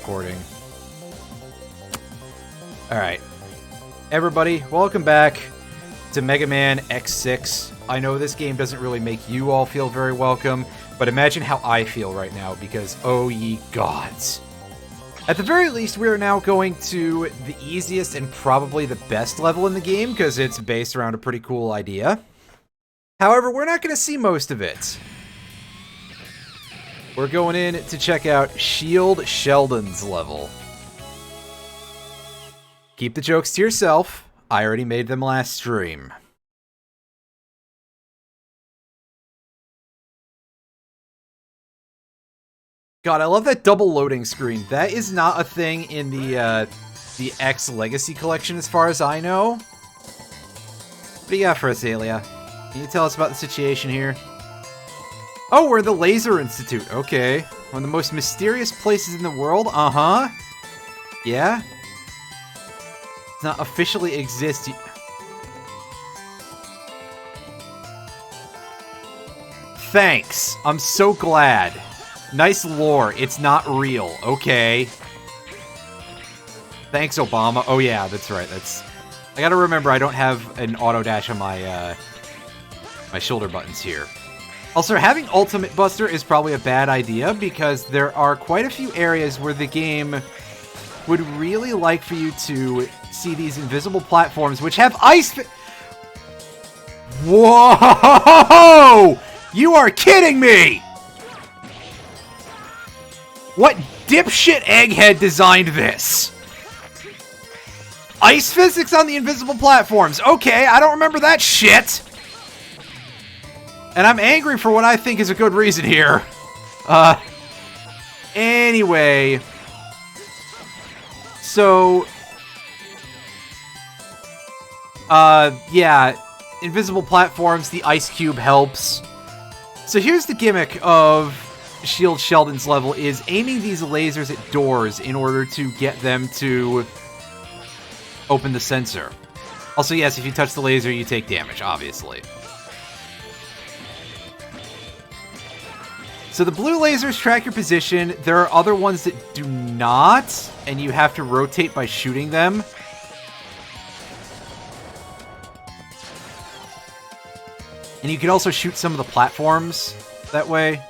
recording. Alright. Everybody, welcome back to Mega Man X6. I know this game doesn't really make you all feel very welcome, but imagine how I feel right now, because oh ye gods. At the very least, we are now going to the easiest and probably the best level in the game, because it's based around a pretty cool idea. However, we're not going to see most of it. We're going in to check out Shield Sheldon's level. Keep the jokes to yourself. I already made them last stream. God, I love that double loading screen. That is not a thing in the X Legacy Collection as far as I know. What do you got for us, Alia? Can you tell us about the situation here? Oh, we're the Laser Institute. Okay. One of the most mysterious places in the world? Uh-huh. Yeah? Does not officially exist. Thanks. I'm so glad. Nice lore. It's not real. Okay. Thanks, Obama. Oh, yeah, that's right. I gotta remember I don't have an auto dash on my, my shoulder buttons here. Also, having Ultimate Buster is probably a bad idea, because there are quite a few areas where the game would really like for you to see these invisible platforms, which have ice... Whoa! You are kidding me! What dipshit egghead designed this? Ice physics on the invisible platforms. Okay, I don't remember that shit. And I'm angry for what I think is a good reason here. Anyway. So, yeah. Invisible platforms, the ice cube helps. So here's the gimmick of Shield Sheldon's level, is aiming these lasers at doors in order to get them to open the sensor. Also, yes, if you touch the laser, you take damage, obviously. So the blue lasers track your position. There are other ones that do not, and you have to rotate by shooting them. And you can also shoot some of the platforms that way.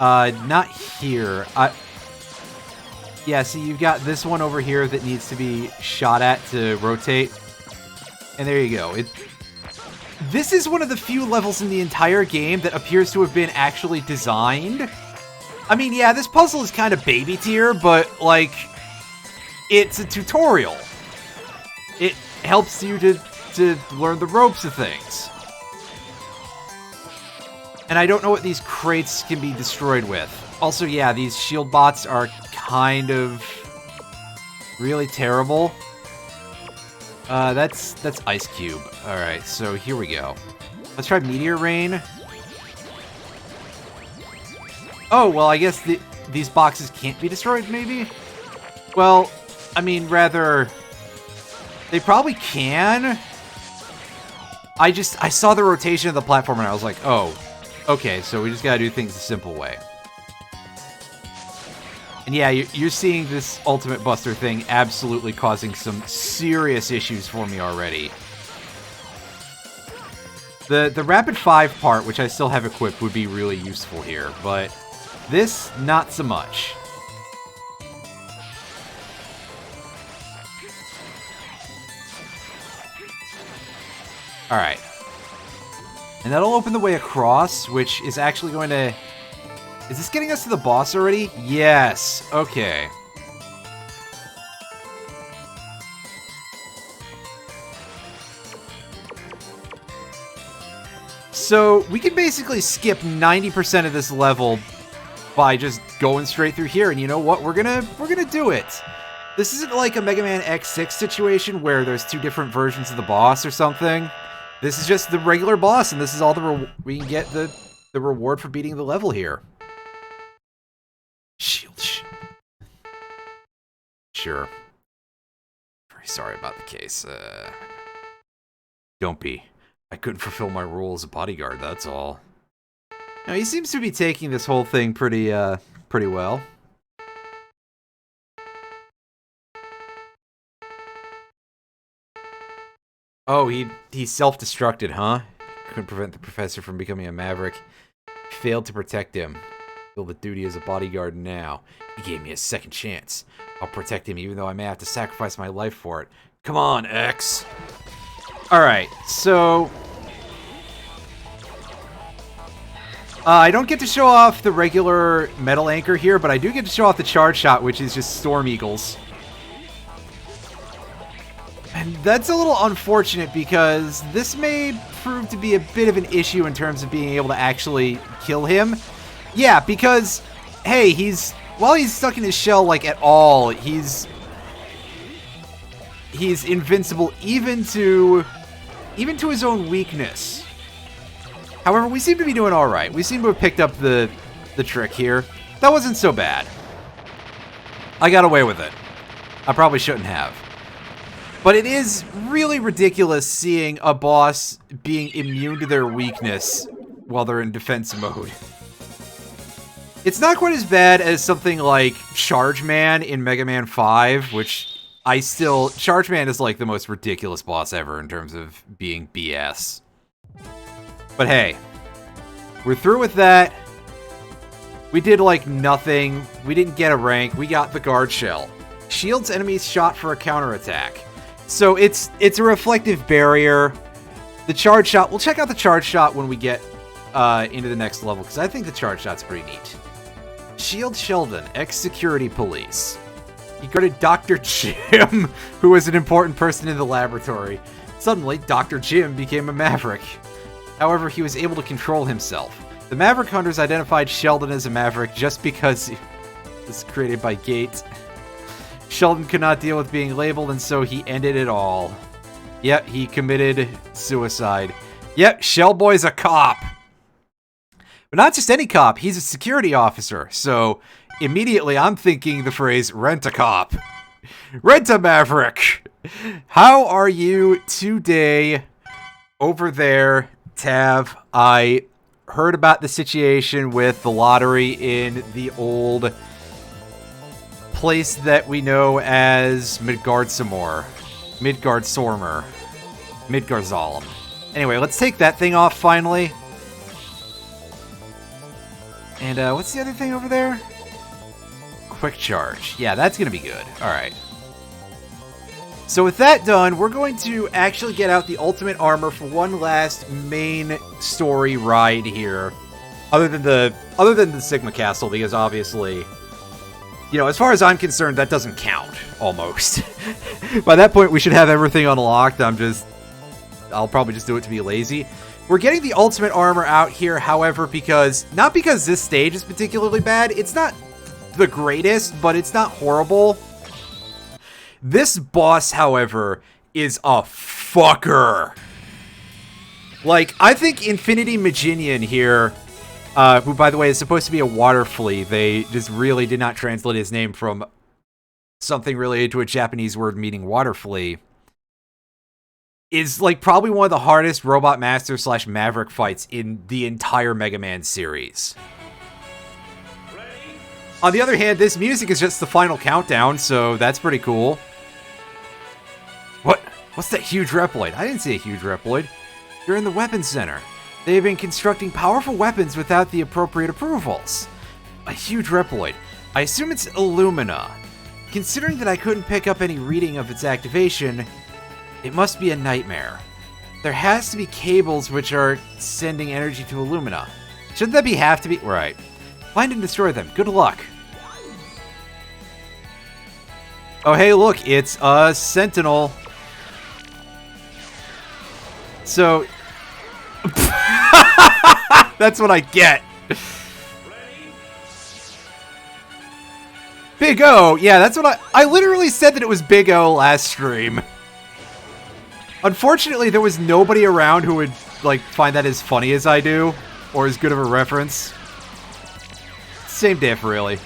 Not here. Yeah, see, you've got this one over here that needs to be shot at to rotate. And there you go. This is one of the few levels in the entire game that appears to have been actually designed. I mean, yeah, this puzzle is kind of baby tier, but, like, it's a tutorial. It helps you to learn the ropes of things. And I don't know what these crates can be destroyed with. Also, yeah, these shield bots are kind of really terrible. That's Ice Cube. Alright, so here we go. Let's try Meteor Rain. Oh, well, I guess these boxes can't be destroyed, maybe? Well, I mean, rather... They probably can. I saw the rotation of the platform and I was like, oh, okay, so we just gotta do things the simple way. And yeah, you're seeing this Ultimate Buster thing absolutely causing some serious issues for me already. The Rapid 5 part, which I still have equipped, would be really useful here, but this, not so much. Alright. And that'll open the way across, which is actually going to... Is this getting us to the boss already? Yes. Okay. So, we can basically skip 90% of this level by just going straight through here, and you know what? We're gonna do it. This isn't like a Mega Man X6 situation where there's two different versions of the boss or something. This is just the regular boss, and this is all we can get the reward for beating the level here. Shield. Sure. Very sorry about the case. Don't be. I couldn't fulfill my role as a bodyguard, that's all. Now, he seems to be taking this whole thing pretty well. Oh, he self-destructed, huh? Couldn't prevent the professor from becoming a maverick. Failed to protect him. Feel the duty as a bodyguard now. He gave me a second chance. I'll protect him even though I may have to sacrifice my life for it. Come on, X. Alright, so... I don't get to show off the regular metal anchor here, but I do get to show off the charge shot, which is just Storm Eagles. And that's a little unfortunate because this may prove to be a bit of an issue in terms of being able to actually kill him. Yeah, because, hey, while he's stuck in his shell, like, at all, he's invincible even to his own weakness. However, we seem to be doing alright. We seem to have picked up the trick here. That wasn't so bad. I got away with it. I probably shouldn't have. But it is really ridiculous seeing a boss being immune to their weakness while they're in defense mode. It's not quite as bad as something like Charge Man in Mega Man 5, which Charge Man is like the most ridiculous boss ever in terms of being BS. But hey, we're through with that. We did like nothing. We didn't get a rank. We got the guard shell. Shields enemies shot for a counterattack. So it's a reflective barrier. The charge shot, we'll check out the charge shot when we get into the next level, because I think the charge shot's pretty neat. Shield Sheldon, ex-security police. He guarded Dr. Jim, who was an important person in the laboratory. Suddenly, Dr. Jim became a maverick. However, he was able to control himself. The Maverick Hunters identified Sheldon as a maverick just because he was created by Gates. Sheldon could not deal with being labeled, and so he ended it all. Yep, he committed suicide. Yep, Shellboy's a cop. But not just any cop, he's a security officer. So immediately I'm thinking the phrase, rent-a-cop. Rent-a-maverick. How are you today over there, Tav? I heard about the situation with the lottery in the old place that we know as Midgardsormr. Midgardsormr. Anyway, let's take that thing off finally. And what's the other thing over there? Quick charge. Yeah, that's gonna be good. Alright. So with that done, we're going to actually get out the ultimate armor for one last main story ride here. Other than the Sigma Castle, because obviously, you know, as far as I'm concerned, that doesn't count, almost. By that point, we should have everything unlocked. I'll probably just do it to be lazy. We're getting the ultimate armor out here, however, not because this stage is particularly bad. It's not the greatest, but it's not horrible. This boss, however, is a fucker. Like, I think Infinity Maginian here, who, by the way, is supposed to be a water flea. They just really did not translate his name from something related to a Japanese word meaning water flea, is, like, probably one of the hardest Robot Master / Maverick fights in the entire Mega Man series. On the other hand, this music is just the final countdown, so that's pretty cool. What's that huge Reploid? I didn't see a huge Reploid. You're in the weapons center. They've been constructing powerful weapons without the appropriate approvals. A huge Reploid. I assume it's Illumina. Considering that I couldn't pick up any reading of its activation, it must be a nightmare. There has to be cables which are sending energy to Illumina. Shouldn't that have to be? Right. Find and destroy them. Good luck. Oh, hey, look. It's a Sentinel. So... that's what I get. Big O. Yeah, that's what I literally said that it was Big O last stream. Unfortunately, there was nobody around who would, like, find that as funny as I do, or as good of a reference. Same diff, really.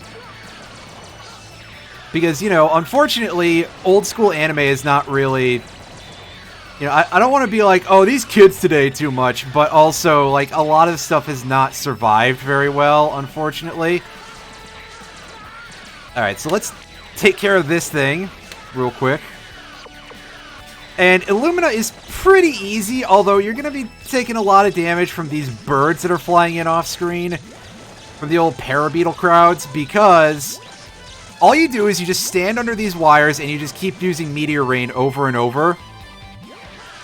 Because, you know, unfortunately, old school anime is not really... You know, I don't want to be like, oh, these kids today too much, but also, like, a lot of stuff has not survived very well, unfortunately. Alright, so let's take care of this thing real quick. And Illumina is pretty easy, although you're going to be taking a lot of damage from these birds that are flying in off screen, from the old parabeetle crowds, because all you do is you just stand under these wires and you just keep using Meteor Rain over and over.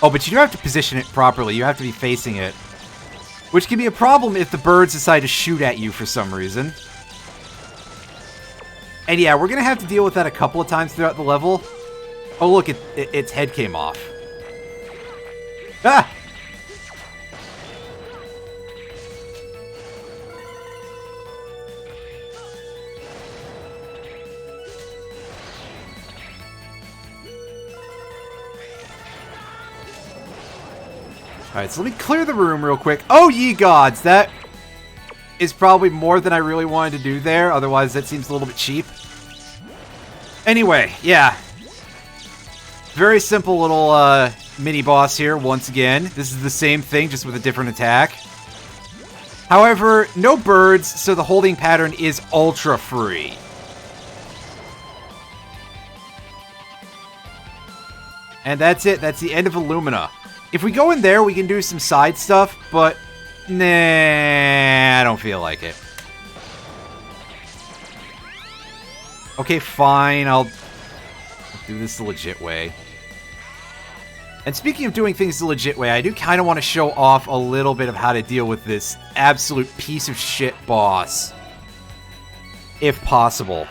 Oh, but you do have to position it properly. You have to be facing it, which can be a problem if the birds decide to shoot at you for some reason. And yeah, we're going to have to deal with that a couple of times throughout the level. Oh, look, its head came off. Ah! Alright, so let me clear the room real quick. Oh, ye gods! That is probably more than I really wanted to do there. Otherwise, that seems a little bit cheap. Anyway, yeah. Very simple little mini-boss here, once again. This is the same thing, just with a different attack. However, no birds, so the holding pattern is ultra-free. And that's it. That's the end of Illumina. If we go in there, we can do some side stuff, but nah, I don't feel like it. Okay, fine. I'll do this the legit way. And speaking of doing things the legit way, I do kind of want to show off a little bit of how to deal with this absolute piece of shit boss. If possible.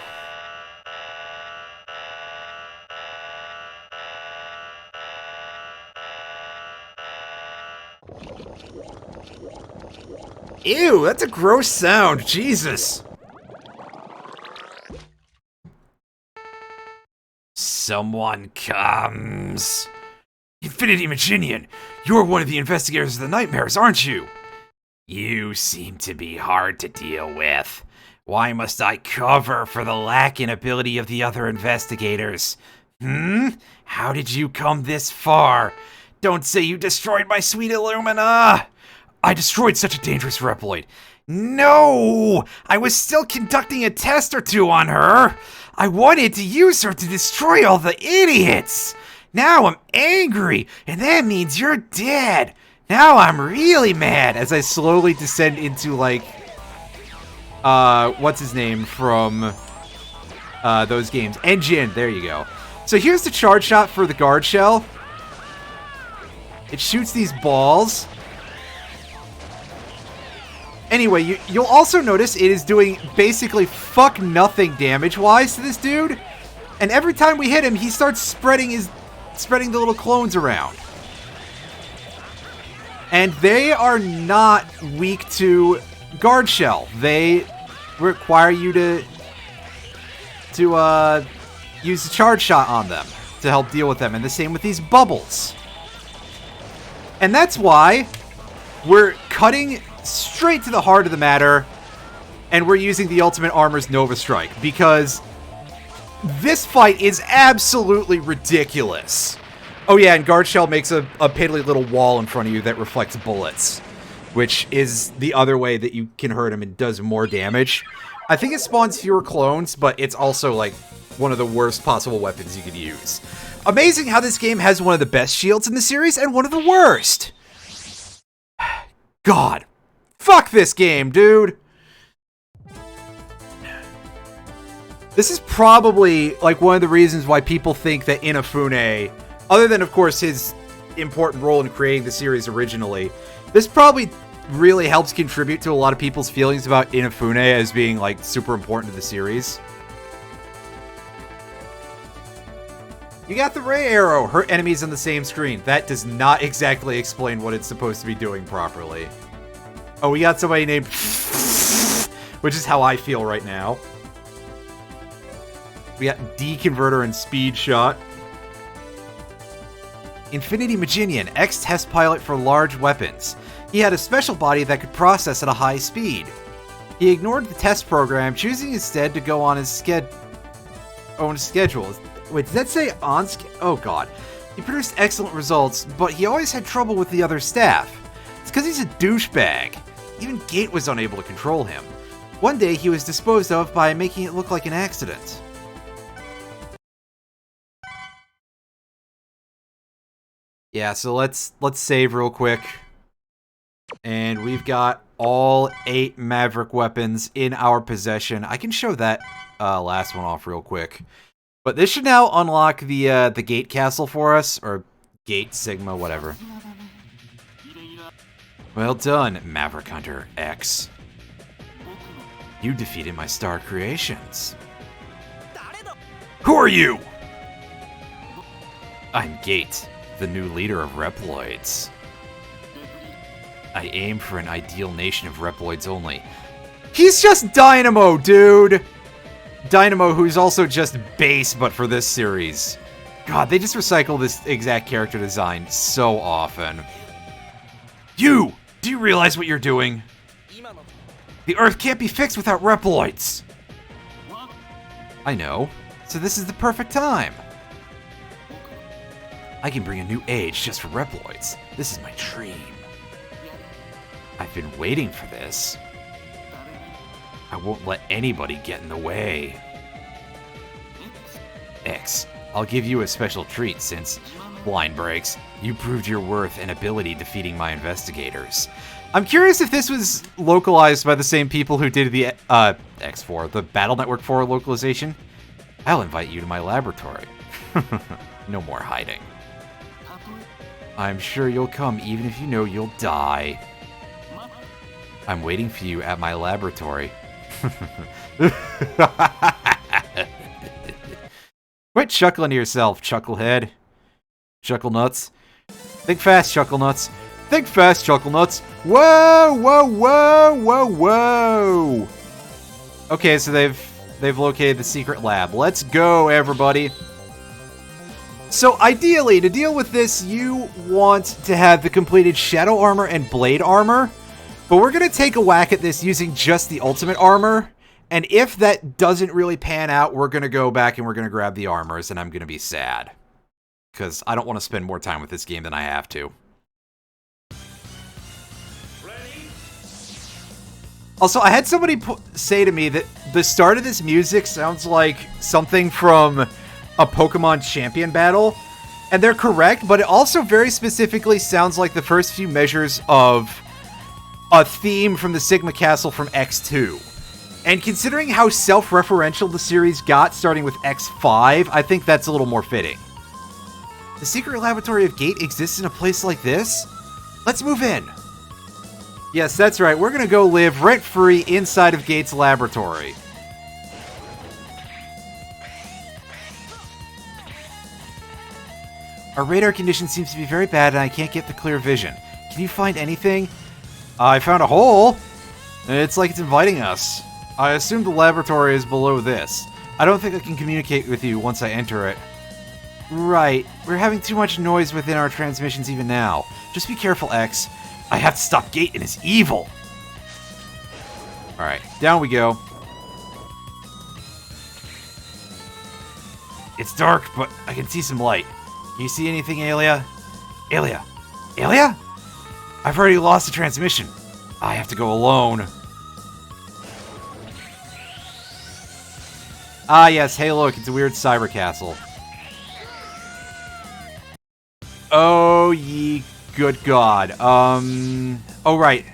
Ew, that's a gross sound. Jesus. Someone comes. Infinity Maginian, you're one of the investigators of the nightmares, aren't you? You seem to be hard to deal with. Why must I cover for the lack in ability of the other investigators? How did you come this far? Don't say you destroyed my sweet Illumina! I destroyed such a dangerous Reploid. No! I was still conducting a test or two on her! I wanted to use her to destroy all the idiots! Now I'm angry, and that means you're dead! Now I'm really mad! As I slowly descend into, like, what's his name from those games? Engine, there you go. So here's the charge shot for the guard shell. It shoots these balls. Anyway, you'll also notice it is doing basically fuck nothing damage-wise to this dude. And every time we hit him, he starts spreading the little clones around. And they are not weak to guard shell. They require you to use the charge shot on them to help deal with them. And the same with these bubbles. And that's why we're cutting straight to the heart of the matter, and we're using the Ultimate Armor's Nova Strike, because this fight is absolutely ridiculous. Oh yeah, and Guard Shell makes a piddly little wall in front of you that reflects bullets, which is the other way that you can hurt him and does more damage. I think it spawns fewer clones, but it's also, like, one of the worst possible weapons you could use. Amazing how this game has one of the best shields in the series and one of the worst. God. Fuck this game, dude! This is probably, like, one of the reasons why people think that Inafune, other than, of course, his important role in creating the series originally, this probably really helps contribute to a lot of people's feelings about Inafune as being, like, super important to the series. You got the Ray Arrow, hurt enemies on the same screen. That does not exactly explain what it's supposed to be doing properly. Oh, we got somebody named which is how I feel right now. We got Deconverter and Speed Shot. Infinity Maginian, ex-test pilot for large weapons. He had a special body that could process at a high speed. He ignored the test program, choosing instead to go on his schedule. Wait, did that say on Oh god. He produced excellent results, but he always had trouble with the other staff. It's because he's a douchebag. Even Gate was unable to control him. One day, he was disposed of by making it look like an accident. Yeah, so let's save real quick. And we've got all 8 Maverick weapons in our possession. I can show that last one off real quick. But this should now unlock the Gate Castle for us, or Gate Sigma, whatever. Well done, Maverick Hunter X. You defeated my star creations. Who are you? I'm Gate, the new leader of Reploids. I aim for an ideal nation of Reploids only. He's just Dynamo, dude! Dynamo, who's also just base, but for this series. God, they just recycle this exact character design so often. You! Do you realize what you're doing? The Earth can't be fixed without Reploids! I know. So this is the perfect time. I can bring a new age just for Reploids. This is my dream. I've been waiting for this. I won't let anybody get in the way. X, I'll give you a special treat since, blind breaks, you proved your worth and ability defeating my investigators. I'm curious if this was localized by the same people who did the X4, the Battle Network 4 localization. I'll invite you to my laboratory. No more hiding. I'm sure you'll come even if you know you'll die. I'm waiting for you at my laboratory. Quit chuckling to yourself, chucklehead. Chuckle nuts. Think fast, chuckle nuts. Think fast, chuckle nuts. Whoa, whoa, whoa, whoa, whoa. Okay, so they've located the secret lab. Let's go, everybody. So ideally, to deal with this, you want to have the completed Shadow Armor and Blade Armor. But we're going to take a whack at this using just the Ultimate Armor. And if that doesn't really pan out, we're going to go back and we're going to grab the armors, and I'm going to be sad. Because I don't want to spend more time with this game than I have to. Also, I had somebody say to me that the start of this music sounds like something from a Pokemon champion battle. And they're correct, but it also very specifically sounds like the first few measures of a theme from the Sigma Castle from X2. And considering how self-referential the series got starting with X5, I think that's a little more fitting. The secret laboratory of Gate exists in a place like this? Let's move in. Yes, that's right. We're going to go live rent-free inside of Gate's laboratory. Our radar condition seems to be very bad and I can't get the clear vision. Can you find anything? I found a hole. It's like it's inviting us. I assume the laboratory is below this. I don't think I can communicate with you once I enter it. Right. We're having too much noise within our transmissions even now. Just be careful, X. I have to stop Gate and his evil. Alright, down we go. It's dark, but I can see some light. Can you see anything, Alia? Alia? Alia? I've already lost the transmission. I have to go alone. Ah, yes. Hey, look. It's a weird cyber castle. Oh, ye good God. Oh, right.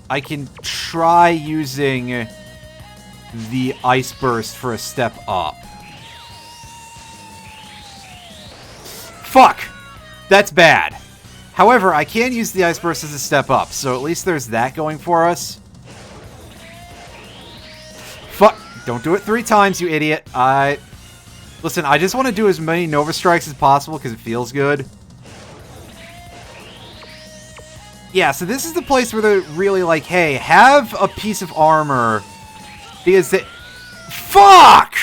I can try using the Ice Burst for a step up. Fuck! That's bad. However, I can use the Ice Burst as a step up, so at least there's that going for us. Fuck! Don't do it 3 times, you idiot. Listen, I just want to do as many Nova Strikes as possible because it feels good. Yeah, so this is the place where they're really like, hey, have a piece of armor. Because they... Fuck!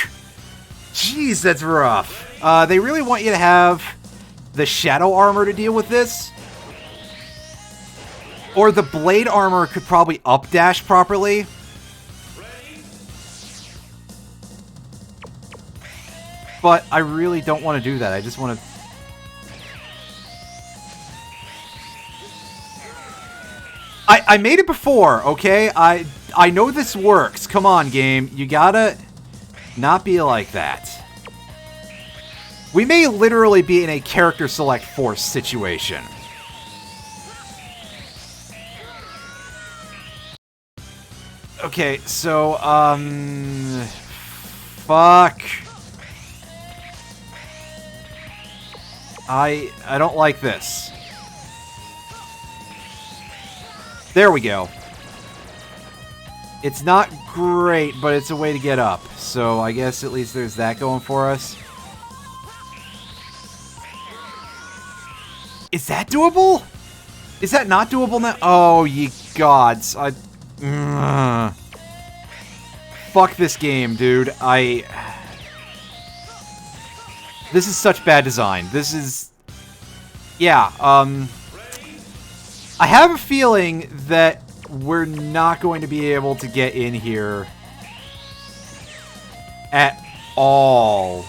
Jeez, that's rough. They really want you to have the Shadow Armor to deal with this. Or the Blade Armor could probably up-dash properly. But I really don't want to do that. I just want to... I made it before, okay? I know this works. Come on, game. You gotta not be like that. We may literally be in a character select force situation. Okay, so, fuck. I don't like this. There we go. It's not great, but it's a way to get up. So I guess at least there's that going for us. Is that doable? Is that not doable now? Oh, ye gods. Fuck this game, dude. This is such bad design. This is... Yeah, I have a feeling that we're not going to be able to get in here at all.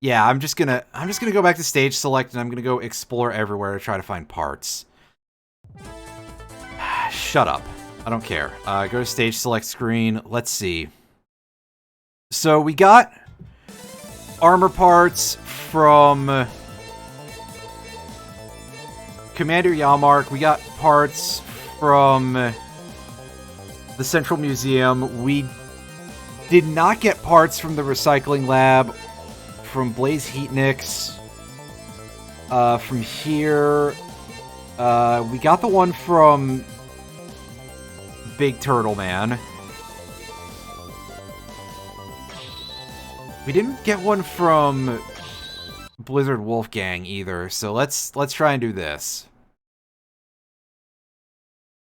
Yeah, I'm just gonna go back to stage select and I'm gonna go explore everywhere to try to find parts. Shut up. I don't care. Go to stage select screen. Let's see. So we got armor parts from Commander Yamark. We got parts from the Central Museum. We did not get parts from the recycling lab, from Blaze Heatniks. From here, we got the one from Big Turtle Man. We didn't get one from Blizzard Wolfgang either, so let's try and do this.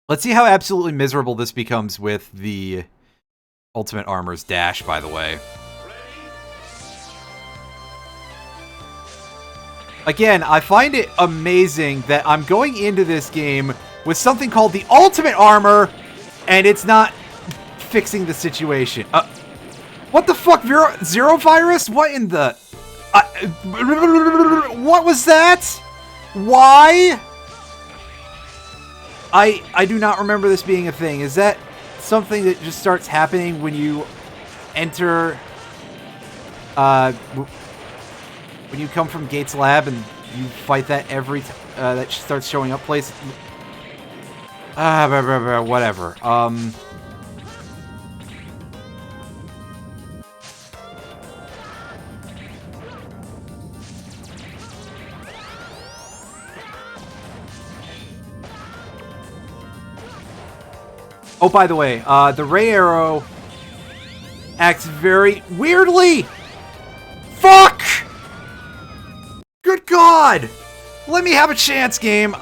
Let's see how absolutely miserable this becomes with the Ultimate Armor's dash, by the way. Again, I find it amazing that I'm going into this game with something called the Ultimate Armor, and it's not fixing the situation. What the fuck? Zero virus? What in the... what was that? Why? I do not remember this being a thing. Is that something that just starts happening when you enter... when you come from Gates Lab and you fight that every time that starts showing up place? Whatever. Oh, by the way, the Ray Arrow acts very weirdly! Fuck! Good God! Let me have a chance, game.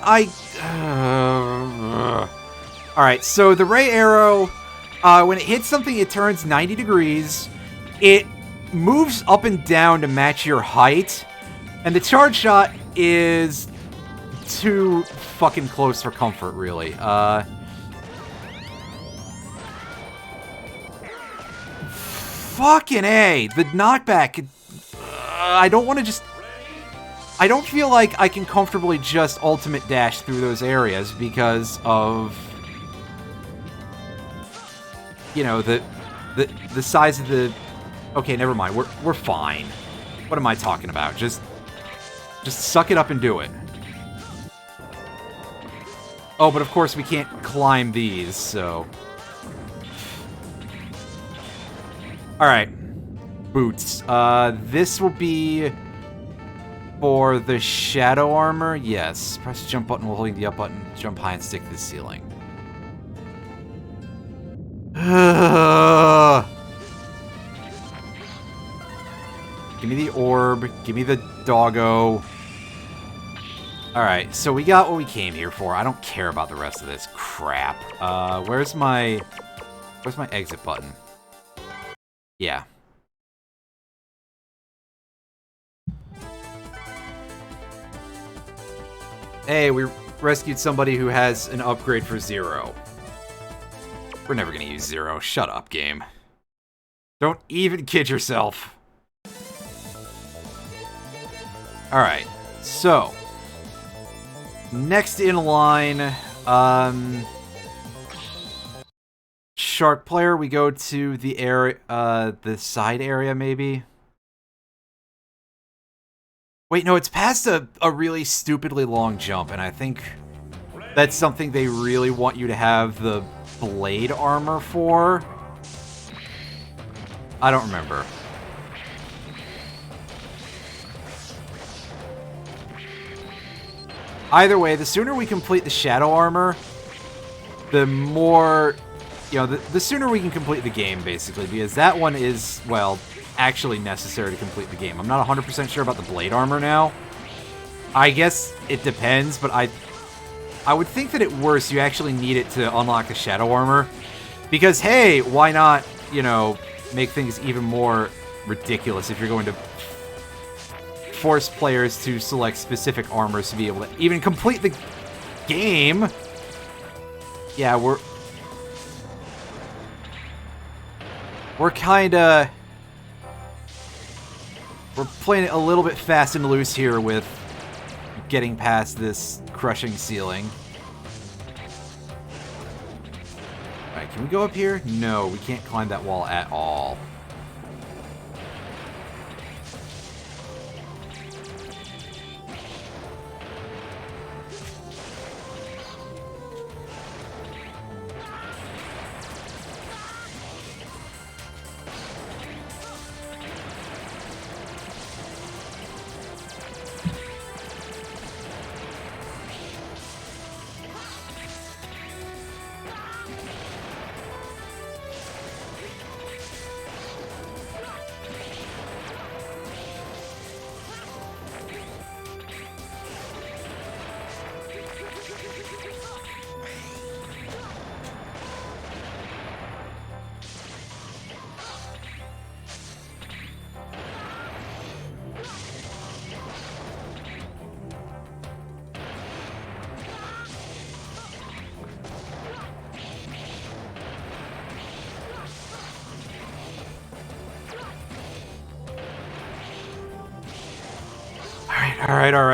Alright, so the Ray Arrow, when it hits something, it turns 90 degrees. It moves up and down to match your height. And the charge shot is too fucking close for comfort, really. Fucking A! The knockback... I don't want to just... I don't feel like I can comfortably just ultimate dash through those areas because of... You know, the size of the... Okay, never mind. We're fine. What am I talking about? Just suck it up and do it. Oh, but of course we can't climb these, so... Alright. Boots. This will be for the shadow armor. Yes. Press the jump button while holding the up button. Jump high and stick to the ceiling. Give me the orb. Give me the doggo. Alright, so we got what we came here for. I don't care about the rest of this crap. Where's my exit button? Yeah. Hey, we rescued somebody who has an upgrade for 0. We're never gonna use 0. Shut up, game. Don't even kid yourself. Alright, so... Next in line, Shark player, we go to the area, the side area, maybe? Wait, no, it's past a really stupidly long jump, and I think that's something they really want you to have the blade armor for. I don't remember. Either way, the sooner we complete the shadow armor, the more, you know, the sooner we can complete the game, basically, because that one is, well, actually necessary to complete the game. I'm not 100% sure about the blade armor now. I guess it depends, but I would think that at worst, you actually need it to unlock the shadow armor. Because, hey, why not, you know, make things even more ridiculous if you're going to force players to select specific armors to be able to even complete the game. Yeah, we're kinda... We're playing it a little bit fast and loose here with getting past this crushing ceiling. Alright, can we go up here? No, we can't climb that wall at all.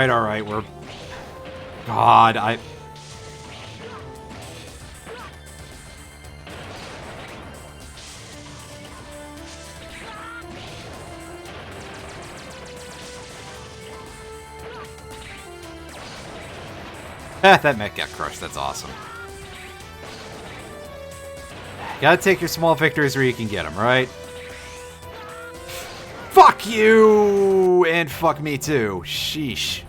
Alright, we're... God, that mech got crushed, that's awesome. Gotta take your small victories where you can get them, right? Fuck you! And fuck me too. Sheesh.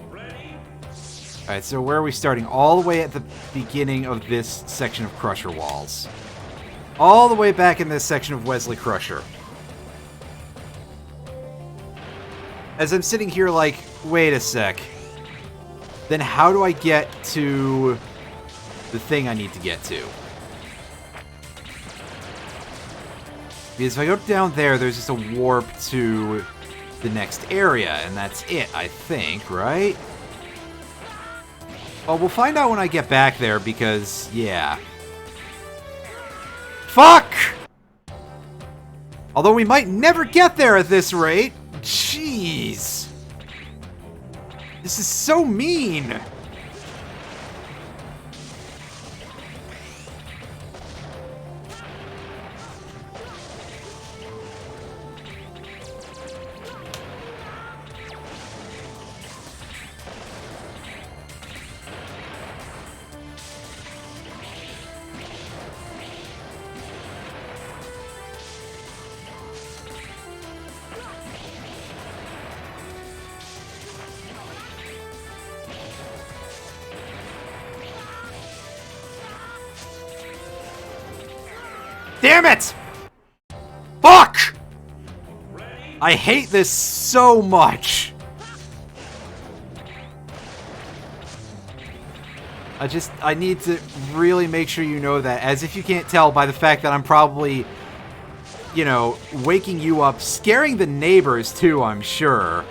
Alright, so where are we starting? All the way at the beginning of this section of Crusher Walls. All the way back in this section of Wesley Crusher. As I'm sitting here like, wait a sec. Then how do I get to the thing I need to get to? Because if I go down there, there's just a warp to the next area, and that's it, I think, right? Well, we'll find out when I get back there, because, yeah. Fuck! Although we might never get there at this rate. Jeez. This is so mean. Damn it! Fuck! I hate this so much. I need to really make sure you know that, as if you can't tell by the fact that I'm probably, you know, waking you up, scaring the neighbors too, I'm sure.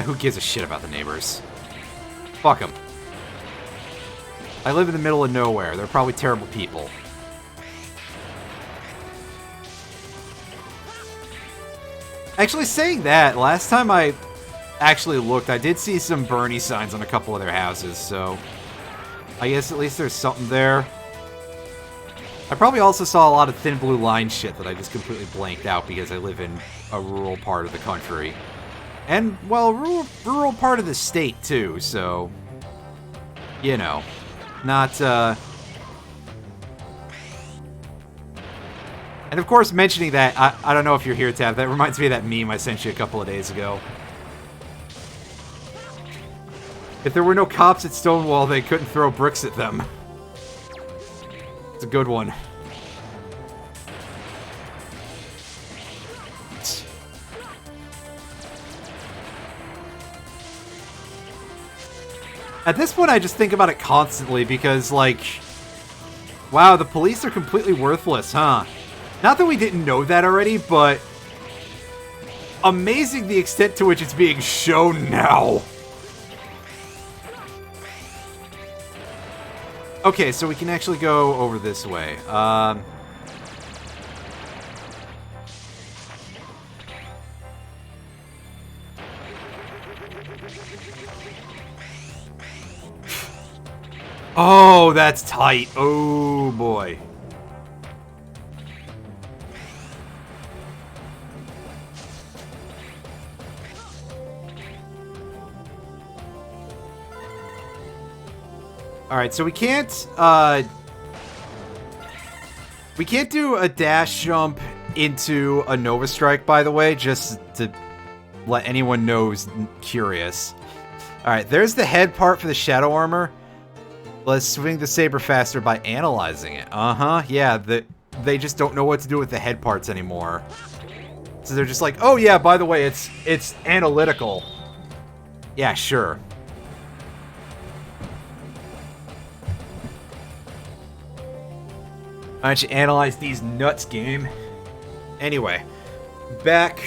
Who gives a shit about the neighbors? Fuck them. I live in the middle of nowhere. They're probably terrible people. Actually, saying that, last time I actually looked, I did see some Bernie signs on a couple of their houses, so I guess at least there's something there. I probably also saw a lot of Thin Blue Line shit that I just completely blanked out because I live in a rural part of the country. And, well, rural part of the state, too, so... You know. Not, And of course, mentioning that, I don't know if you're here, Tab, that reminds me of that meme I sent you a couple of days ago. If there were no cops at Stonewall, they couldn't throw bricks at them. It's a good one. At this point, I just think about it constantly because, like... Wow, the police are completely worthless, huh? Not that we didn't know that already, but... Amazing the extent to which it's being shown now. Okay, so we can actually go over this way. Oh, that's tight. Oh, boy. Alright, so we can't do a dash jump into a Nova Strike, by the way, just to let anyone know who's curious. Alright, there's the head part for the Shadow Armor. Let's swing the saber faster by analyzing it. Uh-huh, yeah, they just don't know what to do with the head parts anymore. So they're just like, oh yeah, by the way, it's analytical. Yeah, sure. Why don't you analyze these nuts, game? Anyway, back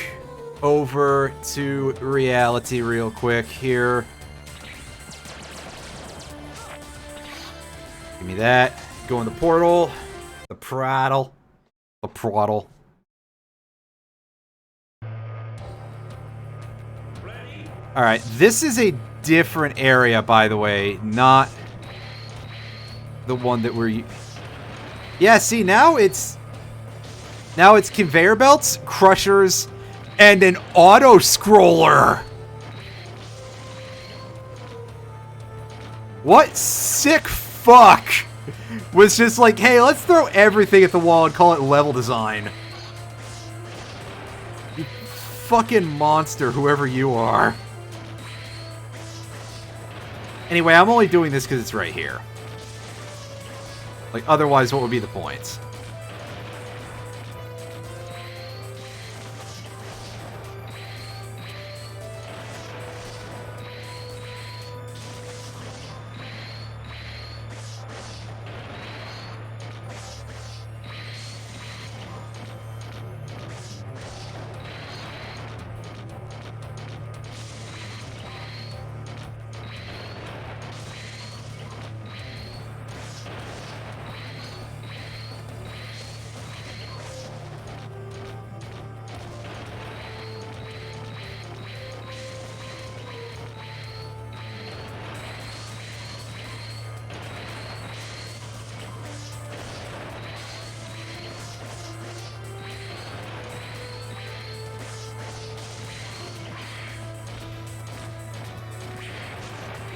over to reality real quick here. Give me that. Go in the portal. The prattle. The prattle. Alright, this is a different area, by the way. Not the one that we're... Yeah, see, now it's conveyor belts, crushers, and an auto-scroller. What sick fuck was just like, hey, let's throw everything at the wall and call it level design. You fucking monster, whoever you are. Anyway, I'm only doing this because it's right here. Like, otherwise, what would be the point?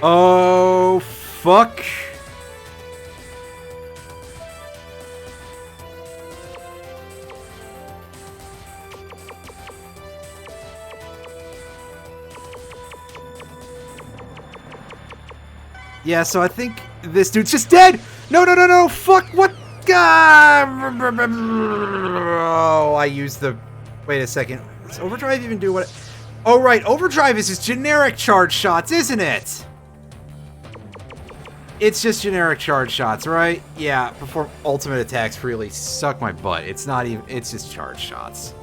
Oh, fuck. Yeah, so I think this dude's just dead! No, no, no, no! Fuck! What? Oh, I used the... Wait a second. Does Overdrive even do what... Oh, right. Overdrive is just generic charge shots, isn't it? It's just generic charge shots, right? Yeah, perform ultimate attacks freely. Suck my butt. It's not even... It's just charge shots.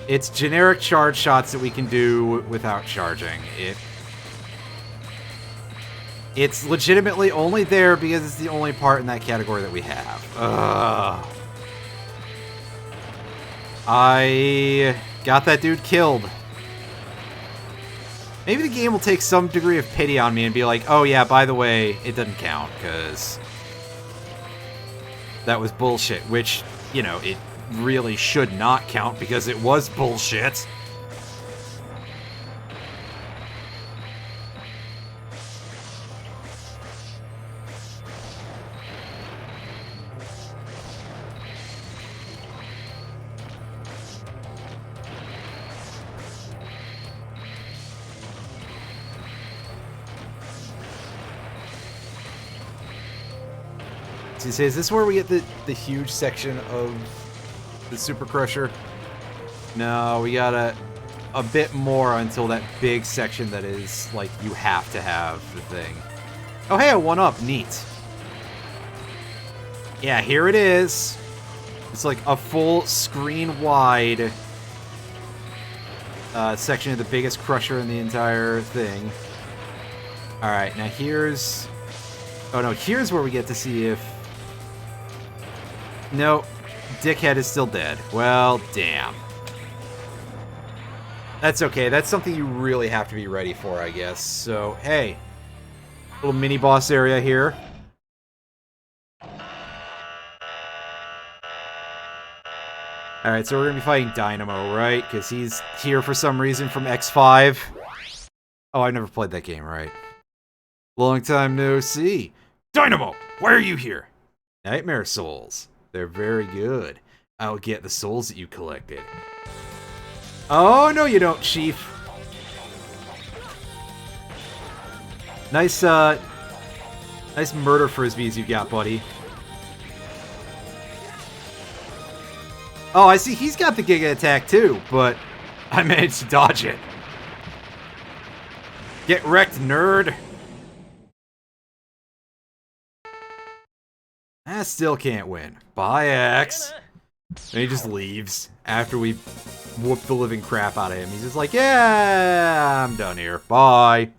It's generic charge shots that we can do without charging. It's legitimately only there because it's the only part in that category that we have. Ugh. I got that dude killed. Maybe the game will take some degree of pity on me and be like, oh yeah, by the way, it doesn't count, because that was bullshit, which, you know, it really should not count because it was bullshit. So you say, is this where we get the huge section of the Super Crusher? No, we got a bit more until that big section that is, like, you have to have the thing. Oh, hey, a 1-up. Neat. Yeah, here it is. It's like a full screen-wide section of the biggest crusher in the entire thing. Alright, now here's... Oh, no, here's where we get to see if... No, Dickhead is still dead. Well, damn. That's okay. That's something you really have to be ready for, I guess. So, hey. Little mini-boss area here. Alright, so we're going to be fighting Dynamo, right? Because he's here for some reason from X5. Oh, I've never played that game, right? Long time no see. Dynamo, why are you here? Nightmare souls. They're very good. I'll get the souls that you collected. Oh, no you don't, Chief. Nice, nice murder frisbees you got, buddy. Oh, I see he's got the Giga Attack too, but I managed to dodge it. Get wrecked, nerd. I still can't win. Bye, X. And he just leaves after we whoop the living crap out of him. He's just like, yeah, I'm done here. Bye.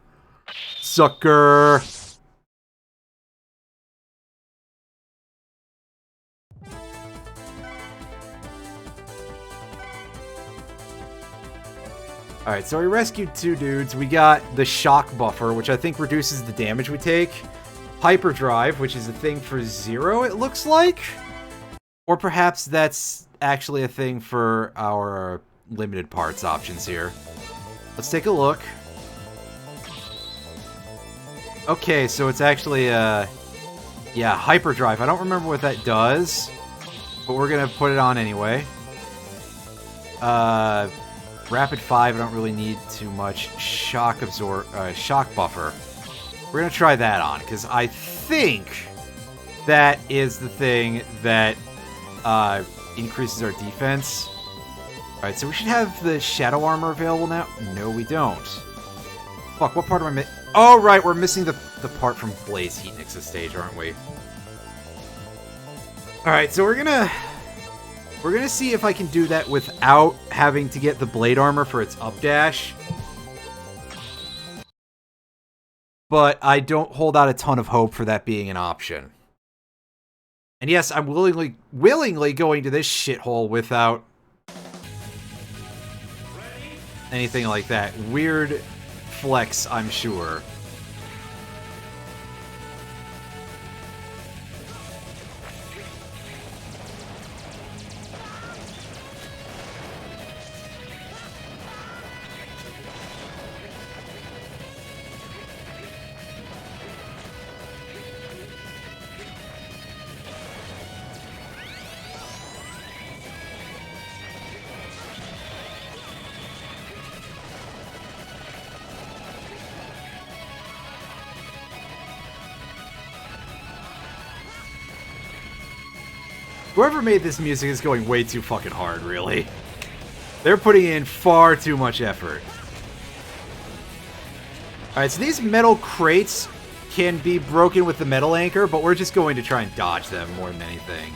Sucker. Alright, so we rescued 2 dudes. We got the shock buffer, which I think reduces the damage we take. Hyperdrive, which is a thing for 0, it looks like. Or perhaps that's actually a thing for our limited parts options here. Let's take a look. Okay, so it's actually yeah, hyperdrive. I don't remember what that does, but we're gonna put it on anyway. Rapid 5, I don't really need too much. Shock buffer. We're gonna try that on, because I think that is the thing that increases our defense. Alright, so we should have the shadow armor available now. No, we don't. Fuck, what part am I missing? Oh, right, we're missing the part from Blaze Heatnix's stage, aren't we? Alright, so we're gonna see if I can do that without having to get the blade armor for its up dash. But I don't hold out a ton of hope for that being an option. And yes, I'm willingly going to this shithole without anything like that. Weird flex, I'm sure. Whoever made this music is going way too fucking hard, really. They're putting in far too much effort. Alright, so these metal crates can be broken with the metal anchor, but we're just going to try and dodge them more than anything.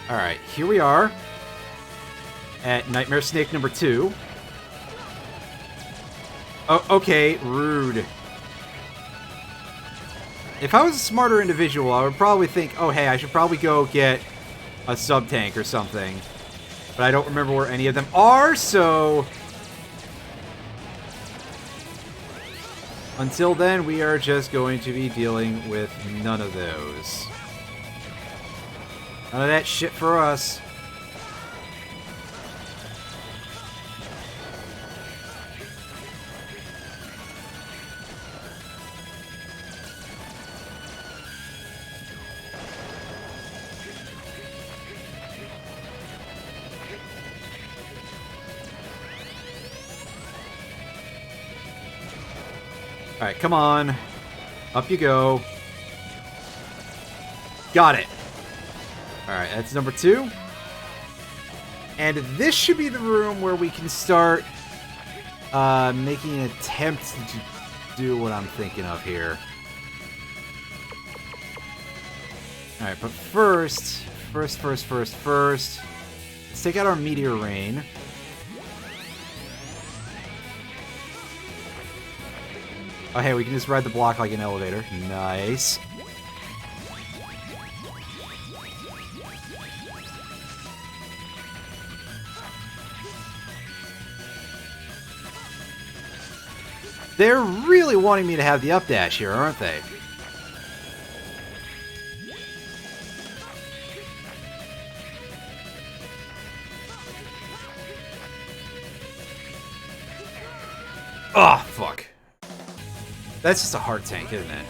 Alright, here we are at Nightmare Snake number 2. Oh, okay, rude. If I was a smarter individual, I would probably think, oh, hey, I should probably go get a sub-tank or something. But I don't remember where any of them are, so... Until then, we are just going to be dealing with none of those. None of that shit for us. Alright, come on. Up you go. Got it. Alright, that's number 2. And this should be the room where we can start making an attempt to do what I'm thinking of here. Alright, but first, let's take out our Meteor Rain. Oh, hey, we can just ride the block like an elevator. Nice. They're really wanting me to have the up dash here, aren't they? Oh, fuck. That's just a heart tank, isn't it?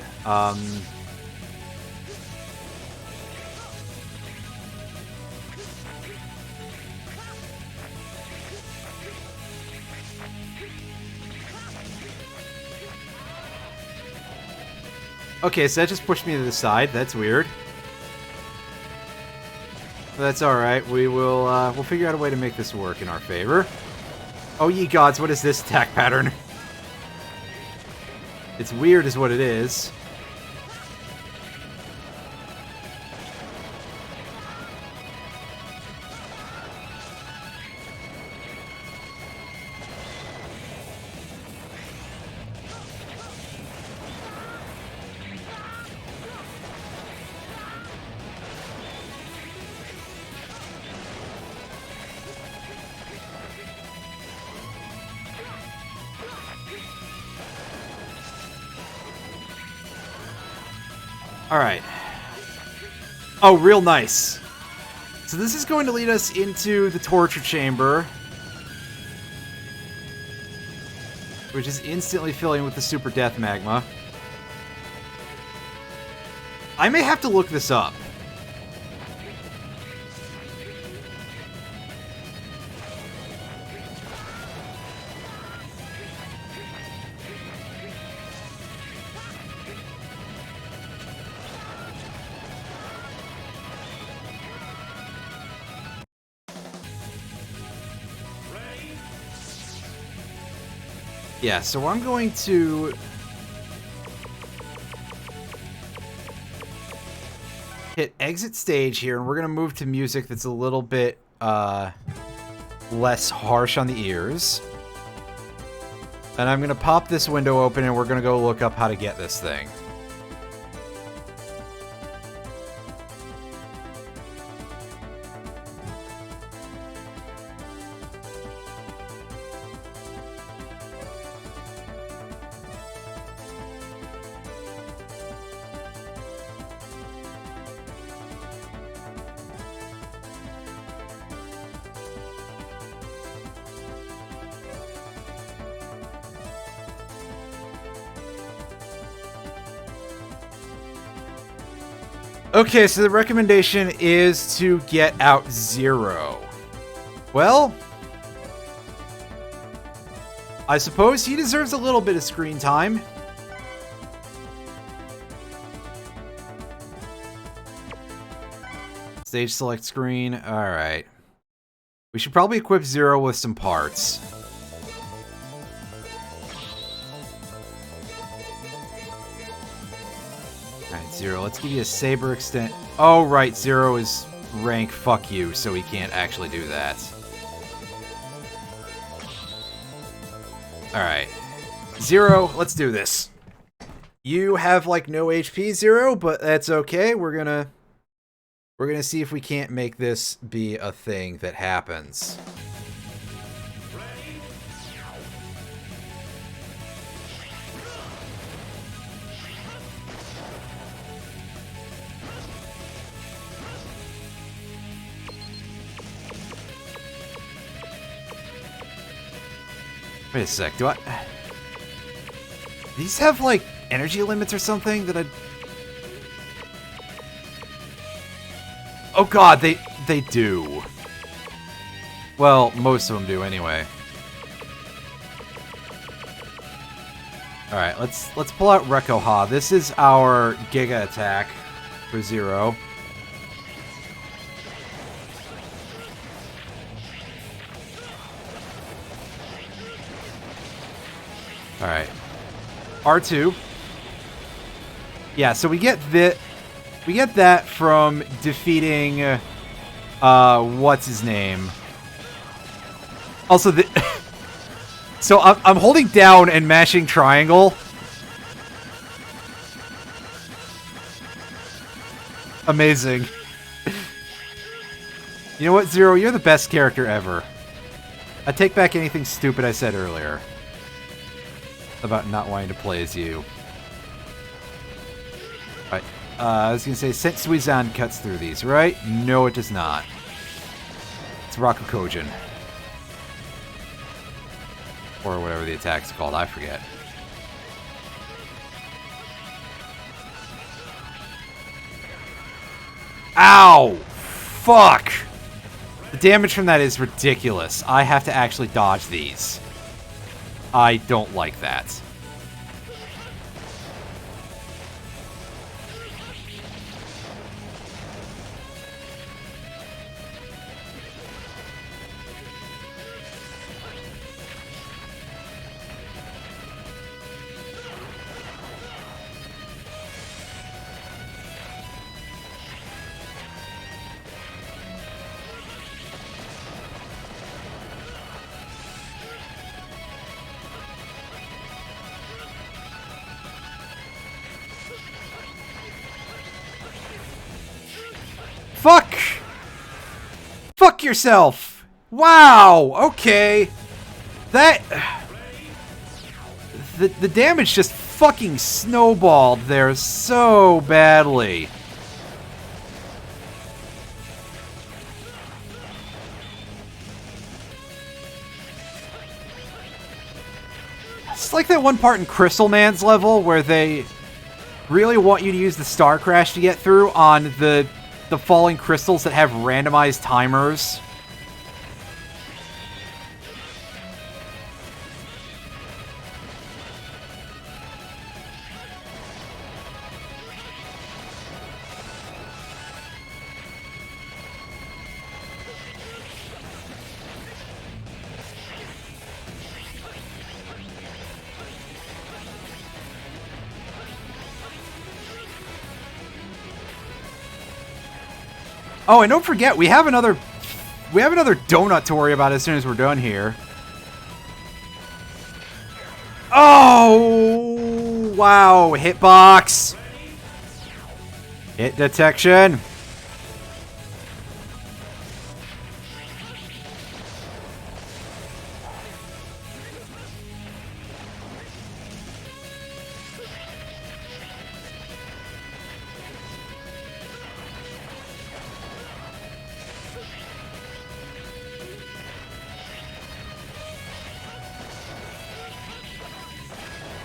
Okay, so that just pushed me to the side. That's weird. But that's alright. We'll figure out a way to make this work in our favor. Oh, ye gods, what is this attack pattern? It's weird is what it is. Alright. Oh, real nice. So this is going to lead us into the torture chamber, which is instantly filling with the super death magma. I may have to look this up. Yeah, so I'm going to hit exit stage here, and we're going to move to music that's a little bit less harsh on the ears. And I'm going to pop this window open, and we're going to go look up how to get this thing. Okay, so the recommendation is to get out Zero. Well, I suppose he deserves a little bit of screen time. Stage select screen. Alright. We should probably equip Zero with some parts. Alright, Zero, let's give you a saber extent. Oh, right, Zero is rank fuck you, so he can't actually do that. Alright. Zero, let's do this. You have, like, no HP, Zero, but that's okay. We're gonna see if we can't make this be a thing that happens. Wait a sec, do I... These have, like, energy limits or something that I... Oh god, they do. Well, most of them do anyway. Alright, let's pull out Rekoha. This is our Giga attack for Zero. Alright. R2. Yeah, so we get that from defeating what's his name? Also so I'm holding down and mashing triangle. Amazing. You know what, Zero? You're the best character ever. I take back anything stupid I said earlier about not wanting to play as you. Alright, I was gonna say, Sensuizan cuts through these, right? No, it does not. It's Rakukojin. Or whatever the attack's called, I forget. Ow! Fuck! The damage from that is ridiculous. I have to actually dodge these. I don't like that. Fuck! Fuck yourself! Wow! Okay. That... The damage just fucking snowballed there so badly. It's like that one part in Crystal Man's level where they really want you to use the Star Crash to get through on the falling crystals that have randomized timers. Oh, and don't forget, we have another donut to worry about as soon as we're done here. Oh, wow, hitbox. Hit detection.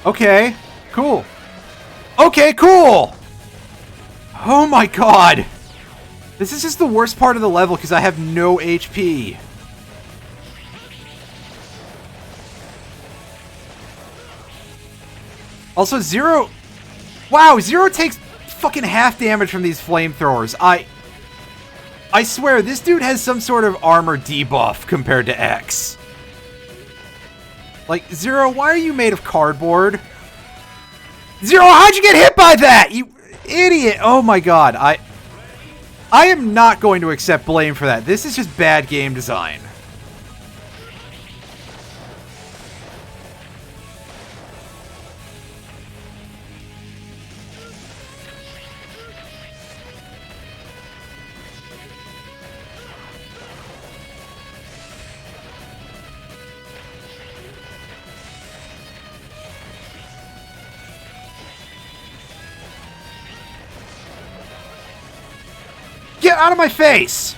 Okay, cool. Okay, cool! Oh my god! This is just the worst part of the level because I have no HP. Also, Zero... Wow, Zero takes fucking half damage from these flamethrowers. I swear, this dude has some sort of armor debuff compared to X. Like, Zero, why are you made of cardboard? Zero, how'd you get hit by that? You idiot! Oh my god, I am not going to accept blame for that. This is just bad game design. Get out of my face!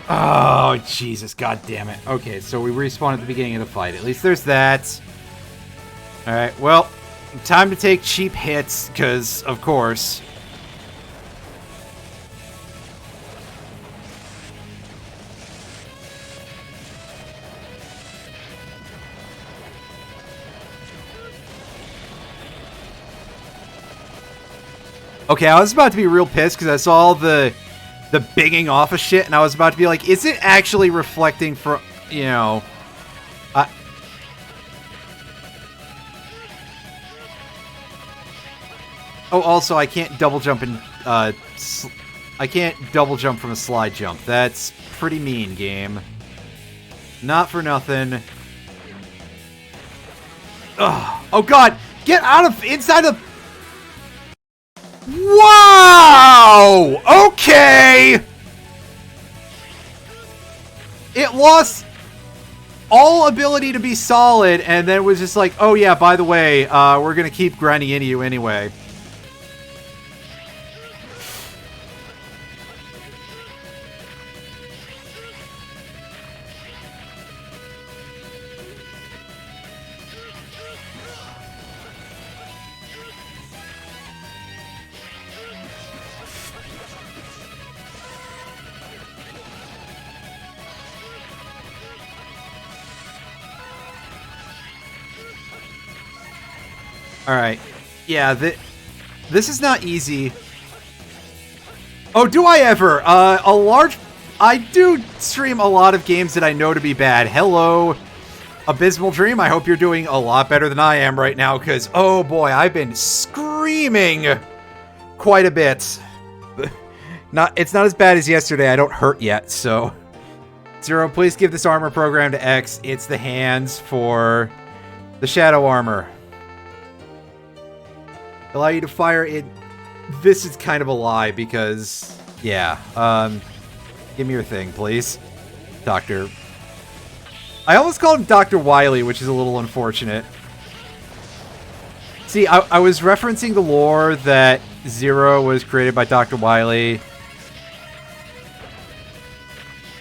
Oh, Jesus, god damn it. Okay, so we respawn at the beginning of the fight. At least there's that. Alright, well, time to take cheap hits, because, of course. Okay, I was about to be real pissed because I saw the bigging off of shit, and I was about to be like, is it actually reflecting for, you know... Oh, also, I can't double jump in, I can't double jump from a slide jump. That's pretty mean, game. Not for nothing. Ugh. Oh, God! Get out of... inside of... Wow! Okay! It lost all ability to be solid, and then was just like, oh yeah, by the way, we're gonna keep grinding into you anyway. Alright. Yeah, this is not easy. Oh, do I ever? I do stream a lot of games that I know to be bad. Hello, Abysmal Dream. I hope you're doing a lot better than I am right now, because, oh boy, I've been screaming quite a bit. It's not as bad as yesterday. I don't hurt yet, so... Zero, please give this armor program to X. It's the hands for the shadow armor. Allow you to fire it. This is kind of a lie because, yeah. Give me your thing, please. Doctor. I almost called him Dr. Wily, which is a little unfortunate. See, I was referencing the lore that Zero was created by Dr. Wily.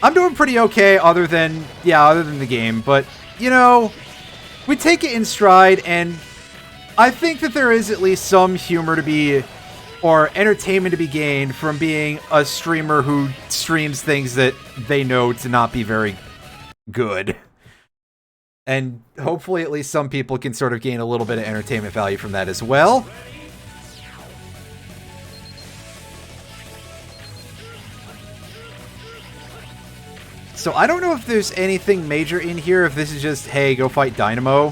I'm doing pretty okay other than the game, but, you know, we take it in stride, and I think that there is at least some humor to be, or entertainment to be gained from being a streamer who streams things that they know to not be very good. And hopefully at least some people can sort of gain a little bit of entertainment value from that as well. So I don't know if there's anything major in here, if this is just, hey, go fight Dynamo,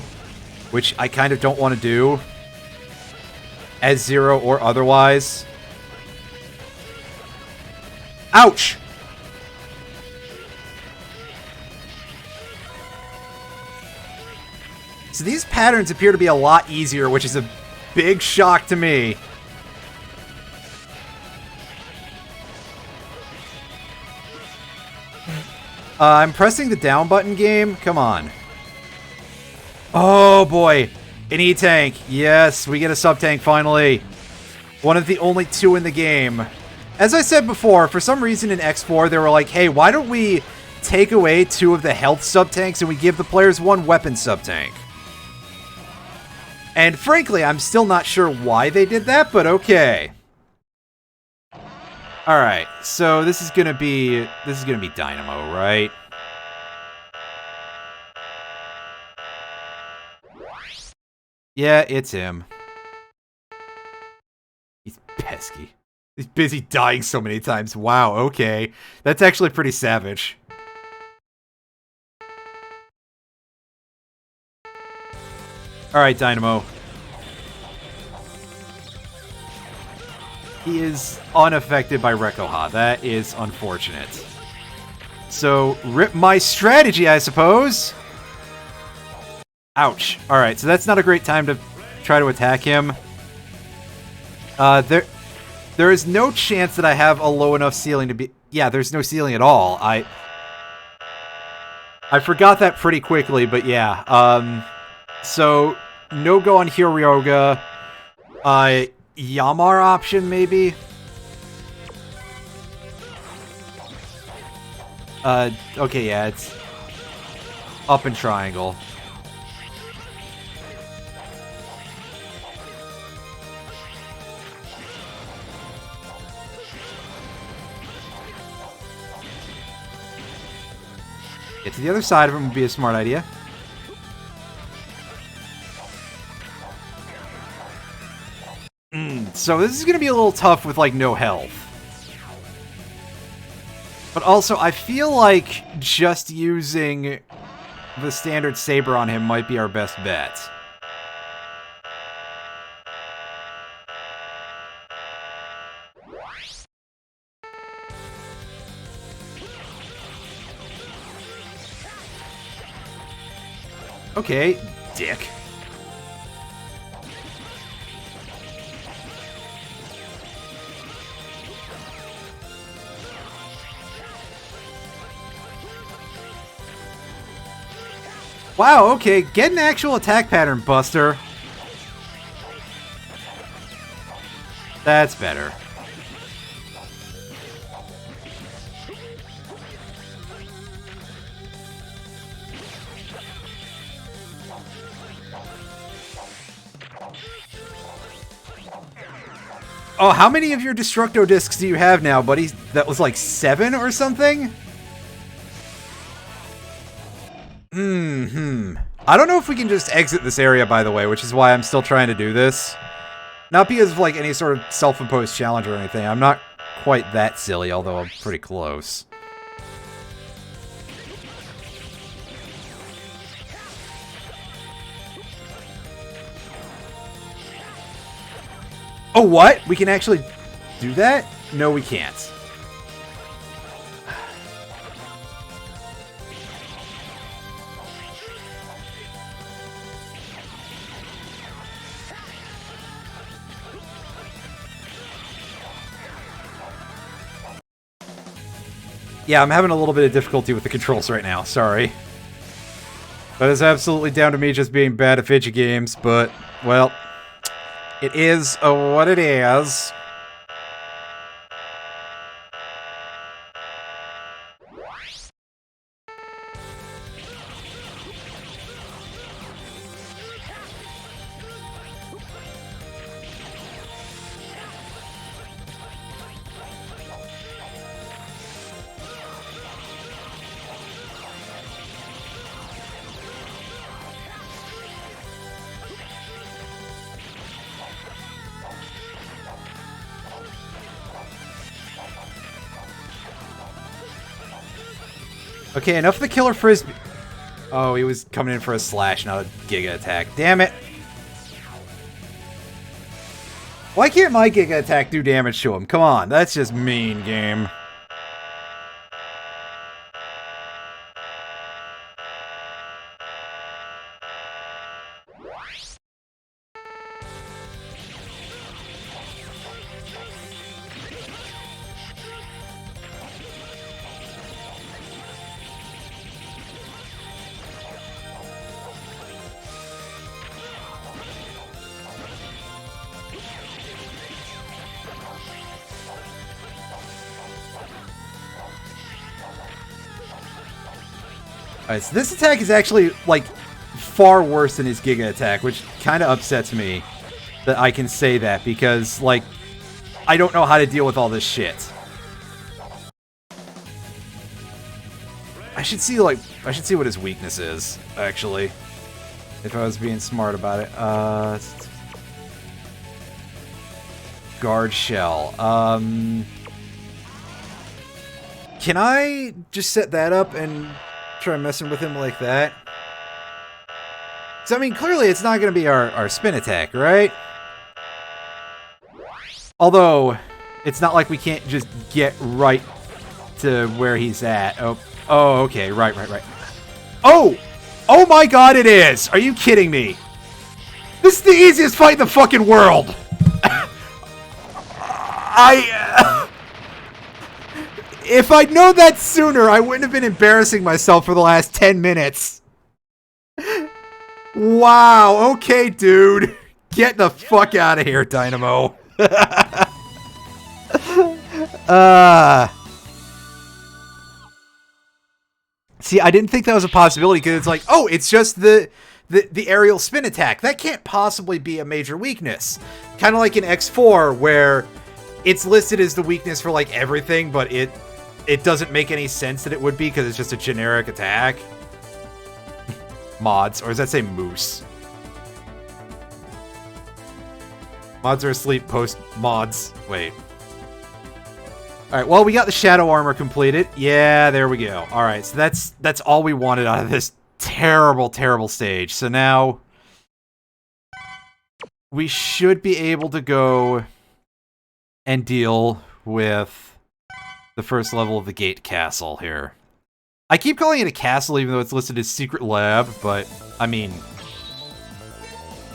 which I kind of don't want to do, as Zero or otherwise. Ouch! So these patterns appear to be a lot easier, which is a big shock to me. I'm pressing the down button game. Come on. Oh, boy. An E-Tank. Yes, we get a sub-tank finally. One of the only two in the game. As I said before, for some reason in X4, they were like, hey, why don't we take away 2 of the health sub-tanks and we give the players 1 weapon sub-tank? And frankly, I'm still not sure why they did that, but okay. Alright, so this is gonna be Dynamo, right? Yeah, it's him. He's pesky. He's busy dying so many times. Wow, okay. That's actually pretty savage. Alright, Dynamo. He is unaffected by Rekoha. That is unfortunate. So, rip my strategy, I suppose. Ouch. Alright, so that's not a great time to try to attack him. There is no chance that I have a low enough ceiling to be... Yeah, there's no ceiling at all. I forgot that pretty quickly, but yeah. So, no go on Hiryoga. Yamar option, maybe? Okay, yeah, it's up in triangle. Get to the other side of him would be a smart idea. So this is going to be a little tough with, like, no health. But also, I feel like just using the standard saber on him might be our best bet. Okay, dick. Wow, okay, get an actual attack pattern, Buster. That's better. Oh, how many of your Destructo discs do you have now, buddy? That was like 7 or something? I don't know if we can just exit this area, by the way, which is why I'm still trying to do this. Not because of, like, any sort of self-imposed challenge or anything. I'm not quite that silly, although I'm pretty close. Oh, what? We can actually do that? No, we can't. Yeah, I'm having a little bit of difficulty with the controls right now, sorry. That is absolutely down to me just being bad at fidget games, but, well, it is what it is. Okay, enough of the killer frisbee. Oh, he was coming in for a slash, not a giga attack. Damn it. Why can't my giga attack do damage to him? Come on, that's just mean, game. Alright, so this attack is actually, like, far worse than his Giga attack, which kind of upsets me that I can say that, because, like, I don't know how to deal with all this shit. I should see what his weakness is, actually. If I was being smart about it. Guard Shell. Can I just set that up and try messing with him like that? So, I mean, clearly it's not going to be our spin attack, right? Although, it's not like we can't just get right to where he's at. Oh, okay, right. Oh! Oh my god, it is! Are you kidding me? This is the easiest fight in the fucking world! If I'd known that sooner, I wouldn't have been embarrassing myself for the last 10 minutes. Wow, okay, dude. Get the fuck out of here, Dynamo. See, I didn't think that was a possibility, because it's like, oh, it's just the aerial spin attack. That can't possibly be a major weakness. Kind of like in X4, where it's listed as the weakness for, like, everything, but it doesn't make any sense that it would be, because it's just a generic attack. Mods. Or does that say moose? Mods are asleep post mods. Wait. Alright, well, we got the Shadow Armor completed. Yeah, there we go. Alright, so that's all we wanted out of this terrible, terrible stage. So now we should be able to go and deal with the first level of the Gate Castle here. I keep calling it a castle even though it's listed as Secret Lab, but, I mean,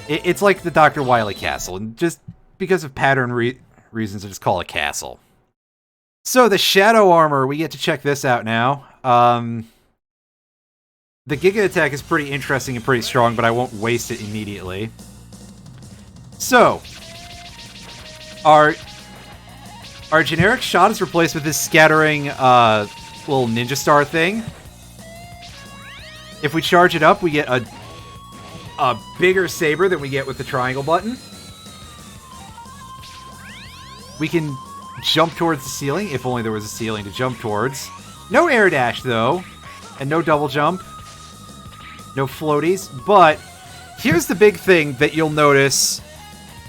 it's like the Dr. Wily Castle, and just because of pattern reasons, I just call it castle. So, the Shadow Armor, we get to check this out now. The Giga attack is pretty interesting and pretty strong, but I won't waste it immediately. So, our generic shot is replaced with this scattering little ninja star thing. If we charge it up, we get a bigger saber than we get with the triangle button. We can jump towards the ceiling, if only there was a ceiling to jump towards. No air dash, though, and no double jump. No floaties, but here's the big thing that you'll notice: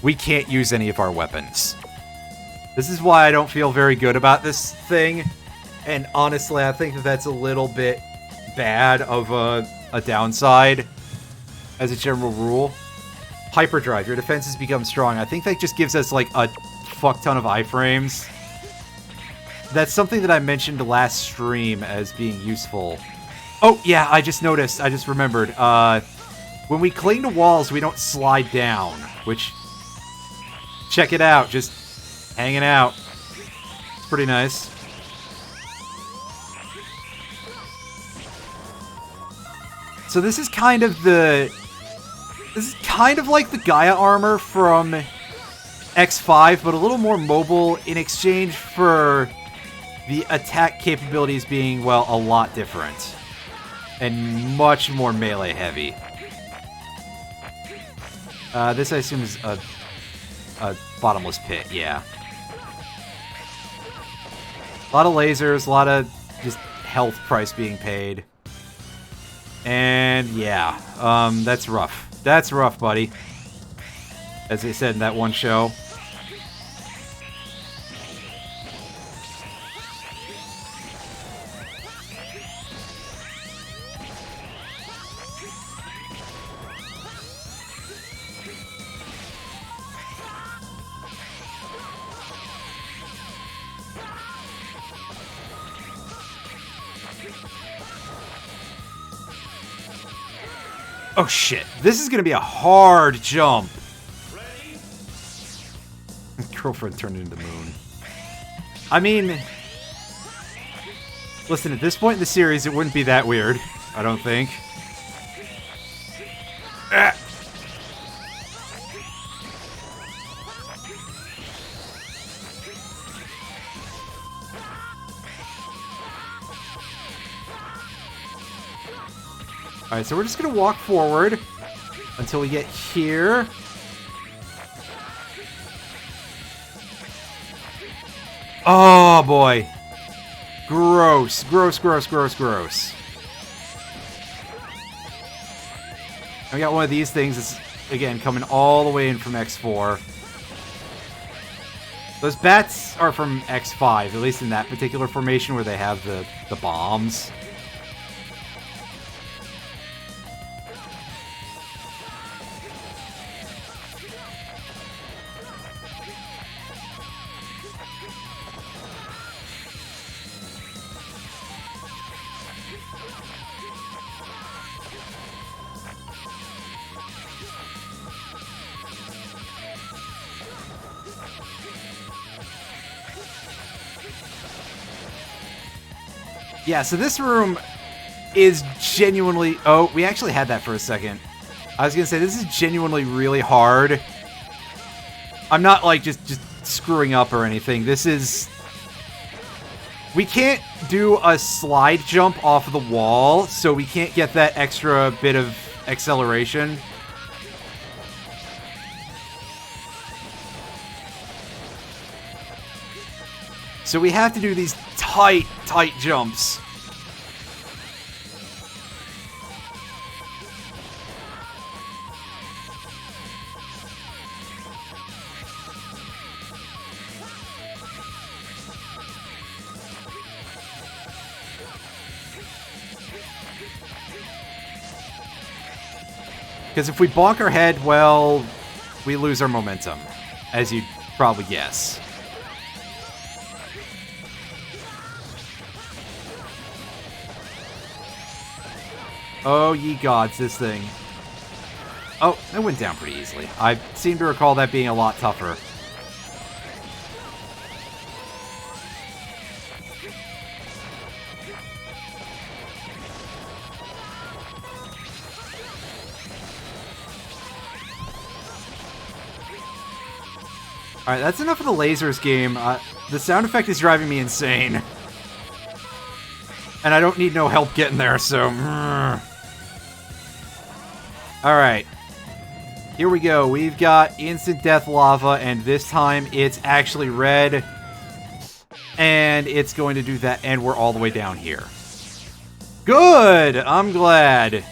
we can't use any of our weapons. This is why I don't feel very good about this thing, and honestly, I think that that's a little bit bad of a downside as a general rule. Hyperdrive, your defenses become strong. I think that just gives us, like, a fuck ton of iframes. That's something that I mentioned last stream as being useful. Oh, yeah, I just noticed. I just remembered. When we cling to walls, we don't slide down, which... Check it out. Just hanging out. It's pretty nice. So this is kind of the... This is kind of like the Gaia armor from X5, but a little more mobile in exchange for the attack capabilities being, well, a lot different. And much more melee heavy. This, I assume, is a bottomless pit, yeah. A lot of lasers, a lot of just health price being paid. And, yeah, that's rough. That's rough, buddy. As they said in that one show. Oh shit, this is gonna be a hard jump. Girlfriend turned into the moon. I mean, listen, at this point in the series, it wouldn't be that weird, I don't think. Ah. Alright, so we're just gonna walk forward until we get here. Oh, boy. Gross. Gross, gross, gross, gross. I got one of these things that's, again, coming all the way in from X4. Those bats are from X5, at least in that particular formation where they have the bombs. Yeah, so this room is genuinely... Oh, we actually had that for a second. I was going to say, this is genuinely really hard. I'm not, like, just screwing up or anything. This is... We can't do a slide jump off of the wall, so we can't get that extra bit of acceleration. So we have to do these tight jumps. Because if we bonk our head, well, we lose our momentum, as you'd probably guess. Oh, ye gods, this thing. Oh, that went down pretty easily. I seem to recall that being a lot tougher. Alright, that's enough of the lasers game. The sound effect is driving me insane. And I don't need no help getting there, so... Alright. Here we go. We've got instant death lava, and this time it's actually red. And it's going to do that, and we're all the way down here. Good! I'm glad.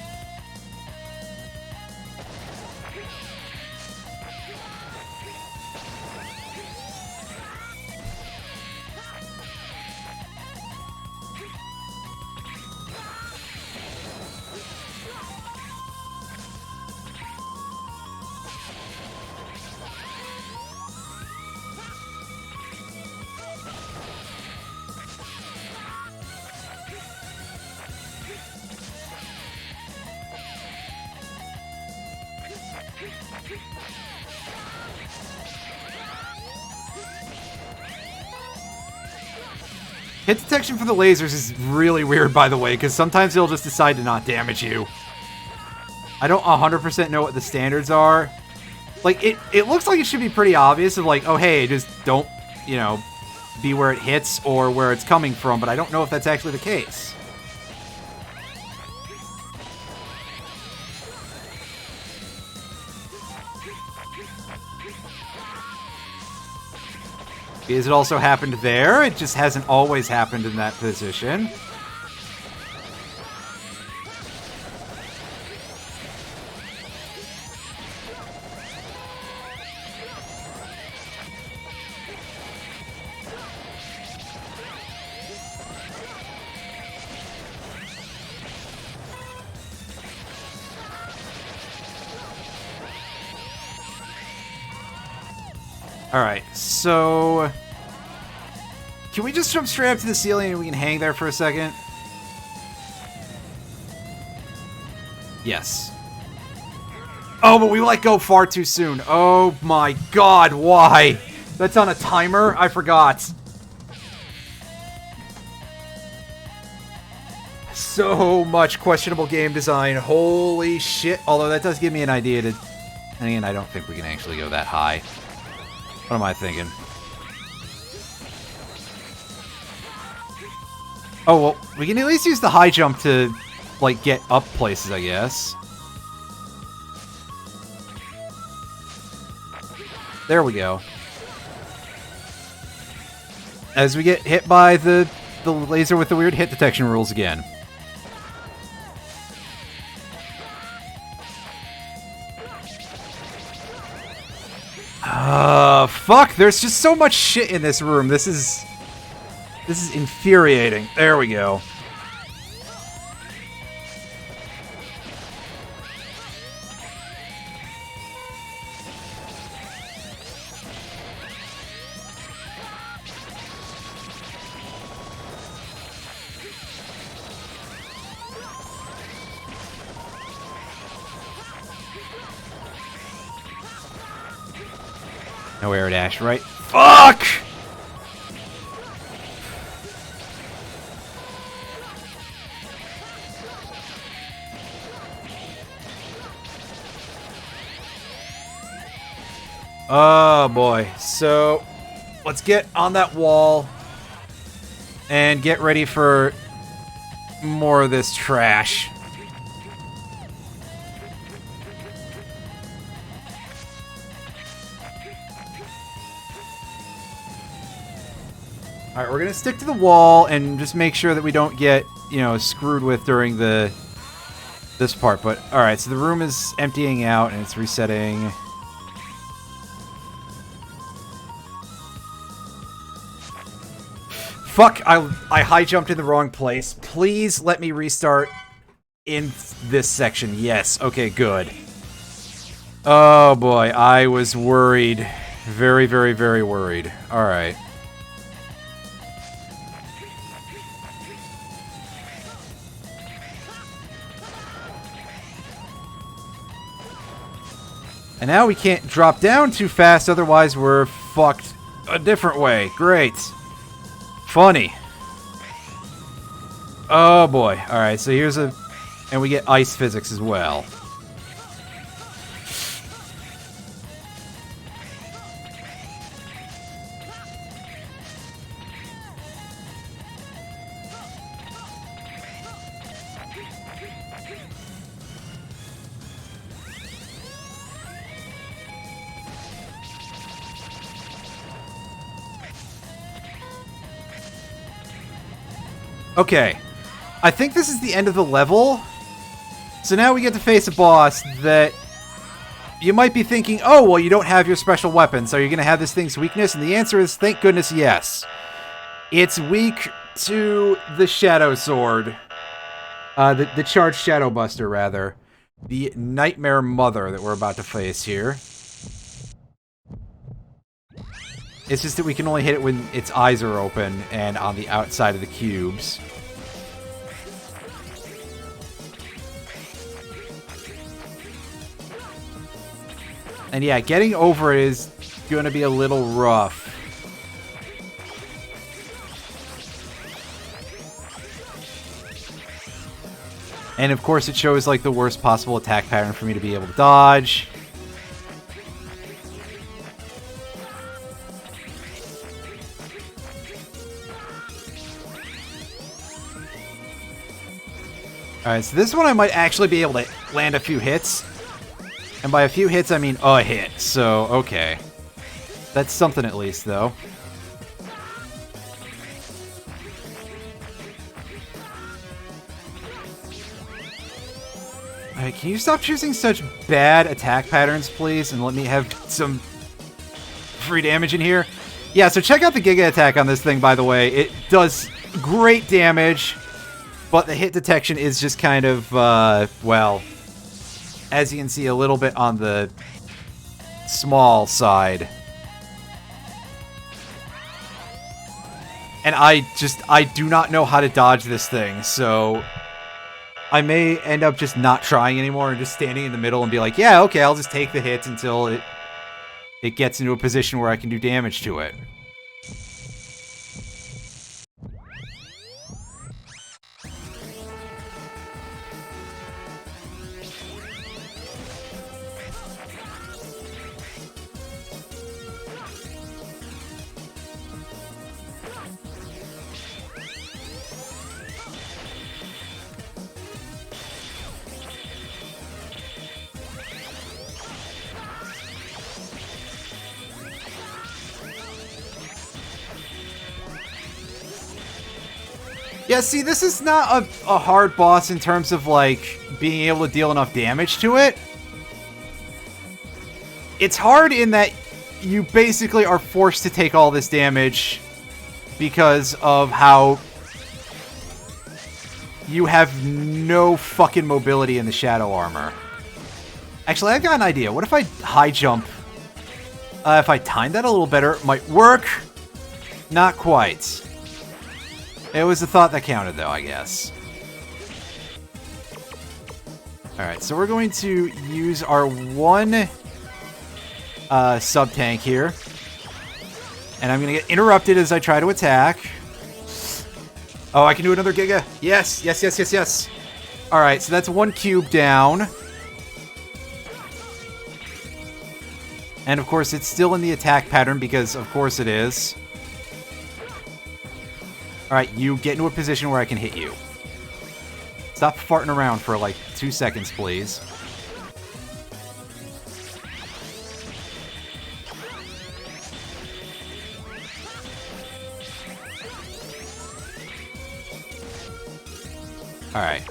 Hit detection for the lasers is really weird, by the way, because sometimes they'll just decide to not damage you. I don't 100% know what the standards are. Like, it looks like it should be pretty obvious of like, oh, hey, just don't, you know, be where it hits or where it's coming from, but I don't know if that's actually the case. Because it also happened there, it just hasn't always happened in that position. Alright, so... Can we just jump straight up to the ceiling and we can hang there for a second? Yes. Oh, but we let go far too soon. Oh my god, why? That's on a timer? I forgot. So much questionable game design. Holy shit. Although that does give me an idea to... And again, I don't think we can actually go that high. What am I thinking? Oh, well, we can at least use the high jump to like, get up places, I guess. There we go. As we get hit by the laser with the weird hit detection rules again. Fuck, there's just so much shit in this room. This is infuriating. There we go. No air dash, right? Fuck! Oh boy. So, let's get on that wall and get ready for more of this trash. Alright, we're gonna stick to the wall and just make sure that we don't get, you know, screwed with during this part. But, alright, so the room is emptying out and it's resetting. Fuck, I high jumped in the wrong place. Please let me restart in this section. Yes, okay, good. Oh boy, I was worried. Very, very, very worried. Alright. And now we can't drop down too fast, otherwise we're fucked a different way. Great. Funny. Oh boy. Alright, so here's a... And we get ice physics as well. Okay, I think this is the end of the level. So now we get to face a boss that you might be thinking, oh, well, you don't have your special weapons. Are you going to have this thing's weakness? And the answer is, thank goodness, yes. It's weak to the Shadow Sword. The Charged Shadow Buster, rather. The Nightmare Mother that we're about to face here. It's just that we can only hit it when its eyes are open and on the outside of the cubes. And yeah, getting over it is going to be a little rough. And of course it shows like the worst possible attack pattern for me to be able to dodge. Alright, so this one I might actually be able to land a few hits. And by a few hits, I mean a hit. So, okay. That's something at least, though. Alright, can you stop choosing such bad attack patterns, please? And let me have some free damage in here? Yeah, so check out the Giga attack on this thing, by the way. It does great damage. But the hit detection is just kind of, well, as you can see, a little bit on the small side. And I do not know how to dodge this thing, so I may end up just not trying anymore and just standing in the middle and be like, yeah, okay, I'll just take the hits until it gets into a position where I can do damage to it. Yeah, see, this is not a hard boss in terms of, like, being able to deal enough damage to it. It's hard in that you basically are forced to take all this damage because of how you have no fucking mobility in the shadow armor. Actually, I've got an idea. What if I high jump? If I timed that a little better, it might work. Not quite. It was the thought that counted, though, I guess. Alright, so we're going to use our one sub-tank here. And I'm going to get interrupted as I try to attack. Oh, I can do another Giga. Yes, yes, yes, yes, yes. Alright, so that's one cube down. And, of course, it's still in the attack pattern because, of course, it is. Alright, you get into a position where I can hit you. Stop farting around for, like, 2 seconds, please. Alright.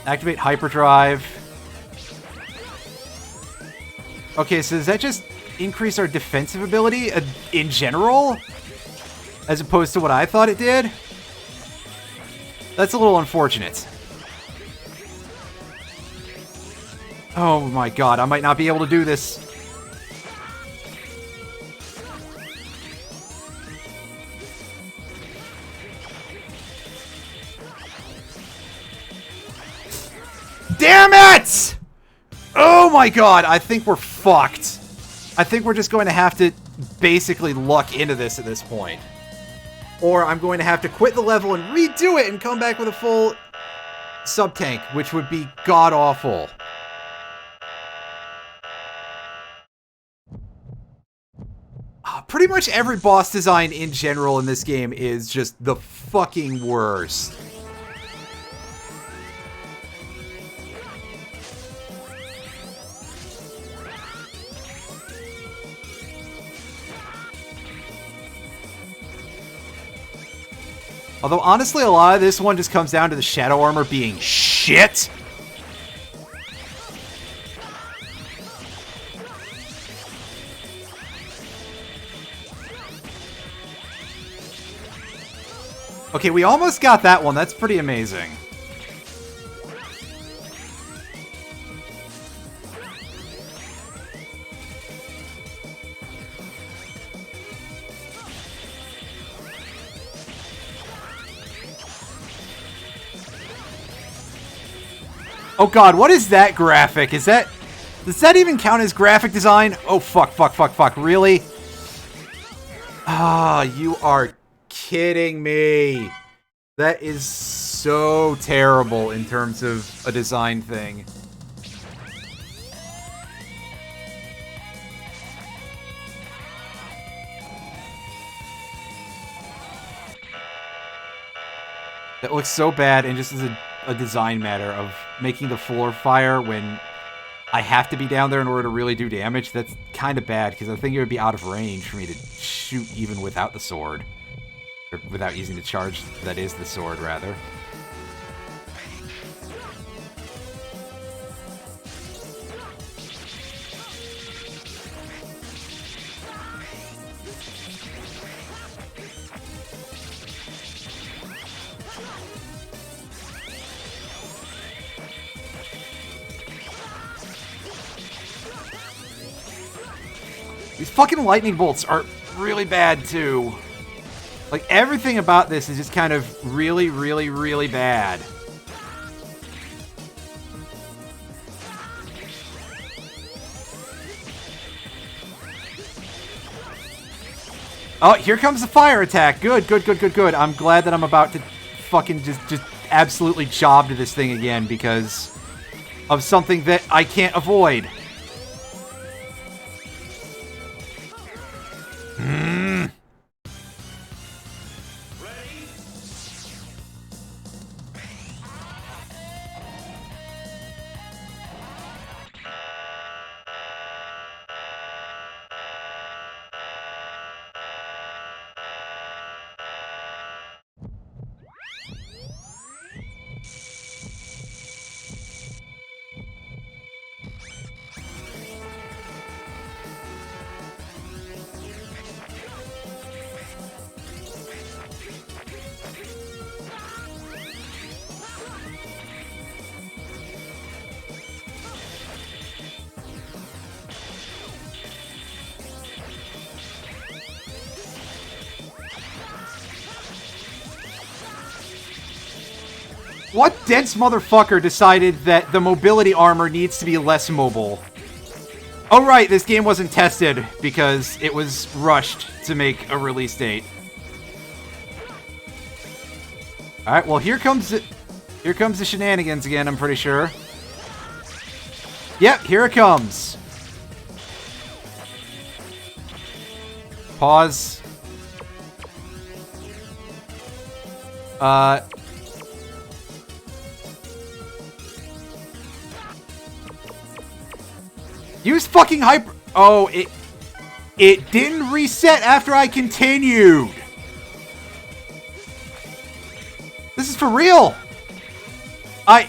Activate hyperdrive. Okay, so does that just increase our defensive ability in general? As opposed to what I thought it did? That's a little unfortunate. Oh my god, I might not be able to do this. Damn it! Oh my god, I think we're fucked. I think we're just going to have to basically luck into this at this point. Or I'm going to have to quit the level and redo it and come back with a full sub-tank, which would be god-awful. Pretty much every boss design in general in this game is just the fucking worst. Although, honestly, a lot of this one just comes down to the shadow armor being shit. Okay, we almost got that one. That's pretty amazing. Oh god, what is that graphic? Is that... Does that even count as graphic design? Oh, fuck, fuck, fuck, fuck. Really? Ah, you are kidding me. That is so terrible in terms of a design thing. That looks so bad and just as a design matter of making the floor fire when I have to be down there in order to really do damage. That's kind of bad because I think it would be out of range for me to shoot even without the sword. Or without using the charge that is the sword, rather. These fucking lightning bolts are really bad, too. Like, everything about this is just kind of really, really, really bad. Oh, here comes the fire attack. Good, good, good, good, good. I'm glad that I'm about to fucking just absolutely job to this thing again because of something that I can't avoid. What dense motherfucker decided that the mobility armor needs to be less mobile? Oh right, this game wasn't tested because it was rushed to make a release date. Alright, well here comes the shenanigans again, I'm pretty sure. Yep, here it comes. Pause. Use fucking hyper... Oh, it didn't reset after I continued. This is for real. And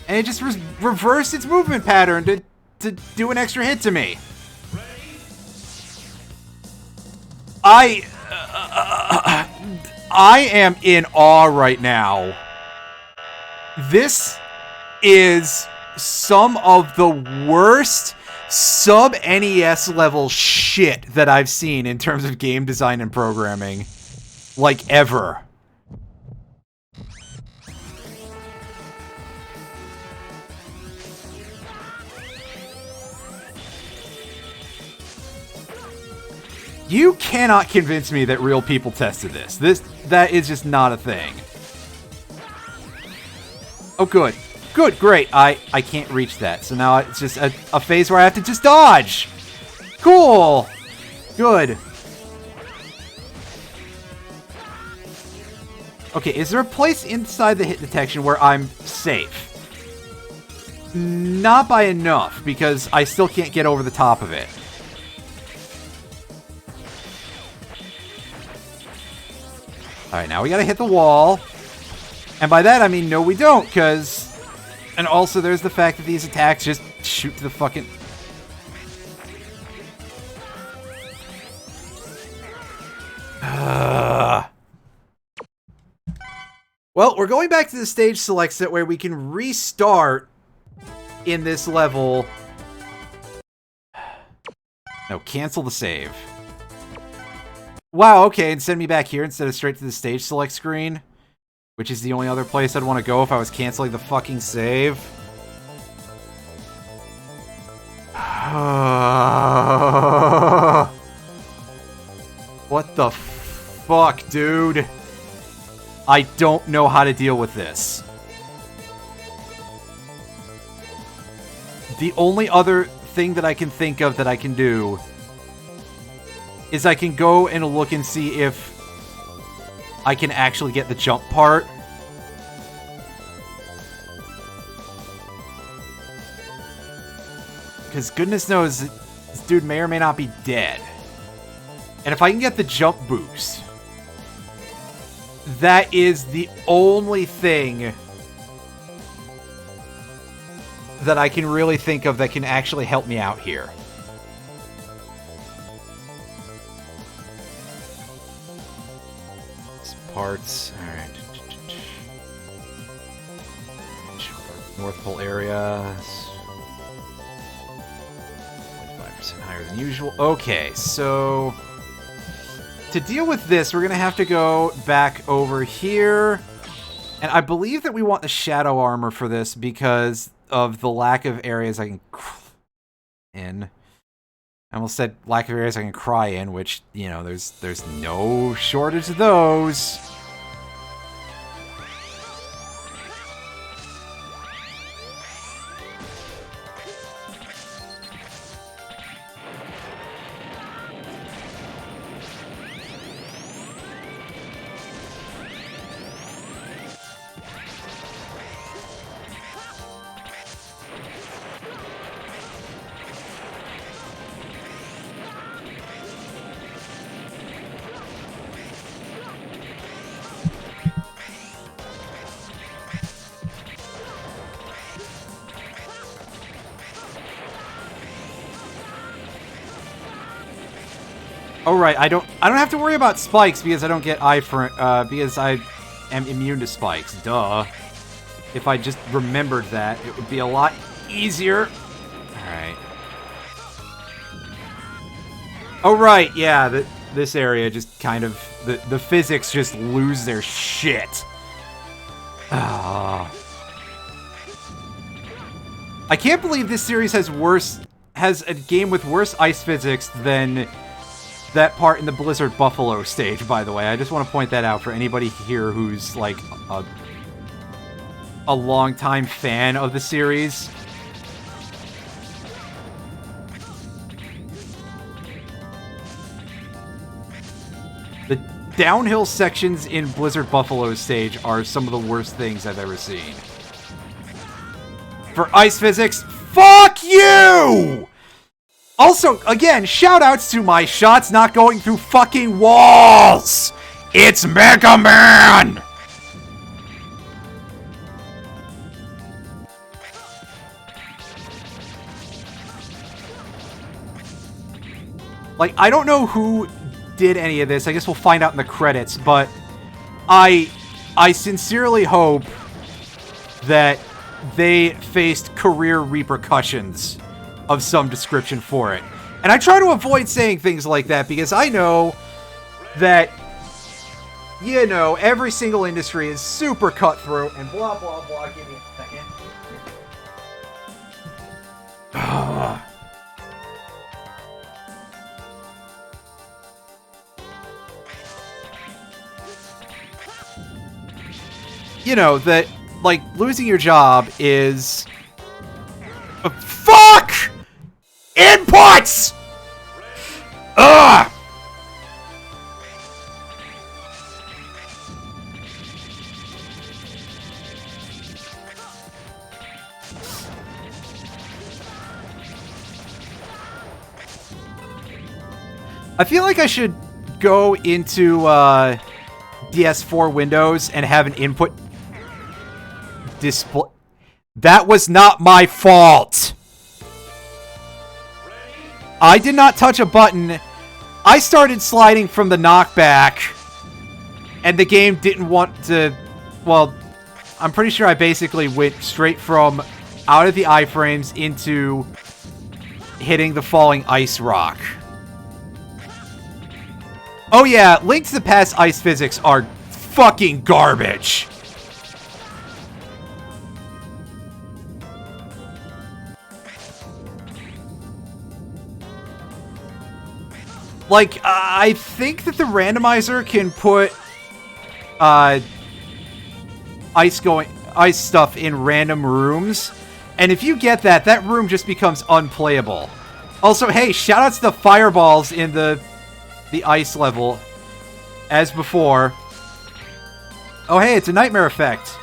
it just reversed its movement pattern to do an extra hit to me. I am in awe right now. This is some of the worst sub-NES level shit that I've seen in terms of game design and programming. Like, ever. You cannot convince me that real people tested this. That is just not a thing. Oh, good. Good, great. I can't reach that. So now it's just a phase where I have to just dodge. Cool. Good. Okay, is there a place inside the hit detection where I'm safe? Not by enough, because I still can't get over the top of it. Alright, now we gotta hit the wall. And by that, I mean, no we don't, because... And also, there's the fact that these attacks just shoot to the fucking... Well, we're going back to the stage select set where we can restart in this level. No, cancel the save. Wow, okay, and send me back here instead of straight to the stage select screen. Which is the only other place I'd want to go if I was canceling the fucking save. What the fuck, dude? I don't know how to deal with this. The only other thing that I can think of that I can do is I can go and look and see if I can actually get the jump part. Because goodness knows, this dude may or may not be dead. And if I can get the jump boost, that is the only thing that I can really think of that can actually help me out here. Parts. Alright. North Pole area. 25% higher than usual. Okay, so... To deal with this, we're going to have to go back over here. And I believe that we want the shadow armor for this because of the lack of areas I can... in. I almost said lack of areas I can cry in, which, you know, there's no shortage of those. Oh right, I don't have to worry about spikes because I don't get because I am immune to spikes. Duh. If I just remembered that, it would be a lot easier. Alright. Oh right, yeah, this area just kind of the physics just lose their shit I can't believe this series has a game with worse ice physics than that part in the Blizzard Buffalo stage, by the way. I just want to point that out for anybody here who's, like, a longtime fan of the series. The downhill sections in Blizzard Buffalo's stage are some of the worst things I've ever seen. For ice physics, fuck you! Also, again, shoutouts to my shots not going through fucking walls! It's Mega Man! Like, I don't know who did any of this. I guess we'll find out in the credits, but I sincerely hope that they faced career repercussions of some description for it. And I try to avoid saying things like that because I know that, you know, every single industry is super cutthroat and blah, blah, blah. Give me a second. You know, that, like, losing your job is... Fuck! Inputs! Ugh! I feel like I should go into DS4 Windows and have an input display. That was not my fault. I did not touch a button. I started sliding from the knockback, and the game didn't want to... Well, I'm pretty sure I basically went straight from out of the iframes into hitting the falling ice rock. Oh yeah, Link to the Past ice physics are fucking garbage. Like, I think that the randomizer can put ice stuff in random rooms, and if you get that, that room just becomes unplayable. Also, hey, shoutouts to the fireballs in the ice level, as before. Oh, hey, it's a nightmare effect.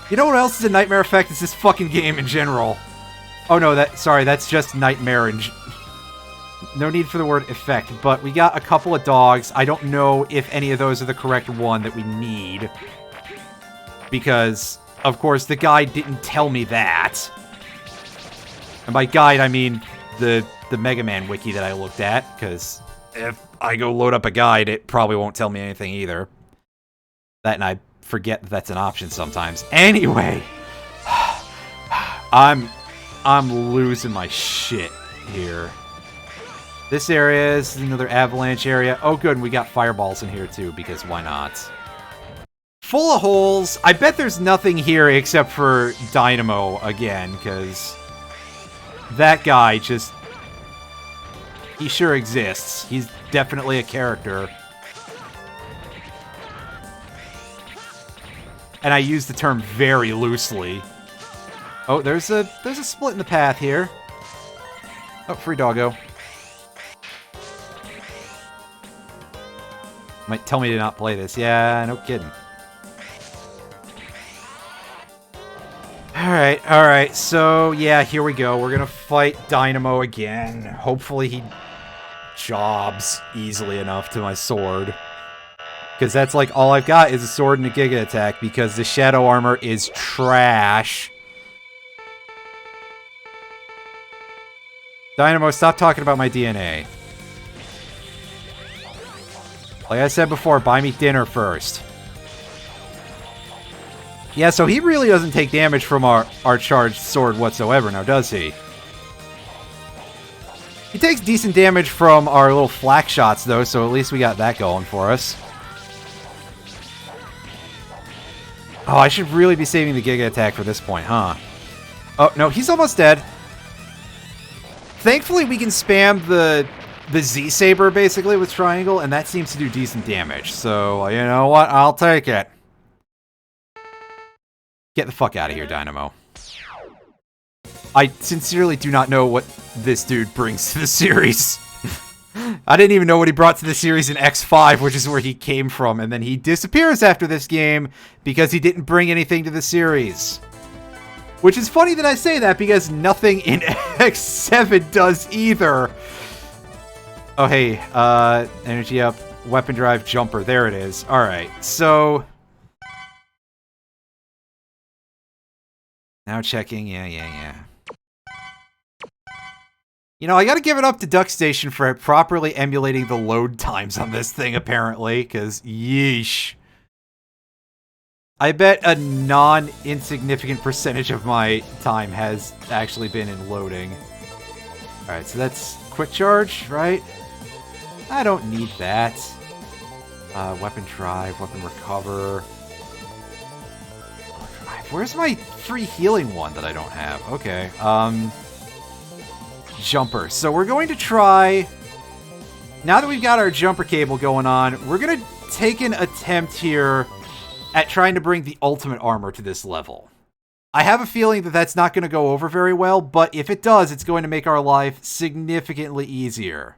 You know what else is a nightmare effect? It's this fucking game in general. Oh no, that's just nightmare and... No need for the word effect, but we got a couple of dogs. I don't know if any of those are the correct one that we need. Because, of course, the guide didn't tell me that. And by guide, I mean the Mega Man wiki that I looked at, because if I go load up a guide, it probably won't tell me anything either. That, and I forget that that's an option sometimes. Anyway, I'm losing my shit here. This area is another avalanche area. Oh, good, and we got fireballs in here, too, because why not? Full of holes. I bet there's nothing here except for Dynamo again, because that guy just... He sure exists. He's definitely a character. And I use the term very loosely. Oh, there's a split in the path here. Oh, free doggo. Might tell me to not play this. Yeah, no kidding. Alright, so yeah, here we go. We're gonna fight Dynamo again. Hopefully he jobs easily enough to my sword. Because that's like all I've got is a sword and a Giga Attack, because the Shadow Armor is trash. Dynamo, stop talking about my DNA. Like I said before, buy me dinner first. Yeah, so he really doesn't take damage from our charged sword whatsoever, now does he? He takes decent damage from our little flak shots, though, so at least we got that going for us. Oh, I should really be saving the Giga attack for this point, huh? Oh, no, he's almost dead. Thankfully, we can spam the Z-Saber, basically, with Triangle, and that seems to do decent damage. So, you know what? I'll take it. Get the fuck out of here, Dynamo. I sincerely do not know what this dude brings to the series. I didn't even know what he brought to the series in X5, which is where he came from, and then he disappears after this game because he didn't bring anything to the series. Which is funny that I say that, because nothing in X7 does either. Oh, hey, energy up, weapon drive, jumper, there it is. Alright, so... Now checking, yeah. You know, I gotta give it up to DuckStation for properly emulating the load times on this thing, apparently, because yeesh. I bet a non-insignificant percentage of my time has actually been in loading. Alright, so that's quick charge, right? I don't need that. Weapon drive, weapon recover. Where's my free healing one that I don't have? Okay, jumper. So we're going to try... Now that we've got our jumper cable going on, we're going to take an attempt here at trying to bring the ultimate armor to this level. I have a feeling that that's not going to go over very well, but if it does, it's going to make our life significantly easier.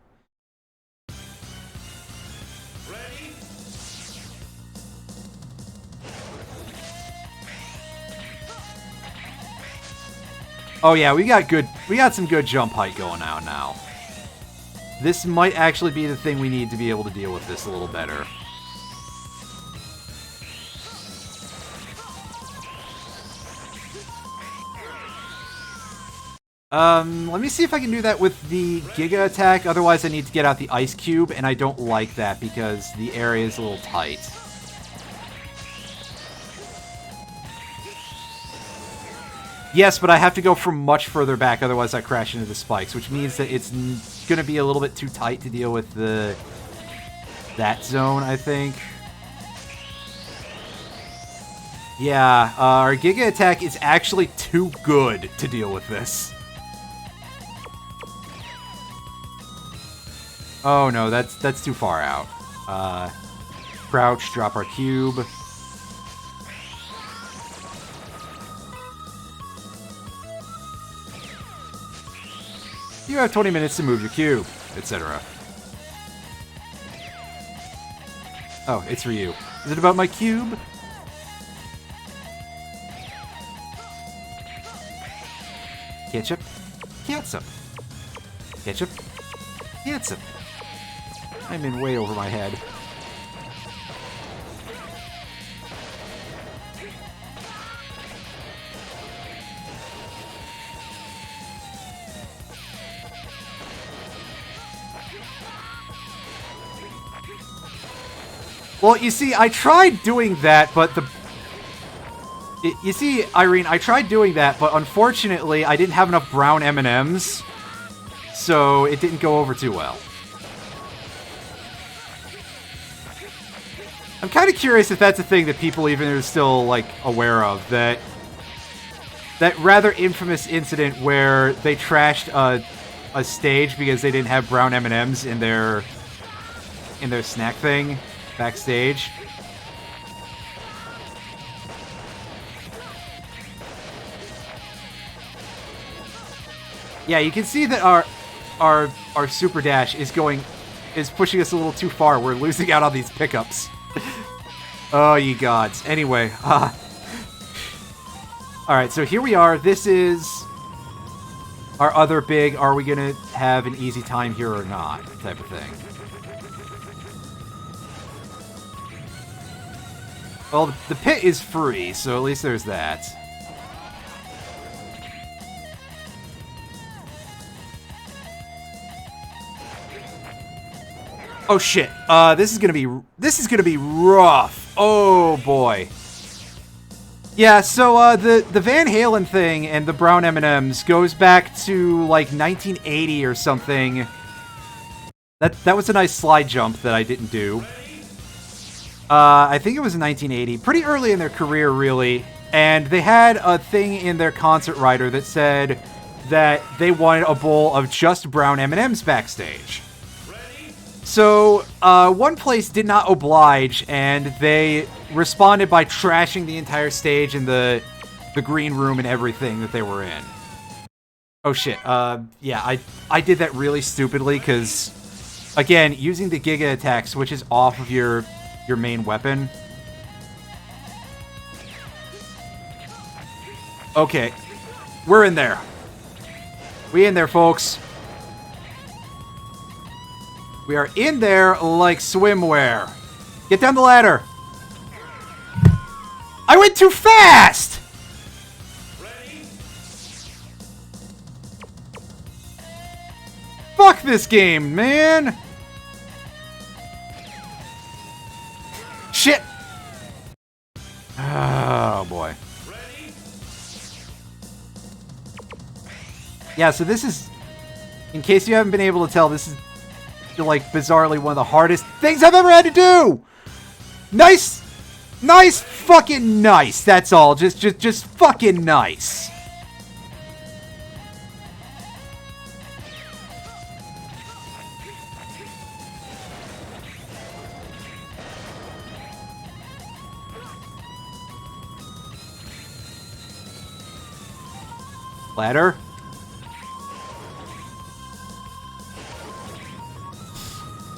Ready? Oh yeah, we got some good jump height going on now. This might actually be the thing we need to be able to deal with this a little better. Let me see if I can do that with the Giga attack. Otherwise, I need to get out the Ice Cube, and I don't like that because the area is a little tight. Yes, but I have to go from much further back, otherwise I crash into the spikes, which means that it's going to be a little bit too tight to deal with that zone, I think. Yeah, our Giga attack is actually too good to deal with this. Oh no, that's too far out. Crouch, drop our cube. You have 20 minutes to move your cube, etc. Oh, it's for you. Is it about my cube? Ketchup. Ketchup. Ketchup. Ketchup. I'm in way over my head. Well, you see, I tried doing that, but you see, Irene, I tried doing that, but unfortunately, I didn't have enough brown M&Ms, so it didn't go over too well. I'm kind of curious if that's a thing that people even are still, like, aware of, that rather infamous incident where they trashed a stage because they didn't have brown M&Ms in their snack thing backstage. Yeah, you can see that our super dash is pushing us a little too far. We're losing out on these pickups. Oh, ye gods. Anyway, alright, so here we are. This is our other big, are we gonna have an easy time here or not type of thing. Well, the pit is free, so at least there's that. Oh shit. This is gonna be rough. Oh boy. Yeah, so the Van Halen thing and the brown M&Ms goes back to like 1980 or something. That was a nice slide jump that I didn't do. I think it was in 1980, pretty early in their career, really. And they had a thing in their concert rider that said that they wanted a bowl of just brown M&Ms backstage. So, one place did not oblige, and they responded by trashing the entire stage and the green room and everything that they were in. Oh shit, yeah, I did that really stupidly, because, again, using the Giga attack switches off of your main weapon. Okay, we're in there. We in there, folks. We are in there like swimwear. Get down the ladder. I went too fast! Fuck this game, man! Shit! Oh, boy. Yeah, so this is... In case you haven't been able to tell, this is, like, bizarrely one of the hardest things I've ever had to do! Nice! Nice fucking nice, that's all. Just fucking nice. Ladder.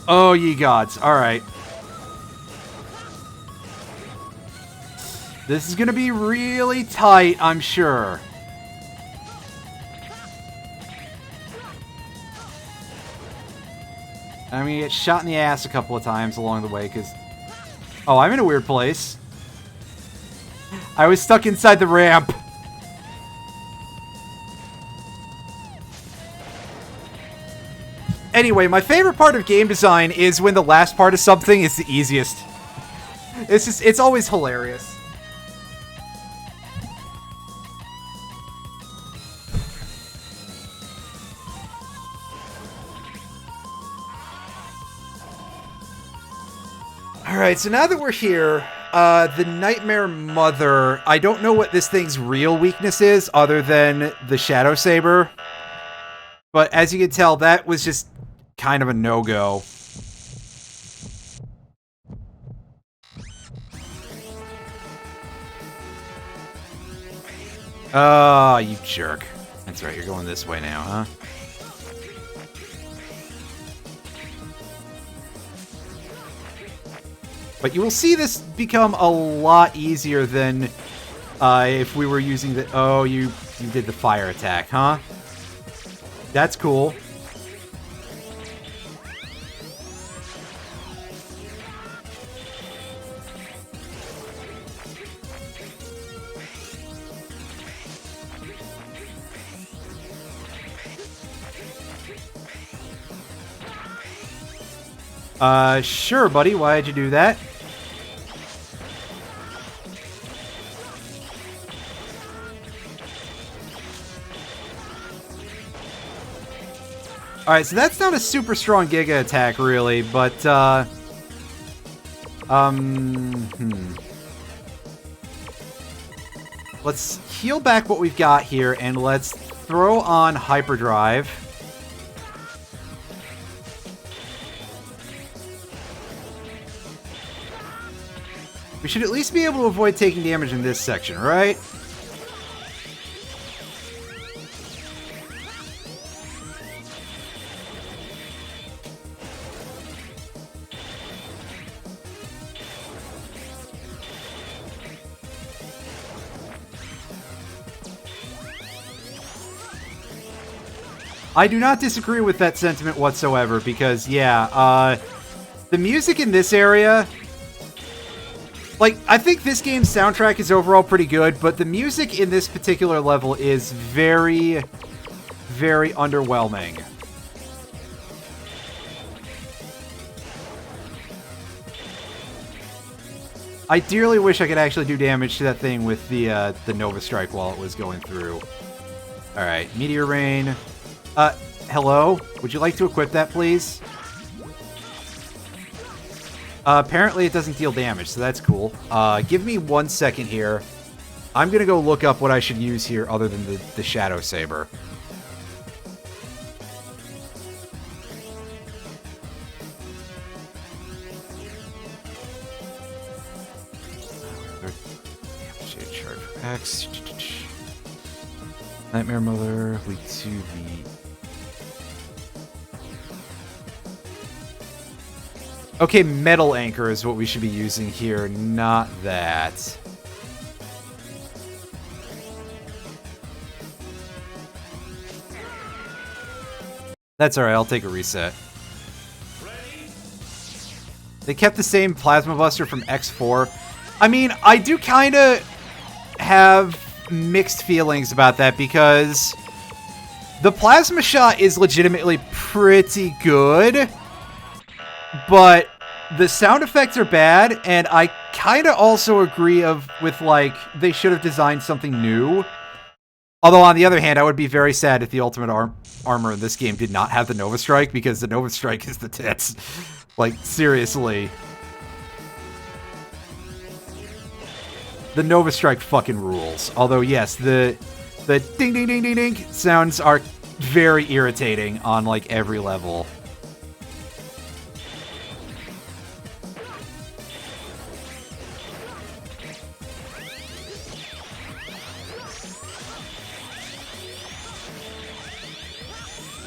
Oh, ye gods. Alright. This is gonna be really tight, I'm sure. I'm gonna get shot in the ass a couple of times along the way, because... Oh, I'm in a weird place. I was stuck inside the ramp. Anyway, my favorite part of game design is when the last part of something is the easiest. It's always hilarious. Alright, so now that we're here, the Nightmare Mother, I don't know what this thing's real weakness is, other than the Shadow Saber. But as you can tell, that was just kind of a no-go. Oh, you jerk. That's right, you're going this way now, huh? But you will see this become a lot easier than if we were using the... Oh, you did the fire attack, huh? That's cool. Sure, buddy. Why'd you do that? Alright, so that's not a super strong Giga attack, really, but, Let's heal back what we've got here, and let's throw on Hyperdrive. We should at least be able to avoid taking damage in this section, right? I do not disagree with that sentiment whatsoever, because, yeah, the music in this area... Like, I think this game's soundtrack is overall pretty good, but the music in this particular level is very, very underwhelming. I dearly wish I could actually do damage to that thing with the Nova Strike while it was going through. Alright, Meteor Rain. Hello? Would you like to equip that, please? Apparently it doesn't deal damage, so that's cool. Give me 1 second here. I'm gonna go look up what I should use here other than the Shadow Saber. Charge for X. Nightmare Mother, weak to the... Okay, Metal Anchor is what we should be using here, not that. That's alright, I'll take a reset. They kept the same Plasma Buster from X4. I mean, I do kind of have mixed feelings about that because the Plasma Shot is legitimately pretty good, but the sound effects are bad, and I kind of also agree with, like, they should have designed something new. Although, on the other hand, I would be very sad if the Ultimate Armor in this game did not have the Nova Strike, because the Nova Strike is the tits. Like, seriously. The Nova Strike fucking rules. Although, yes, the ding ding ding ding ding sounds are very irritating on, like, every level.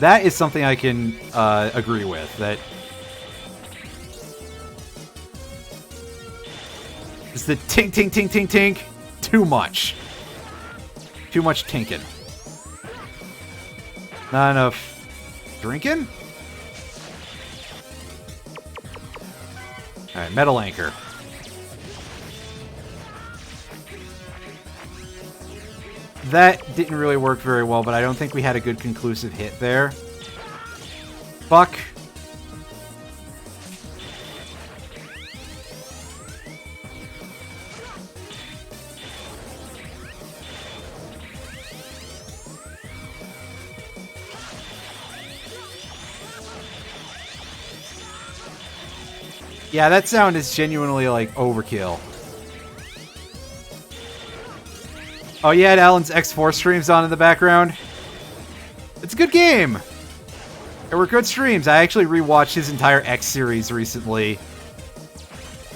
That is something I can agree with. That is the tink, tink, tink, tink, tink. Too much. Too much tinking. Not enough drinking? Alright, Metal Anchor. That didn't really work very well, but I don't think we had a good conclusive hit there. Fuck. Yeah, that sound is genuinely, like, overkill. Oh, you had Alan's X4 streams on in the background? It's a good game! There were good streams. I actually rewatched his entire X series recently.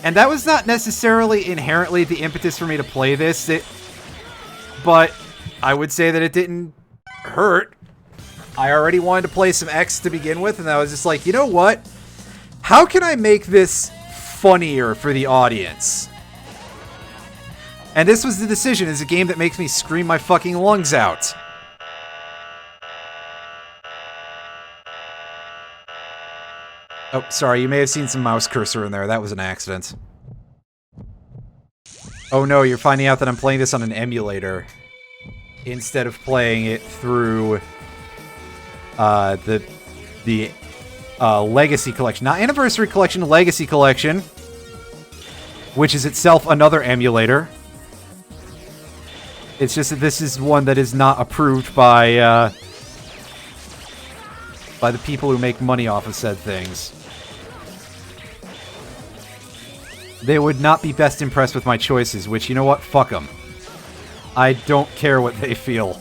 And that was not necessarily inherently the impetus for me to play this, but I would say that it didn't hurt. I already wanted to play some X to begin with, and I was just like, you know what? How can I make this funnier for the audience? And this was the decision. It's a game that makes me scream my fucking lungs out. Oh, sorry, you may have seen some mouse cursor in there. That was an accident. Oh no, you're finding out that I'm playing this on an emulator instead of playing it through the Legacy Collection. Not Anniversary Collection, Legacy Collection, which is itself another emulator. It's just that this is one that is not approved by the people who make money off of said things. They would not be best impressed with my choices, which, you know what? Fuck them. I don't care what they feel.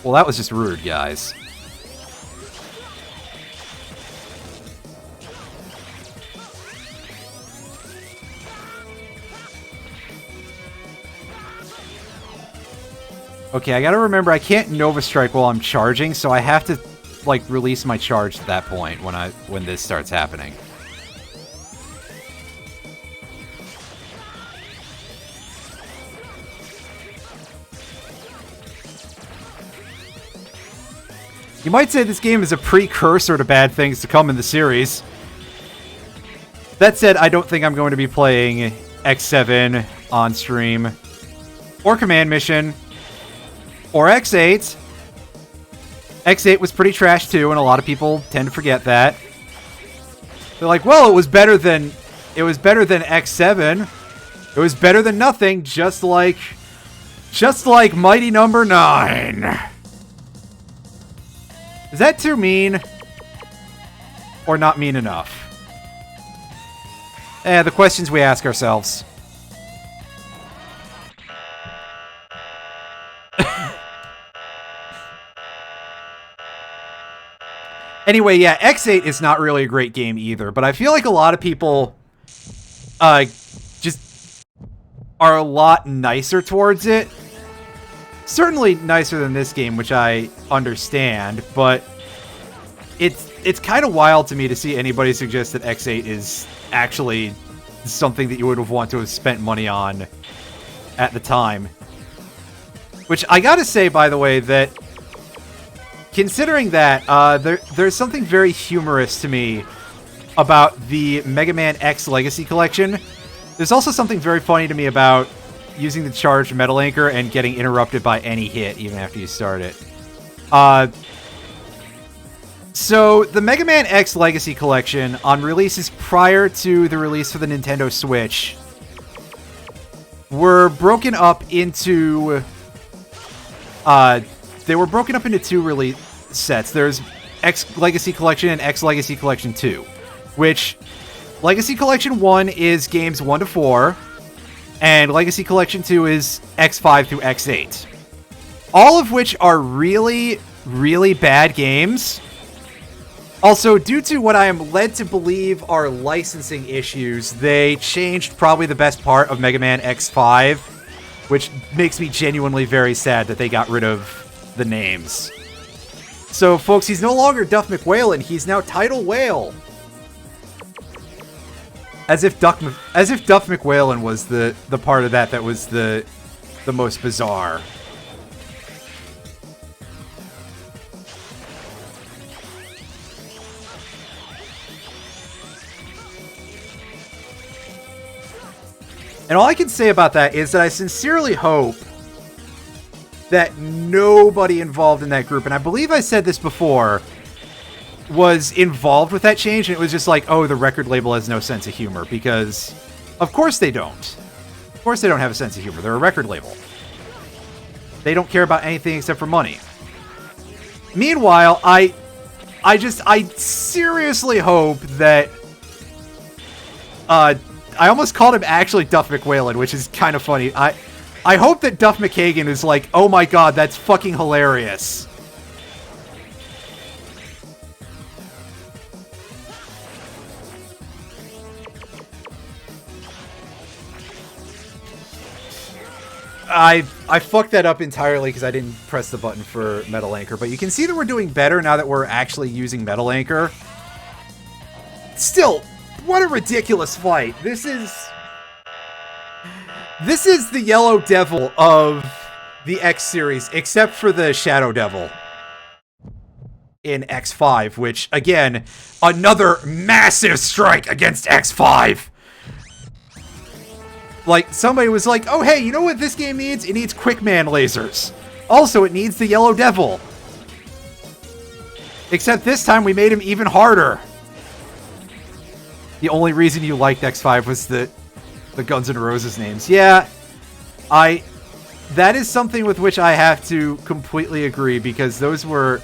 Well, that was just rude, guys. Okay, I gotta remember I can't Nova Strike while I'm charging, so I have to, like, release my charge at that point when this starts happening. You might say this game is a precursor to bad things to come in the series. That said, I don't think I'm going to be playing X7 on stream, or Command Mission, or X8. X8 was pretty trash too, and a lot of people tend to forget that. They're like, well, it was better than X7. It was better than nothing, just like Just like Mighty Number 9. Is that too mean? Or not mean enough? The questions we ask ourselves. Anyway, yeah, X8 is not really a great game either, but I feel like a lot of people just are a lot nicer towards it. Certainly nicer than this game, which I understand, but it's kind of wild to me to see anybody suggest that X8 is actually something that you would have wanted to have spent money on at the time. Which I gotta say, by the way, that considering that, there's something very humorous to me about the Mega Man X Legacy Collection. There's also something very funny to me about using the charged Metal Anchor and getting interrupted by any hit, even after you start it. So, the Mega Man X Legacy Collection, on releases prior to the release for the Nintendo Switch, were broken up into... they were broken up into two release sets. There's X Legacy Collection and X Legacy Collection 2, which Legacy Collection 1 is games 1 to 4, and Legacy Collection 2 is X5 through X8. All of which are really, really bad games. Also, due to what I am led to believe are licensing issues, they changed probably the best part of Mega Man X5, which makes me genuinely very sad that they got rid of the names. So, folks, he's no longer Duff McWhalen, he's now Tidal Whale. As if Duff McWhalen was the part of that was the most bizarre. And all I can say about that is that I sincerely hope that nobody involved in that group, and I believe I said this before, was involved with that change, and it was just like, oh, the record label has no sense of humor, because of course they don't. Of course they don't have a sense of humor. They're a record label. They don't care about anything except for money. Meanwhile, I seriously hope that... I almost called him actually Duff McWhalen, which is kind of funny. I hope that Duff McKagan is like, oh my god, that's fucking hilarious. I fucked that up entirely because I didn't press the button for Metal Anchor, but you can see that we're doing better now that we're actually using Metal Anchor. Still, what a ridiculous fight. This is the Yellow Devil of the X series, except for the Shadow Devil in X5, which, again, another massive strike against X5. Like, somebody was like, oh, hey, you know what this game needs? It needs Quickman lasers. Also, it needs the Yellow Devil. Except this time we made him even harder. The only reason you liked X5 was the Guns N' Roses names. Yeah, that is something with which I have to completely agree, because those were...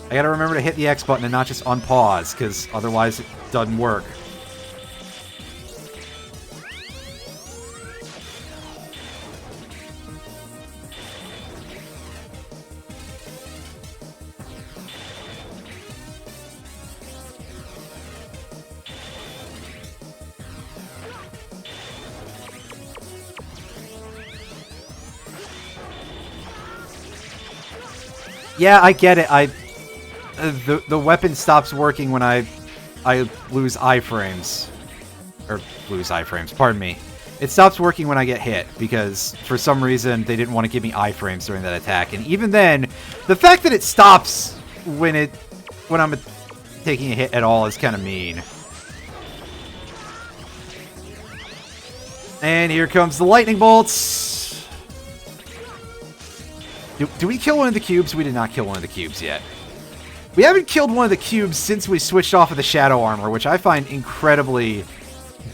I gotta remember to hit the X button and not just unpause, because otherwise it doesn't work. Yeah, I get it. The weapon stops working when I lose iframes. Or lose iframes, pardon me. It stops working when I get hit, because for some reason they didn't want to give me iframes during that attack. And even then, the fact that it stops when I'm taking a hit at all is kind of mean. And here comes the lightning bolts. Do we kill one of the cubes? We did not kill one of the cubes yet. We haven't killed one of the cubes since we switched off of the Shadow Armor, which I find incredibly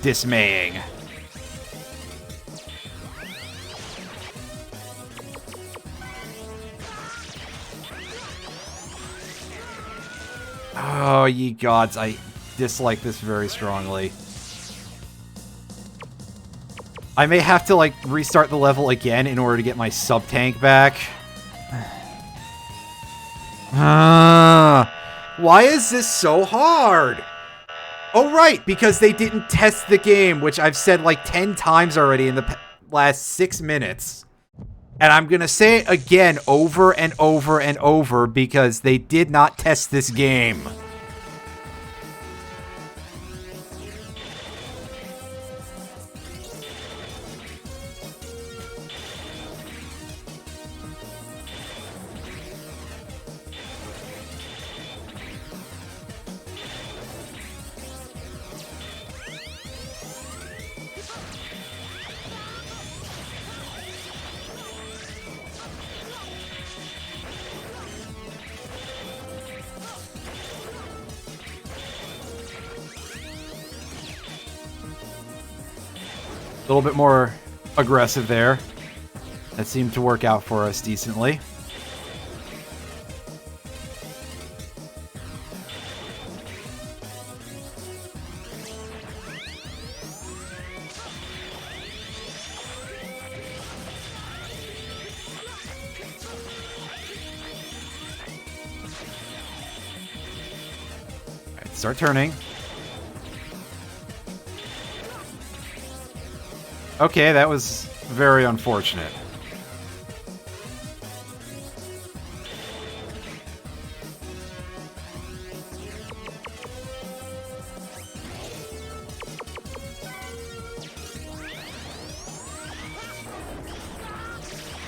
dismaying. Oh, ye gods, I dislike this very strongly. I may have to, like, restart the level again in order to get my sub-tank back. Why is this so hard? Oh, right, because they didn't test the game, which I've said like 10 times already in the last 6 minutes. And I'm gonna say it again over and over and over because they did not test this game. A little bit more aggressive there. That seemed to work out for us decently. All right, start turning. Okay, that was very unfortunate.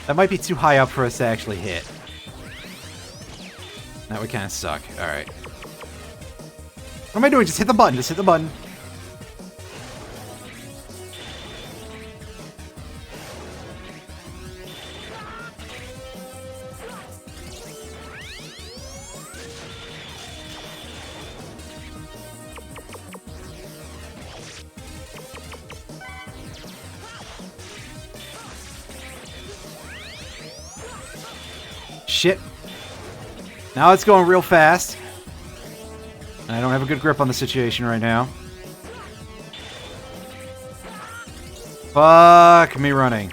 That might be too high up for us to actually hit. That would kind of suck. Alright. What am I doing? Just hit the button. Just hit the button. Shit. Now it's going real fast. And I don't have a good grip on the situation right now. Fuck me running.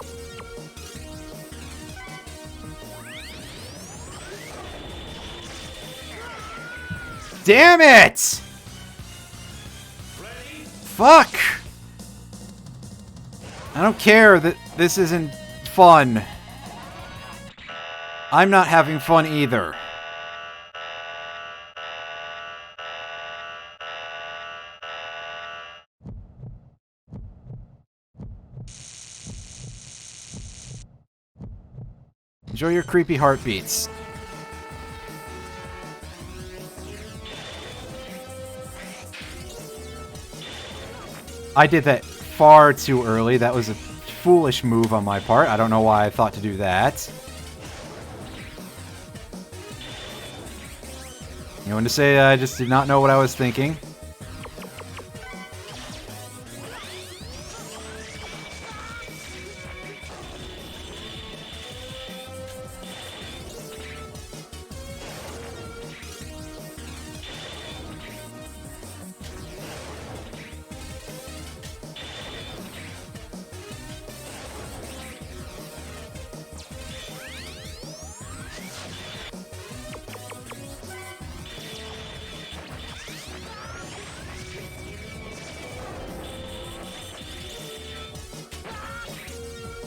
Damn it! Fuck! I don't care that this isn't fun. I'm not having fun either. Enjoy your creepy heartbeats. I did that far too early. That was a foolish move on my part. I don't know why I thought to do that. You want to say I just did not know what I was thinking?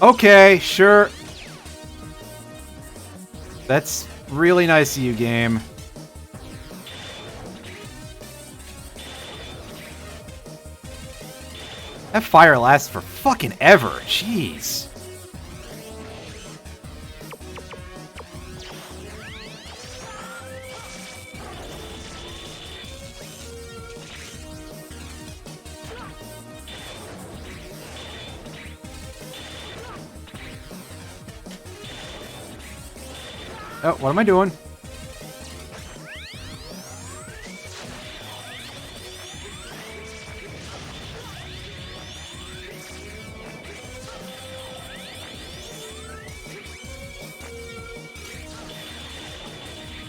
Okay, sure. That's really nice of you, game. That fire lasts for fucking ever. Jeez. Oh, what am I doing?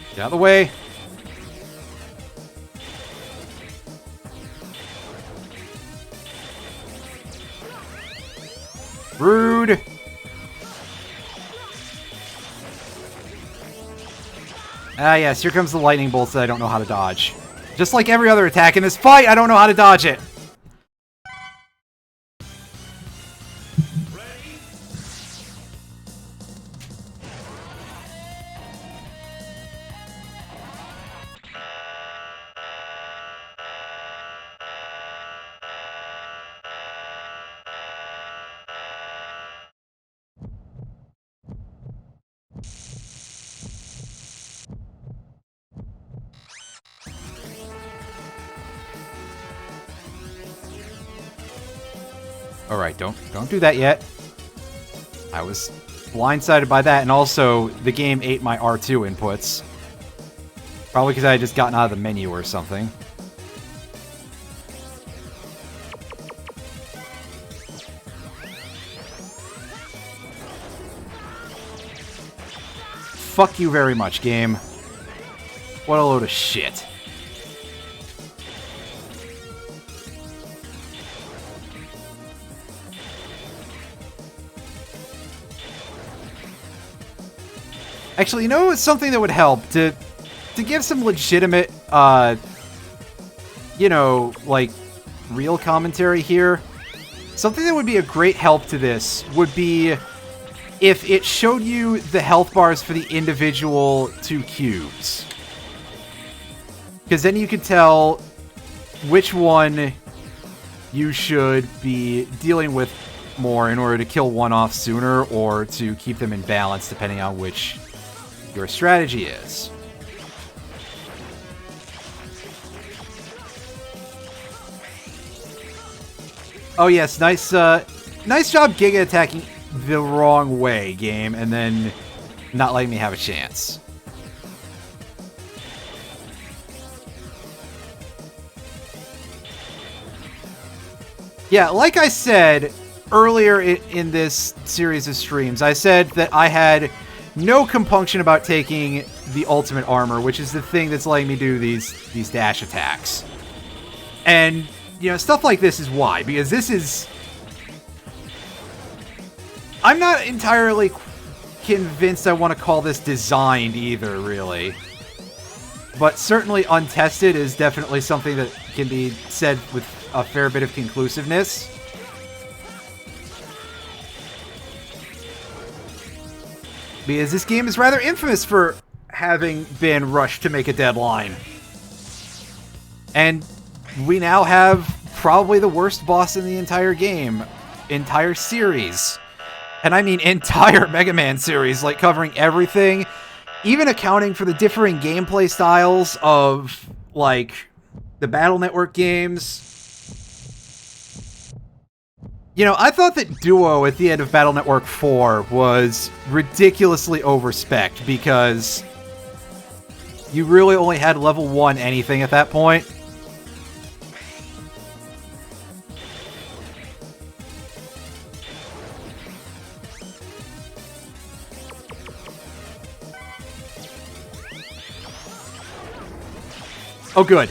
Get out of the way. Ah, yes, here comes the lightning bolts that I don't know how to dodge. Just like every other attack in this fight, I don't know how to dodge it. Alright, don't do that yet. I was blindsided by that, and also the game ate my R2 inputs. Probably because I had just gotten out of the menu or something. Fuck you very much, game. What a load of shit. Actually, you know, something that would help to give some legitimate, you know, like, real commentary here. Something that would be a great help to this would be if it showed you the health bars for the individual 2 cubes. Because then you could tell which one you should be dealing with more in order to kill one off sooner or to keep them in balance depending on which your strategy is. Oh yes, nice job Giga attacking the wrong way, game, and then not letting me have a chance. Yeah, like I said earlier in this series of streams, I said that I had no compunction about taking the ultimate armor, which is the thing that's letting me do these dash attacks. And, you know, stuff like this is why, because this is... I'm not entirely convinced I want to call this designed either, really. But certainly untested is definitely something that can be said with a fair bit of conclusiveness. Because this game is rather infamous for having been rushed to make a deadline. And we now have probably the worst boss in the entire game. Entire series. And I mean entire Mega Man series, like covering everything. Even accounting for the differing gameplay styles of, like, the Battle Network games. You know, I thought that Duo at the end of Battle Network 4 was ridiculously overspec'd because you really only had level 1 anything at that point. Oh, good.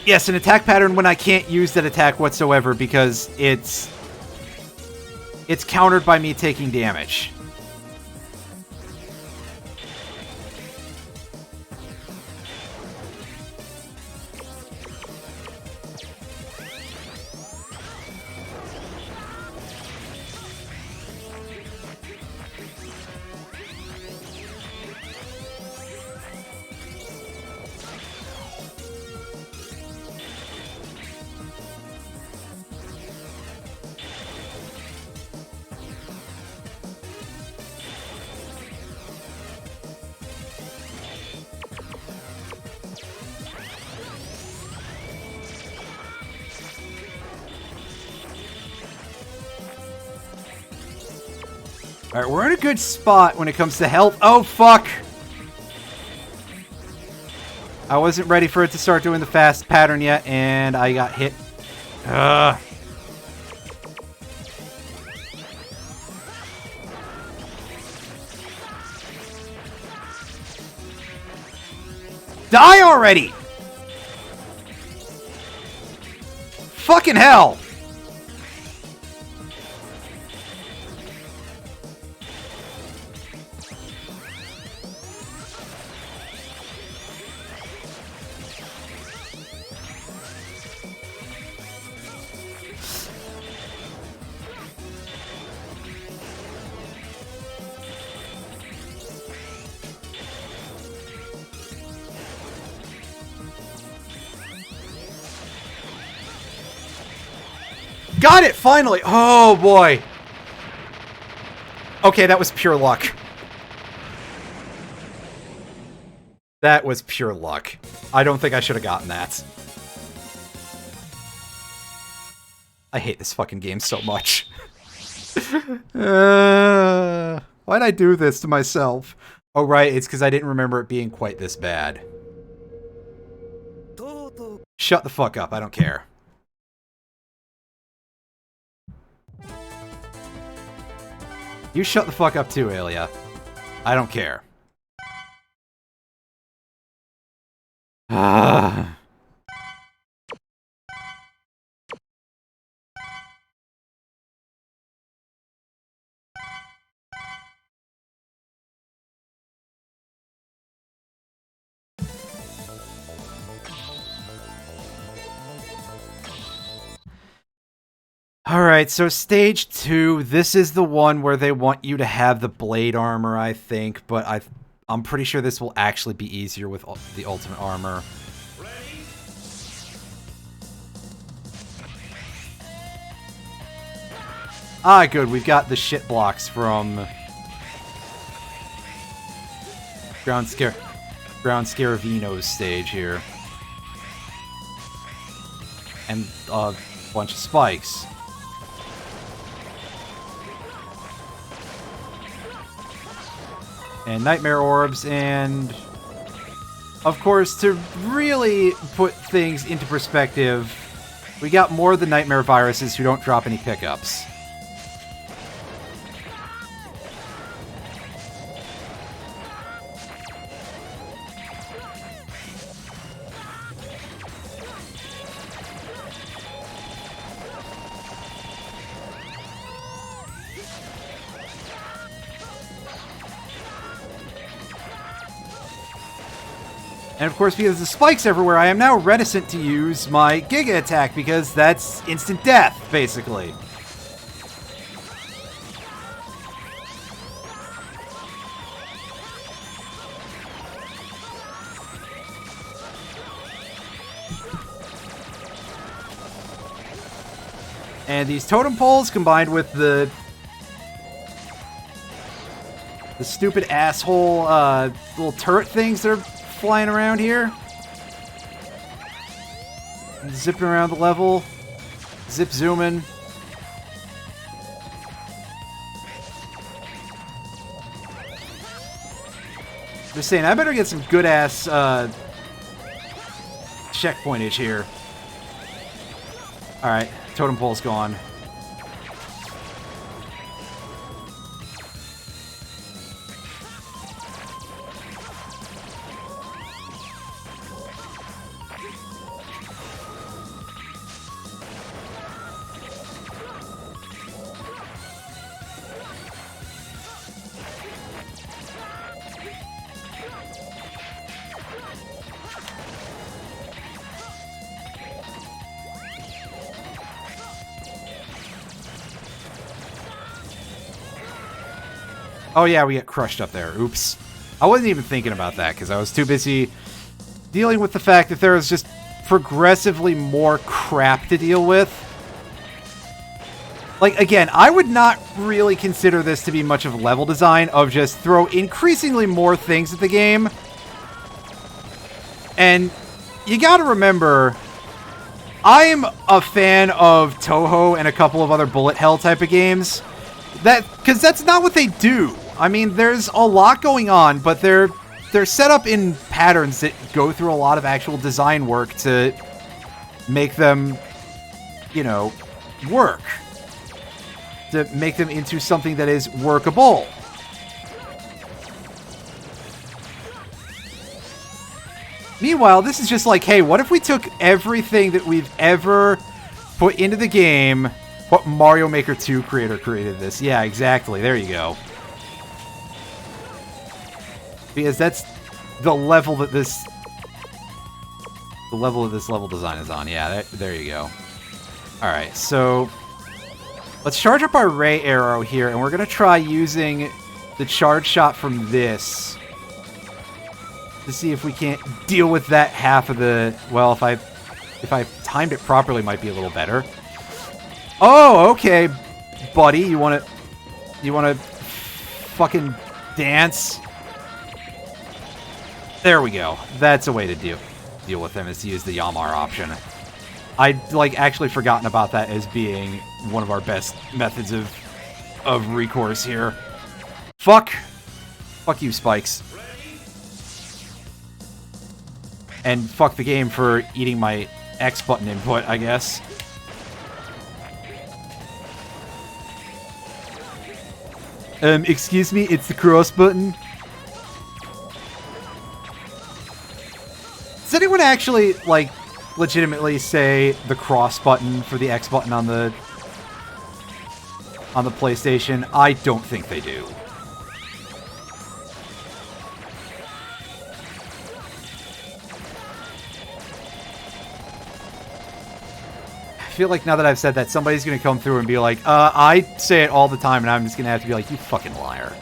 Yes, an attack pattern when I can't use that attack whatsoever because it's countered by me taking damage. Alright, we're in a good spot when it comes to health. Oh, fuck! I wasn't ready for it to start doing the fast pattern yet, and I got hit. Ugh. Die already! Fucking hell! Got it, finally! Oh, boy. Okay, that was pure luck. That was pure luck. I don't think I should have gotten that. I hate this fucking game so much. Why'd I do this to myself? Oh, right, it's because I didn't remember it being quite this bad. Shut the fuck up, I don't care. You shut the fuck up too, Alia. I don't care. Ah. Alright, so stage 2, this is the one where they want you to have the blade armor, I think, but I'm pretty sure this will actually be easier with the ultimate armor. Ah, good, we've got the shit blocks from Ground Scaravino's stage here. And a bunch of spikes. And Nightmare Orbs, and of course, to really put things into perspective, we got more of the Nightmare Viruses who don't drop any pickups. And of course, because the spikes everywhere, I am now reticent to use my Giga attack, because that's instant death, basically. And these totem poles, combined with the stupid asshole little turret things that are flying around here. Zipping around the level. Zip zooming. Just saying, I better get some good ass checkpointage here. Alright, totem pole's gone. Oh yeah, we get crushed up there. Oops. I wasn't even thinking about that, because I was too busy dealing with the fact that there was just progressively more crap to deal with. Like, again, I would not really consider this to be much of a level design of just throw increasingly more things at the game. And you gotta remember, I am a fan of Toho and a couple of other bullet hell type of games. Because that's not what they do. I mean, there's a lot going on, but they're set up in patterns that go through a lot of actual design work to make them, you know, work. To make them into something that is workable. Meanwhile, this is just like, hey, what if we took everything that we've ever put into the game? What Mario Maker 2 creator created this? Yeah, exactly. There you go. Because that's the level that this level design is on. Yeah, there you go. Alright, so let's charge up our Ray Arrow here, and we're going to try using the charge shot from this to see if we can't deal with that half of the... Well, if I timed it properly, it might be a little better. Oh, okay, buddy. You wanna fucking dance? There we go. That's a way to deal with him, is to use the Yamar option. I'd like actually forgotten about that as being one of our best methods of recourse here. Fuck you, Spikes. And fuck the game for eating my X button input, I guess. Excuse me, it's the cross button. Does anyone actually, like, legitimately say the cross button for the X button on the PlayStation? I don't think they do. I feel like now that I've said that, somebody's going to come through and be like, I say it all the time, and I'm just going to have to be like, you fucking liar.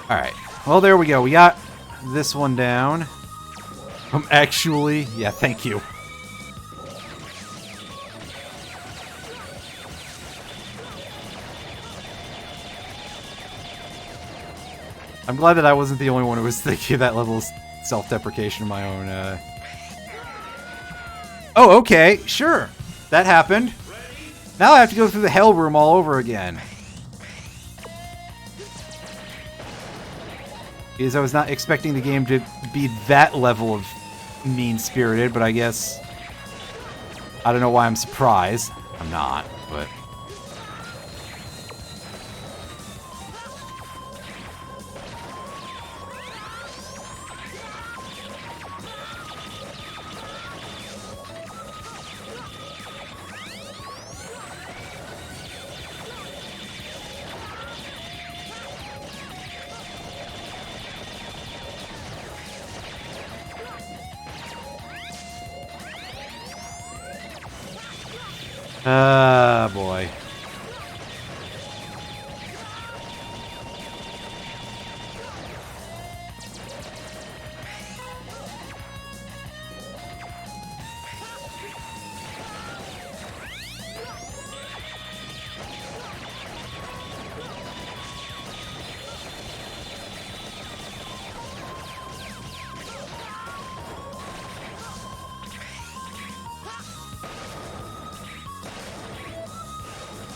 Alright. Well, there we go. We got this one down. Actually, yeah, thank you. I'm glad that I wasn't the only one who was thinking of that level of self-deprecation of my own, Oh, okay. Sure. That happened. Now I have to go through the hell room all over again. Because I was not expecting the game to be that level of mean-spirited, but I guess... I don't know why I'm surprised. I'm not, but... Ah, boy.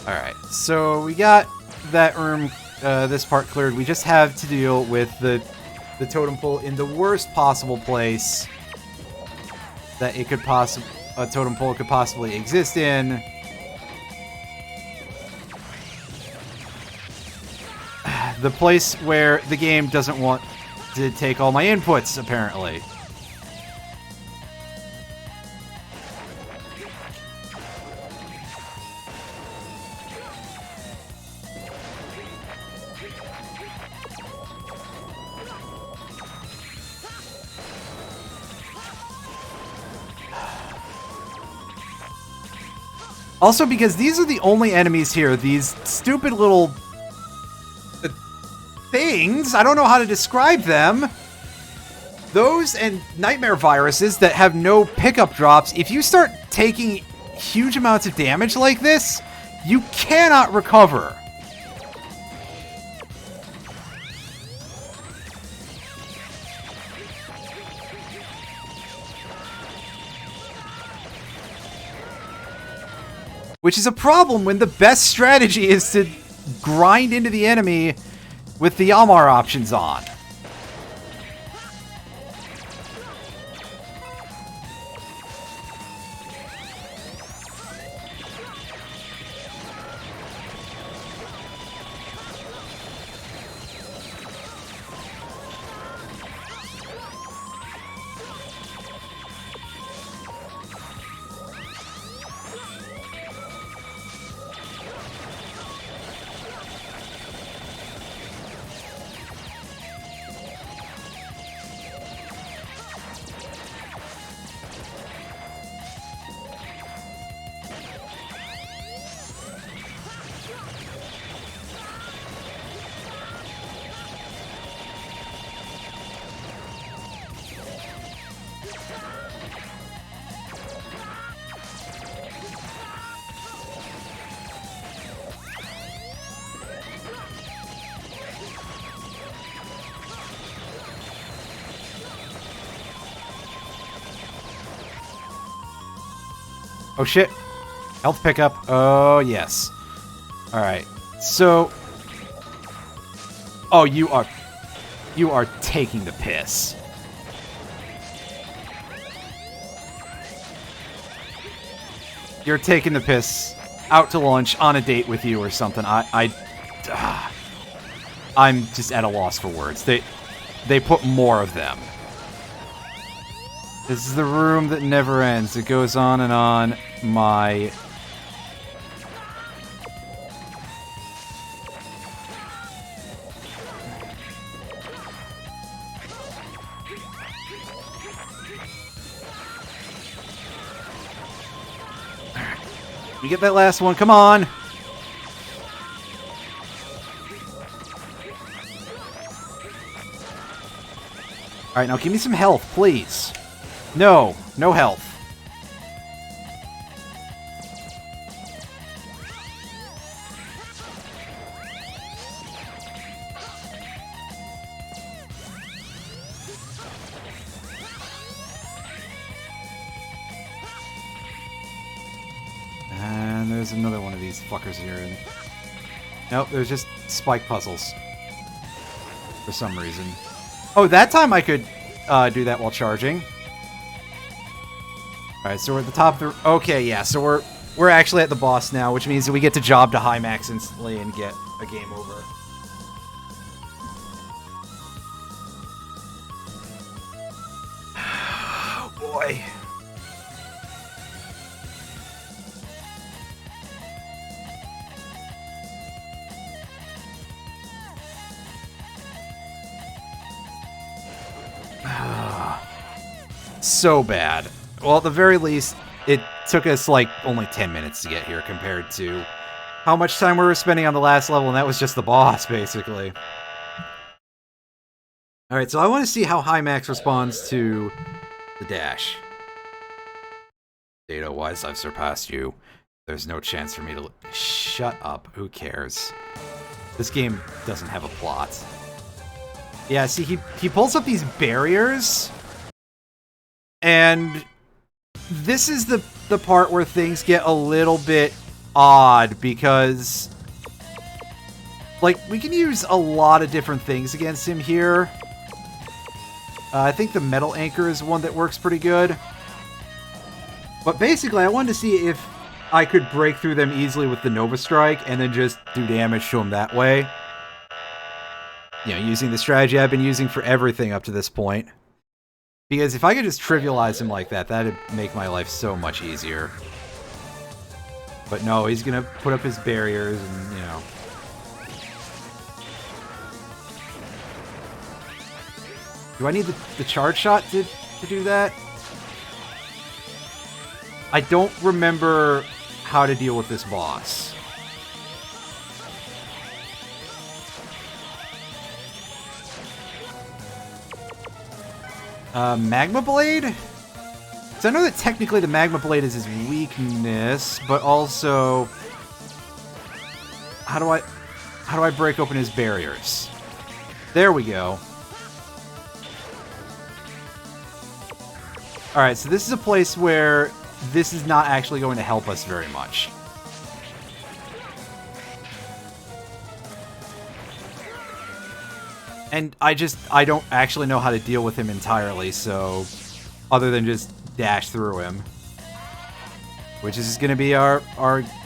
Alright, so we got that room, this part cleared. We just have to deal with the totem pole in the worst possible place that it could a totem pole could possibly exist in. The place where the game doesn't want to take all my inputs, apparently. Also, because these are the only enemies here, these stupid little things, I don't know how to describe them. Those and nightmare viruses that have no pickup drops, if you start taking huge amounts of damage like this, you cannot recover. Which is a problem when the best strategy is to grind into the enemy with the Yamar options on. Oh, shit. Health pickup. Oh, yes. Alright. So... Oh, you are taking the piss. You're taking the piss out to lunch on a date with you or something. I'm just at a loss for words. They put more of them. This is the room that never ends. It goes on and on. My... You get that last one. Come on. Alright, now give me some health, please. No. No health. And there's another one of these fuckers here. Nope, there's just spike puzzles. For some reason. Oh, that time I could do that while charging. Alright, so we're at the top of the... Okay, yeah, so we're actually at the boss now, which means that we get to job to high max instantly and get a game over. Oh, boy. So bad. Well, at the very least, it took us, like, only 10 minutes to get here compared to how much time we were spending on the last level, and that was just the boss, basically. Alright, so I want to see how High Max responds to the dash. Data-wise, I've surpassed you. There's no chance for me to... Shut up. Who cares? This game doesn't have a plot. Yeah, see, he pulls up these barriers... And this is the part where things get a little bit odd, because, like, we can use a lot of different things against him here. I think the metal anchor is one that works pretty good. But basically, I wanted to see if I could break through them easily with the Nova Strike and then just do damage to him that way. You know, using the strategy I've been using for everything up to this point. Because if I could just trivialize him like that, that'd make my life so much easier. But no, he's gonna put up his barriers and, you know. Do I need the charge shot to do that? I don't remember how to deal with this boss. Magma Blade? Because I know that technically the Magma Blade is his weakness, but also... How do I break open his barriers? There we go. Alright, so this is a place where this is not actually going to help us very much. And I don't actually know how to deal with him entirely, so... Other than just dash through him. Which is going to be our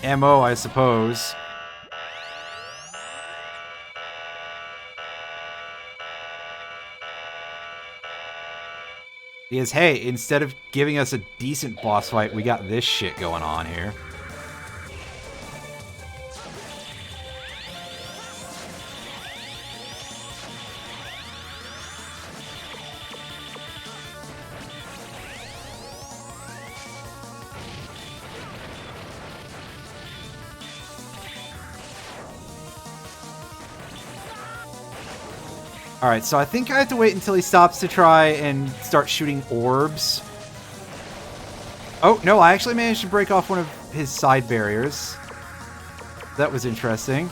MO, I suppose. Because, hey, instead of giving us a decent boss fight, we got this shit going on here. Alright, so I think I have to wait until he stops to try and start shooting orbs. Oh, no, I actually managed to break off one of his side barriers. That was interesting.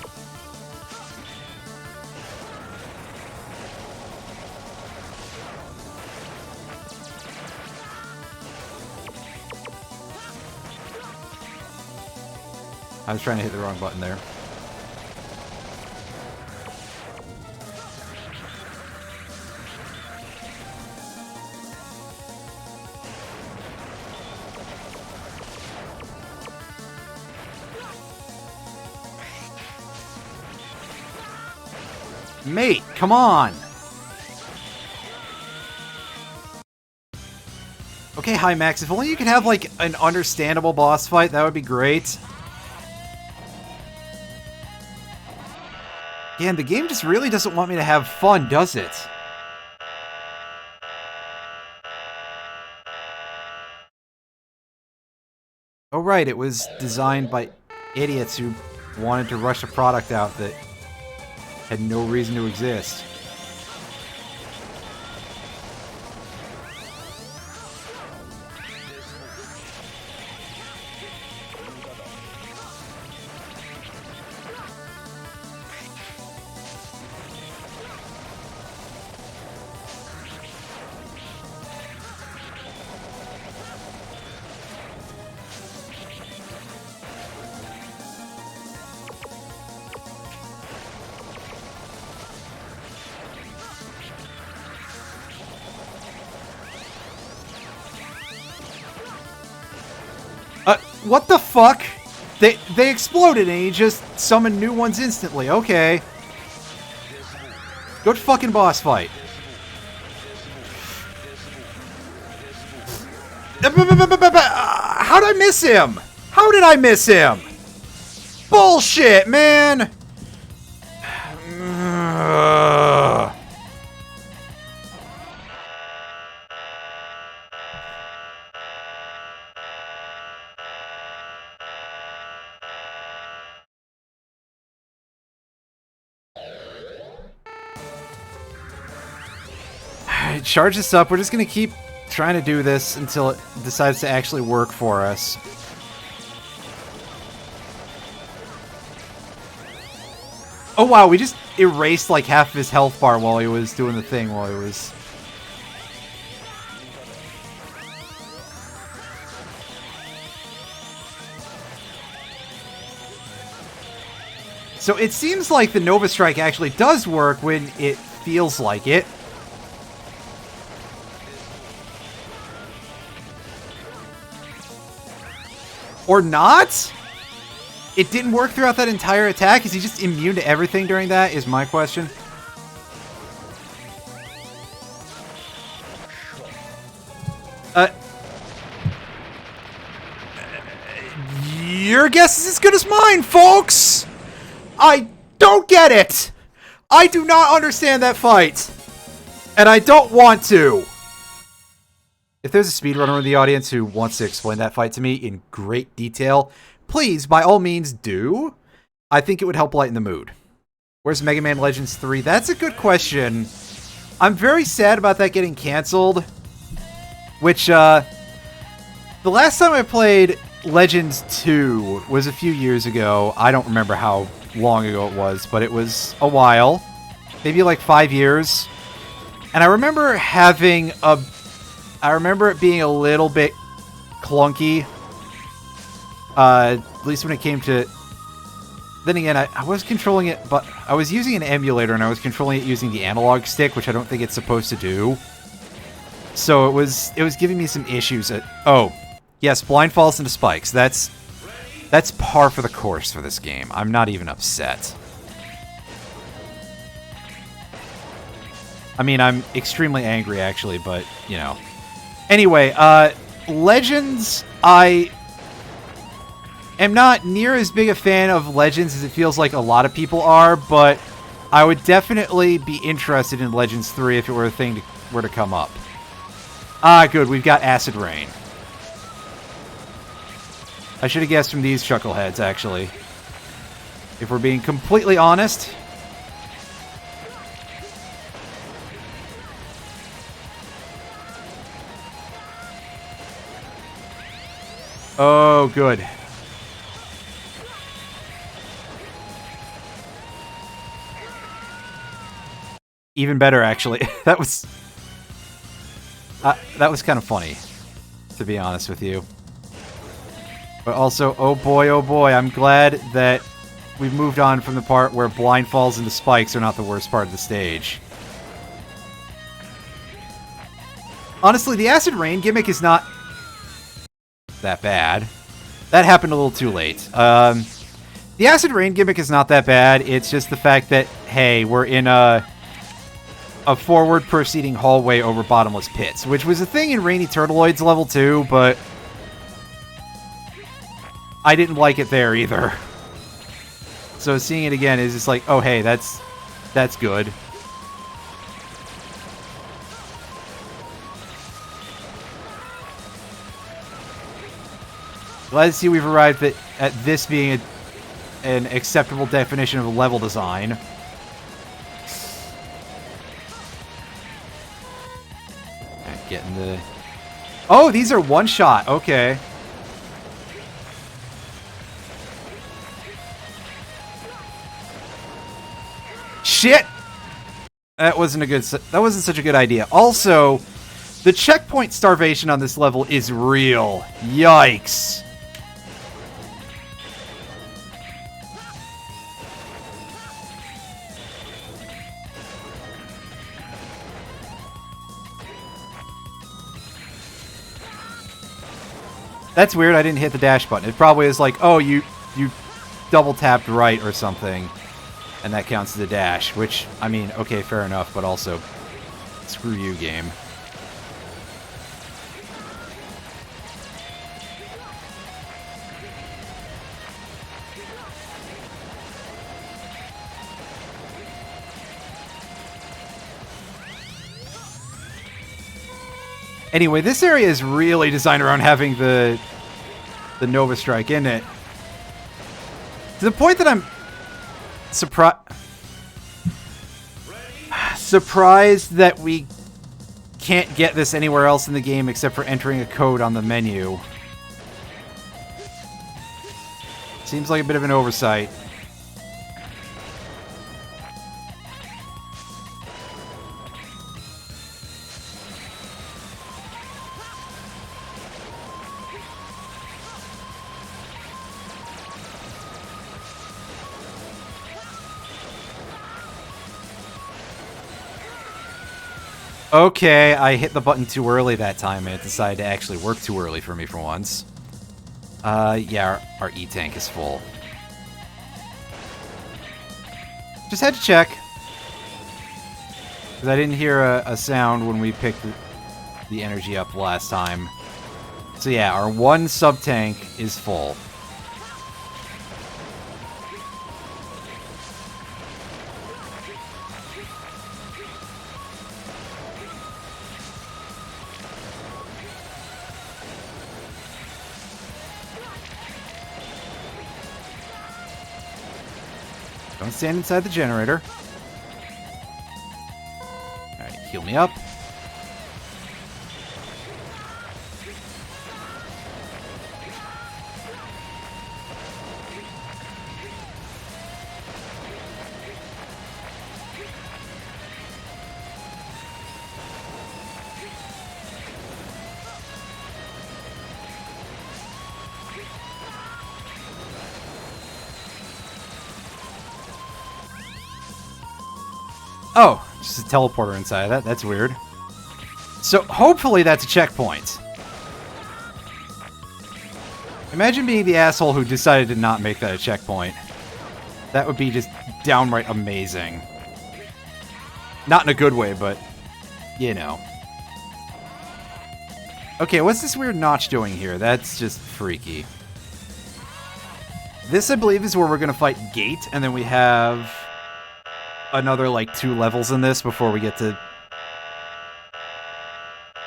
I was trying to hit the wrong button there. Mate, come on! Okay, hi Max, if only you could have, like, an understandable boss fight, that would be great. Damn, the game just really doesn't want me to have fun, does it? Oh right, it was designed by idiots who wanted to rush a product out that had no reason to exist. What the fuck? They exploded and he just summoned new ones instantly. Okay. Good fucking boss fight. How did I miss him? How did I miss him? Bullshit, man! Charge this up. We're just gonna keep trying to do this until it decides to actually work for us. Oh wow, we just erased like half of his health bar while he was doing the thing, while he was... So it seems like the Nova Strike actually does work when it feels like it. Or not? It didn't work throughout that entire attack? Is he just immune to everything during that, is my question. Your guess is as good as mine, folks! I don't get it! I do not understand that fight! And I don't want to! If there's a speedrunner in the audience who wants to explain that fight to me in great detail, please, by all means, do. I think it would help lighten the mood. Where's Mega Man Legends 3? That's a good question. I'm very sad about that getting canceled. Which, the last time I played Legends 2 was a few years ago. I don't remember how long ago it was, but it was a while. Maybe like 5 years. And I remember having a... I remember it being a little bit clunky. At least when it came to... Then again, I was controlling it, but I was using an emulator and I was controlling it using the analog stick, which I don't think it's supposed to do. So it was giving me some issues. Oh, yes, blind falls into spikes. That's par for the course for this game. I'm not even upset. I mean, I'm extremely angry, actually, but, you know. Anyway, Legends, I am not near as big a fan of Legends as it feels like a lot of people are, but I would definitely be interested in Legends 3 if it were a thing were to come up. Ah, good, we've got Acid Rain. I should have guessed from these chuckleheads, actually. If we're being completely honest. Oh, good. Even better, actually. That was kind of funny, to be honest with you. But also, oh boy, I'm glad that we've moved on from the part where blind falls into spikes are not the worst part of the stage. Honestly, the acid rain gimmick is not that bad. That happened a little too late. The acid rain gimmick is not that bad. It's just the fact that, hey, we're in a forward proceeding hallway over bottomless pits, which was a thing in Rainy Turtleoids level 2, but I didn't like it there either. So seeing it again is just like, oh hey, that's good. Glad to see we've arrived at this being an acceptable definition of a level design. Getting the... Oh, these are one-shot. Okay. Shit! That wasn't such a good idea. Also, the checkpoint starvation on this level is real. Yikes. That's weird, I didn't hit the dash button. It probably is like, oh, you double tapped right or something, and that counts as a dash, which, I mean, okay, fair enough, but also, screw you, game. Anyway, this area is really designed around having the Nova Strike in it. To the point that I'm surprised that we can't get this anywhere else in the game except for entering a code on the menu. Seems like a bit of an oversight. Okay, I hit the button too early that time, and it decided to actually work too early for me for once. Yeah, our E-tank is full. Just had to check. Because I didn't hear a sound when we picked the energy up last time. So yeah, our one sub-tank is full. Don't stand inside the generator. Alright, heal me up. Oh, just a teleporter inside of that. That's weird. So, hopefully that's a checkpoint. Imagine being the asshole who decided to not make that a checkpoint. That would be just downright amazing. Not in a good way, but, you know. Okay, what's this weird notch doing here? That's just freaky. This, I believe, is where we're going to fight Gate, and then we have another, like, 2 levels in this before we get to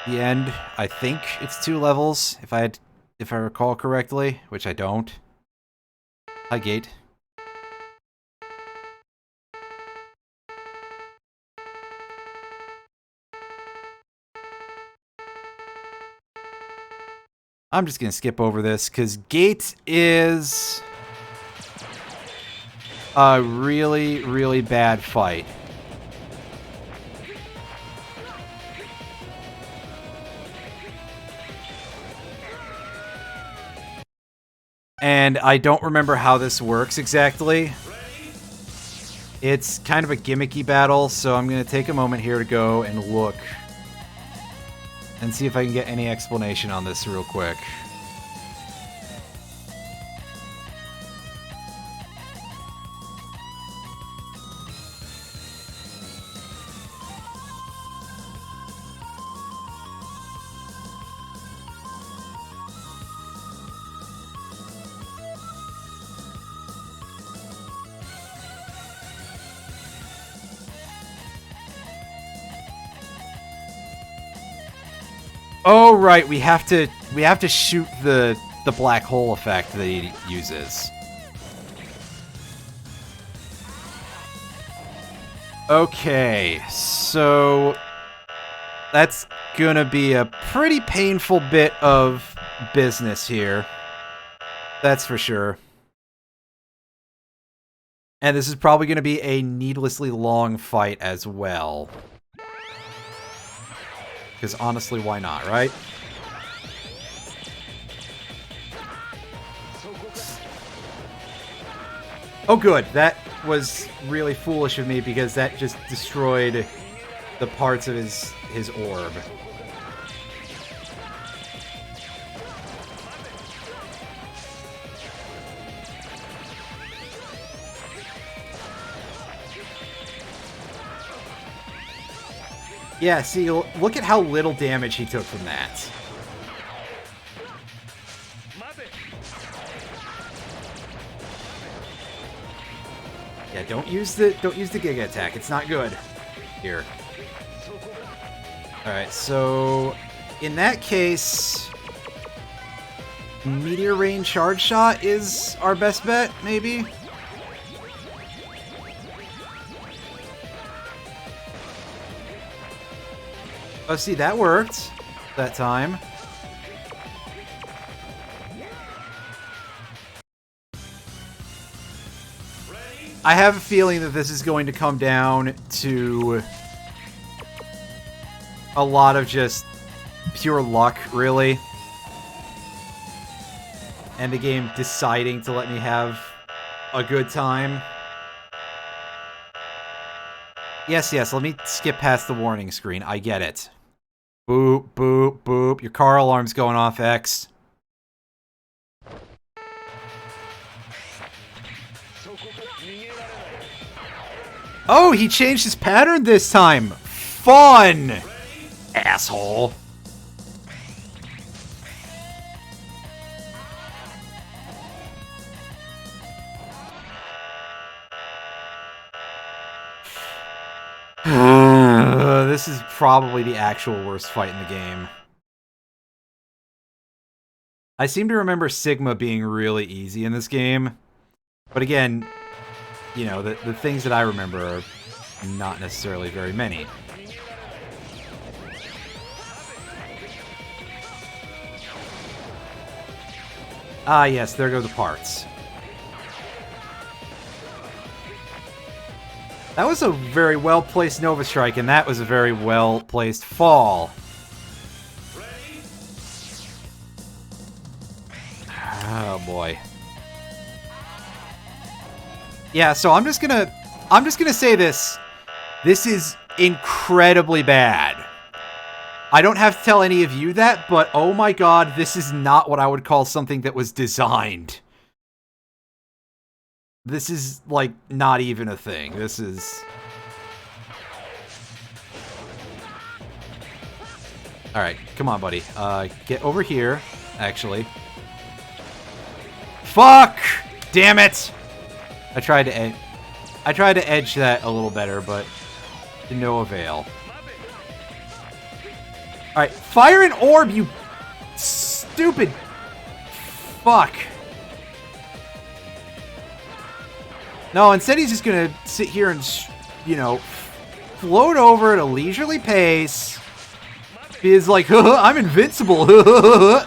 the end. I think it's 2 levels, if I recall correctly, which I don't. Hi, Gate. I'm just gonna skip over this, because Gate is a really, really bad fight. and I don't remember how this works exactly. It's kind of a gimmicky battle, so I'm going to take a moment here to go and look and see if I can get any explanation on this real quick. Oh right, we have to shoot the black hole effect that he uses. Okay, so that's gonna be a pretty painful bit of business here. That's for sure. And this is probably gonna be a needlessly long fight as well. Because honestly, why not, right? Oh good, that was really foolish of me because that just destroyed the parts of his orb. Yeah, see, look at how little damage he took from that. Yeah, don't use the Giga attack. It's not good. Here. All right, so in that case, Meteor Rain Charge Shot is our best bet, maybe. Oh, see, that worked that time. I have a feeling that this is going to come down to a lot of just pure luck, really. And the game deciding to let me have a good time. Yes, let me skip past the warning screen. I get it. Boop, boop, boop. Your car alarm's going off, X. Oh, he changed his pattern this time. Fun! Asshole. This is probably the actual worst fight in the game. I seem to remember Sigma being really easy in this game. But again, you know, the things that I remember are not necessarily very many. Ah, yes, there go the parts. That was a very well-placed Nova Strike, and that was a very well-placed fall. Oh boy. Yeah, so I'm just gonna say this. This is incredibly bad. I don't have to tell any of you that, but oh my god, this is not what I would call something that was designed. This is, like, not even a thing. This is... Alright, come on, buddy. Get over here, actually. Fuck! Damn it! I tried to edge that a little better, but to no avail. Alright, fire an orb, you stupid fuck. No, instead he's just gonna sit here and, you know, float over at a leisurely pace. He's like, I'm invincible.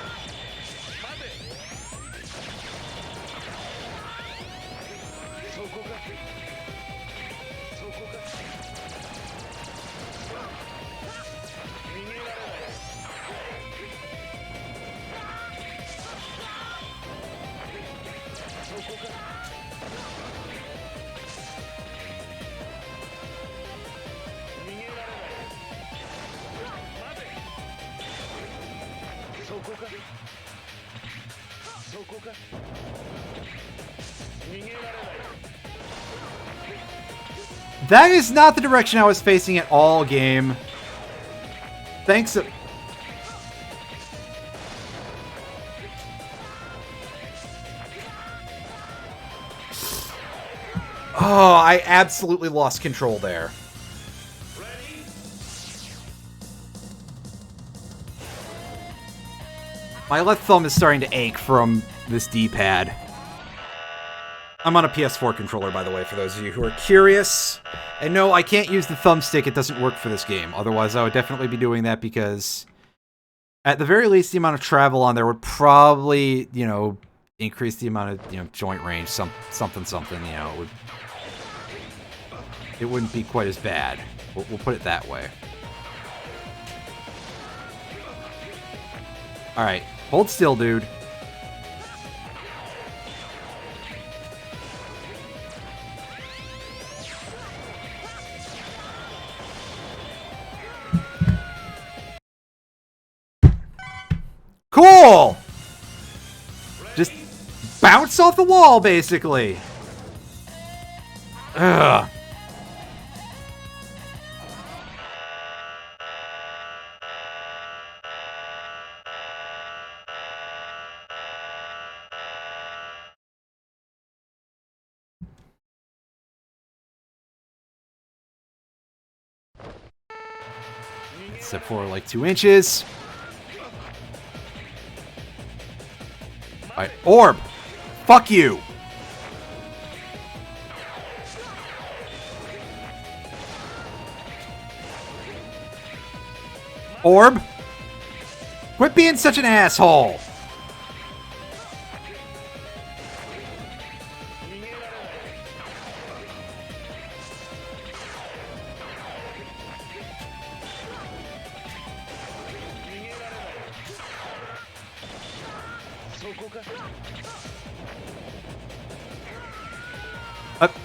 That is not the direction I was facing at all, game. Thanks. Oh, I absolutely lost control there. My left thumb is starting to ache from this D-pad. I'm on a PS4 controller, by the way, for those of you who are curious. And no, I can't use the thumbstick. It doesn't work for this game. Otherwise, I would definitely be doing that because, at the very least, the amount of travel on there would probably, you know, increase the amount of, you know, joint range, something, you know, it wouldn't be quite as bad. We'll put it that way. Alright, hold still, dude. Cool! Just bounce off the wall, basically. Ugh. Step forward like 2 inches. Alright, Orb! Fuck you! Orb! Quit being such an asshole!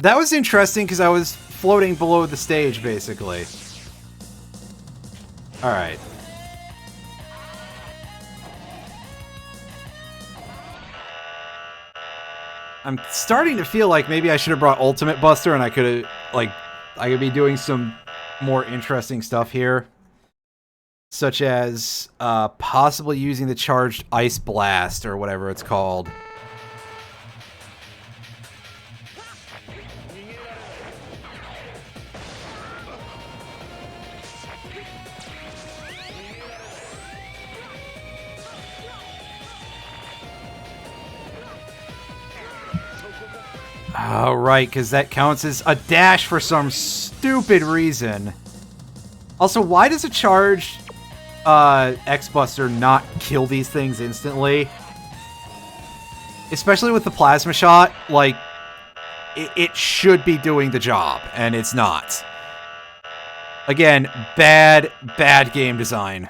That was interesting because I was floating below the stage, basically. Alright. I'm starting to feel like maybe I should have brought Ultimate Buster and I could have, like, I could be doing some more interesting stuff here. Such as, possibly using the Charged Ice Blast or whatever it's called. Oh, right, because that counts as a dash for some stupid reason. Also, why does a charged X-Buster not kill these things instantly? Especially with the plasma shot, like, it should be doing the job, and it's not. Again, bad game design.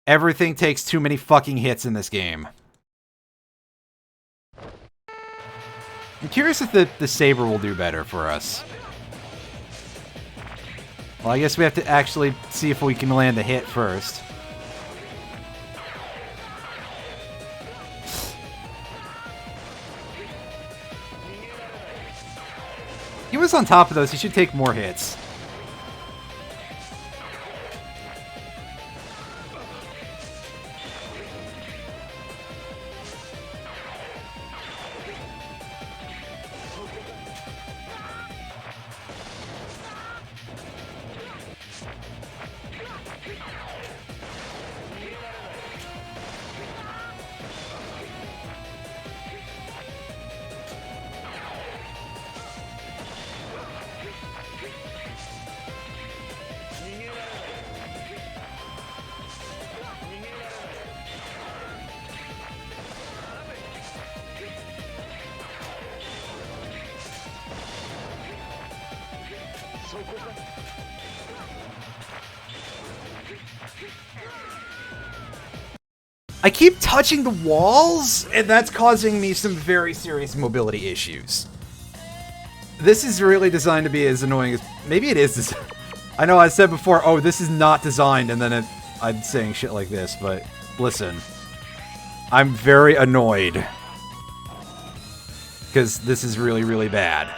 Everything takes too many fucking hits in this game. I'm curious if the saber will do better for us. Well, I guess we have to actually see if we can land a hit first. He was on top of those. He should take more hits. I keep touching the walls, and that's causing me some very serious mobility issues. This is really designed to be as annoying as... Maybe it is designed. I know I said before, oh, this is not designed, and then I'm saying shit like this, but... Listen. I'm very annoyed. Because this is really, really bad.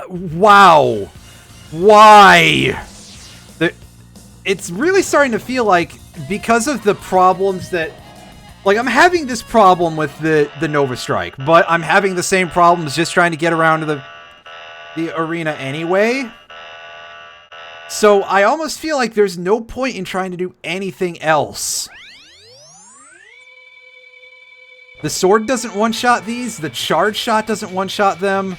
Wow. Why? It's really starting to feel like, because of the problems that... Like, I'm having this problem with the Nova Strike, but I'm having the same problems just trying to get around to the arena anyway. So I almost feel like there's no point in trying to do anything else. The sword doesn't one-shot these, the charge shot doesn't one-shot them.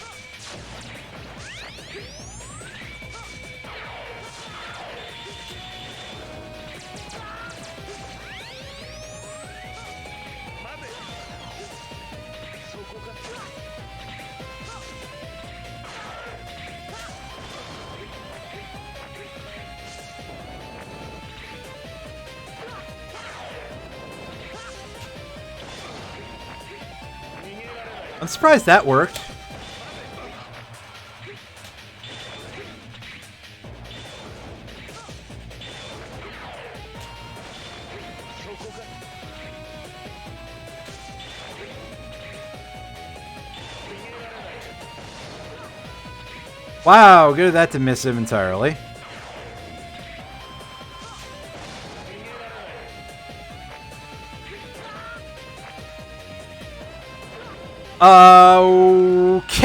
I'm surprised that worked. Wow, good at that to miss him entirely.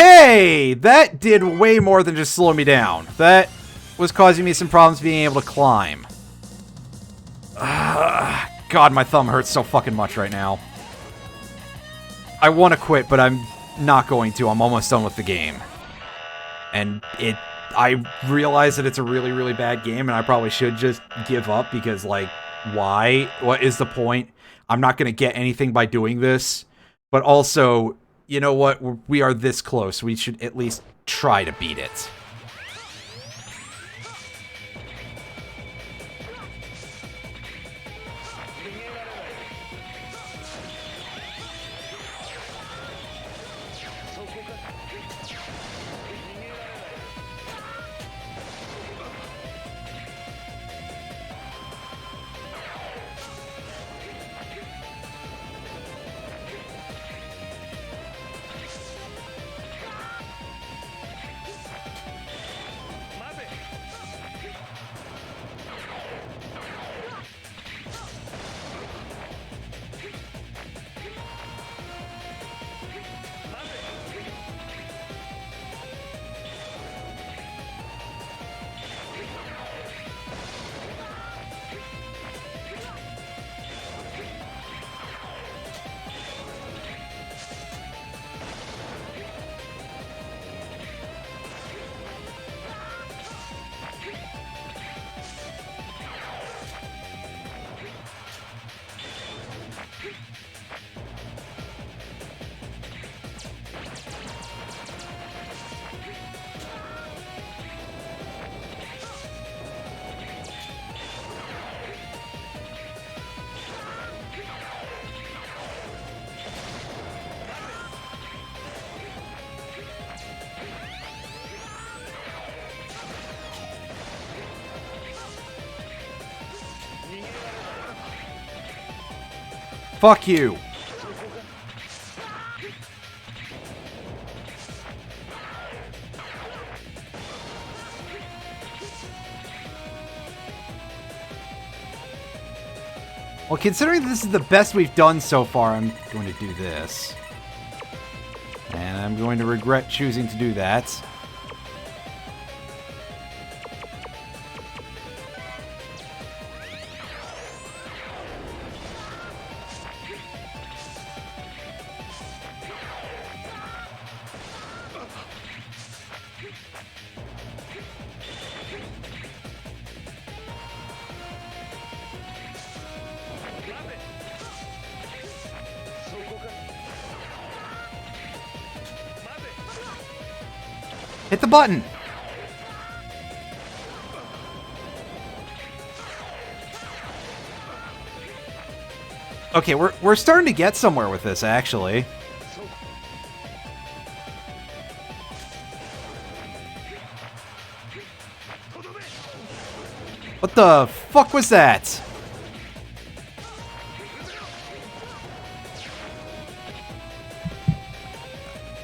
Okay, that did way more than just slow me down. That was causing me some problems being able to climb. God, my thumb hurts so fucking much right now. I want to quit, but I'm not going to. I'm almost done with the game. And I realize that it's a really, really bad game, and I probably should just give up because, like, why? What is the point? I'm not going to get anything by doing this. But also, you know what? We are this close. We should at least try to beat it. Fuck you. Well, considering this is the best we've done so far, I'm going to do this. And I'm going to regret choosing to do that. Hit the button. Okay, we're starting to get somewhere with this, actually. What the fuck was that?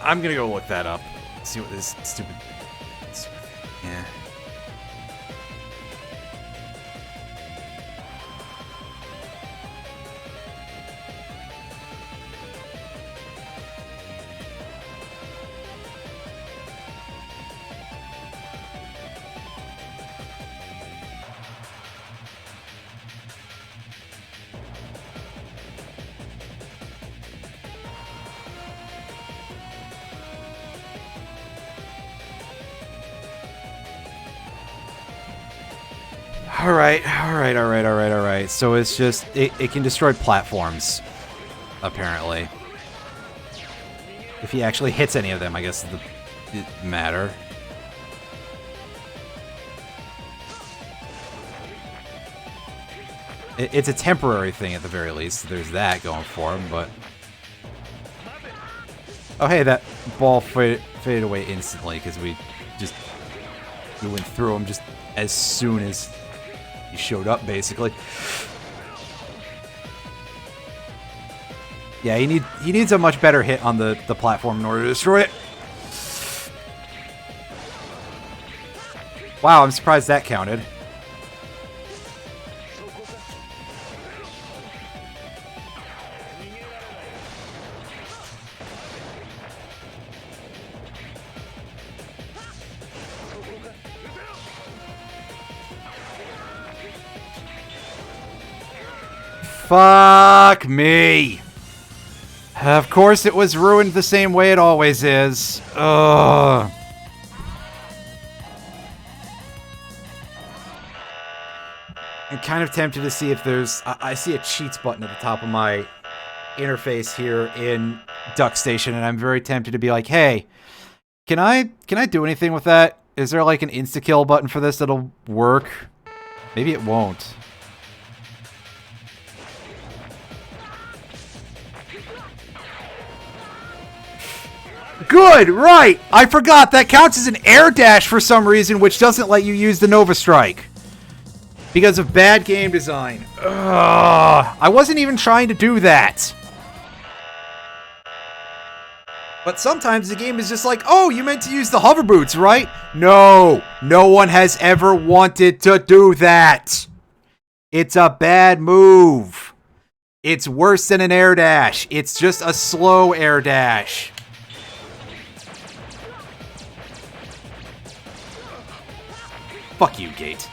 I'm gonna go look that up. See what this stupid... Yeah. Alright. So it's just, it can destroy platforms, apparently. If he actually hits any of them, I guess it matter. It's a temporary thing at the very least. There's that going for him, but... Oh, hey, that ball faded away instantly because we went through him just as soon as he showed up, basically. Yeah, he needs a much better hit on the platform in order to destroy it. Wow, I'm surprised that counted. Fuck me. Of course it was ruined the same way it always is. Ugh. I'm kind of tempted to see if there's... I see a cheats button at the top of my interface here in Duck Station, and I'm very tempted to be like, hey, can I do anything with that? Is there like an insta-kill button for this that'll work? Maybe it won't. Good, right! I forgot, that counts as an air dash for some reason, which doesn't let you use the Nova Strike. Because of bad game design. Ugh, I wasn't even trying to do that. But sometimes the game is just like, oh, you meant to use the hover boots, right? No, no one has ever wanted to do that. It's a bad move. It's worse than an air dash. It's just a slow air dash. Fuck you, Gate.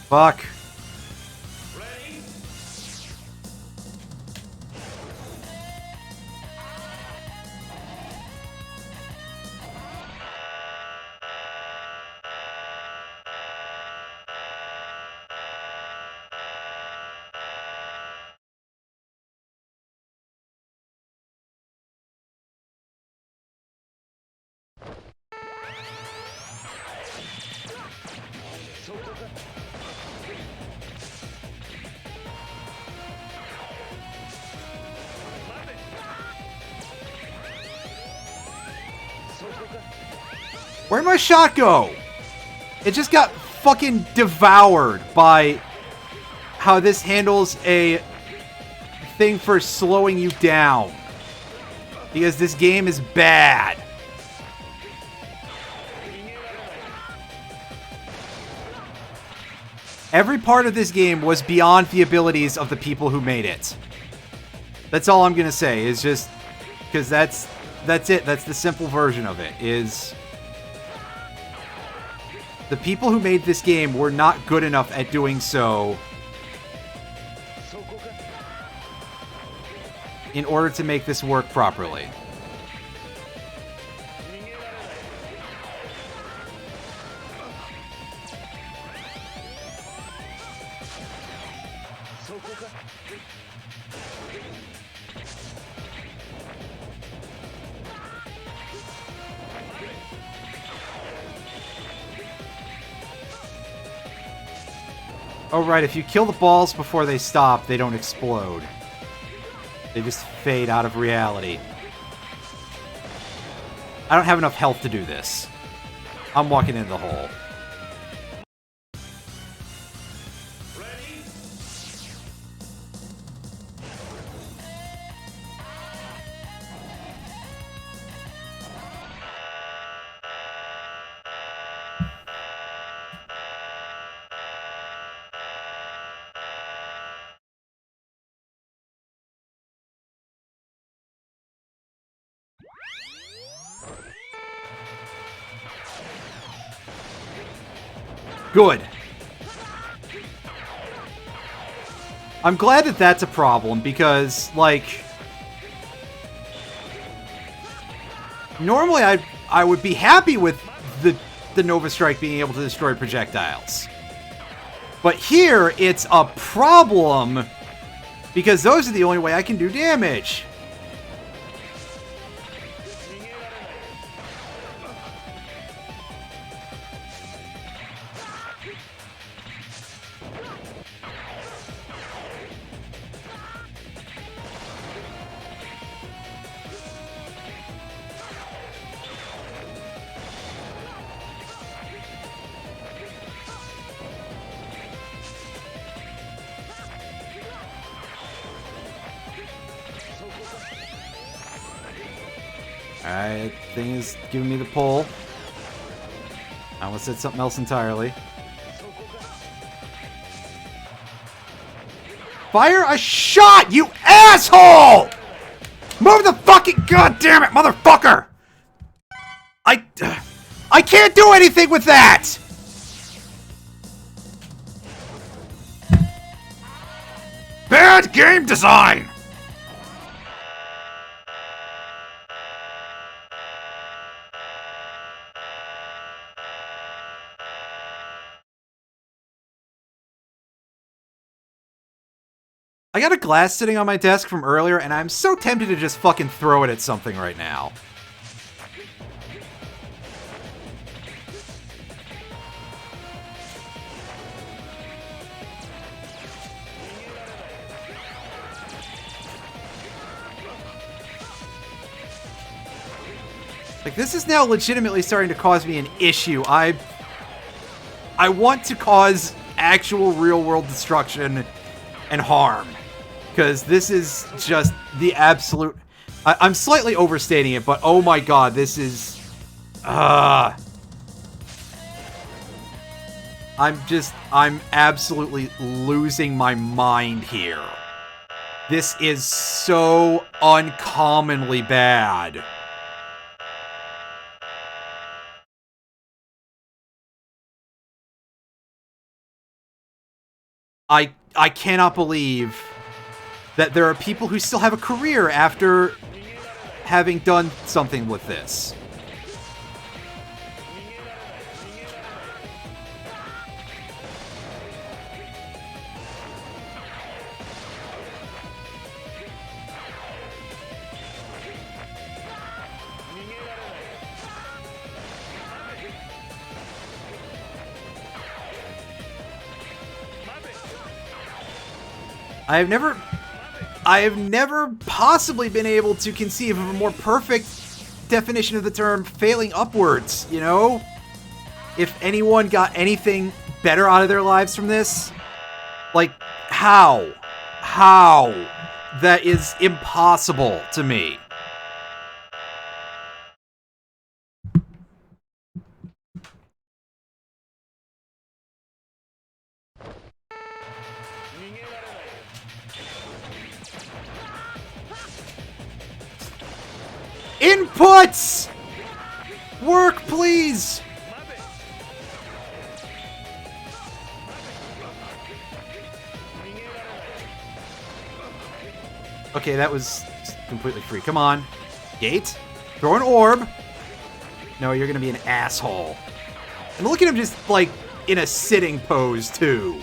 Fuck. Where'd my shot go? It just got fucking devoured by how this handles a thing for slowing you down. Because this game is bad. Every part of this game was beyond the abilities of the people who made it. That's all I'm gonna say, is just... because that's it. That's the simple version of it, is... the people who made this game were not good enough at doing so in order to make this work properly. Oh, right, if you kill the balls before they stop, they don't explode. They just fade out of reality. I don't have enough health to do this. I'm walking into the hole. Good. I'm glad that that's a problem, because, like... Normally, I would be happy with the Nova Strike being able to destroy projectiles. But here, it's a problem, because those are the only way I can do damage. Alright, thing is giving me the pull. I almost said something else entirely. Fire a shot, you asshole! Move the fucking goddammit, motherfucker! I can't do anything with that! Bad game design! I got a glass sitting on my desk from earlier, and I'm so tempted to just fucking throw it at something right now. Like, this is now legitimately starting to cause me an issue. I want to cause actual real-world destruction and harm. Because this is just the absolute... I'm slightly overstating it, but oh my god, this is... I'm absolutely losing my mind here. This is so uncommonly bad. I cannot believe that there are people who still have a career after having done something with this. I have never possibly been able to conceive of a more perfect definition of the term failing upwards, you know? If anyone got anything better out of their lives from this, like, how? How? That is impossible to me. Inputs! Work, please! Okay, that was completely free. Come on. Gate. Throw an orb. No, you're gonna be an asshole. And look at him just, like, in a sitting pose, too.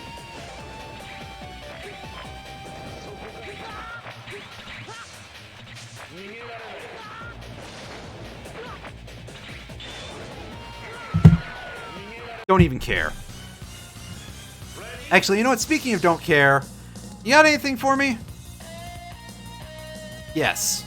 Don't even care. Actually, you know what? Speaking of don't care, you got anything for me? Yes.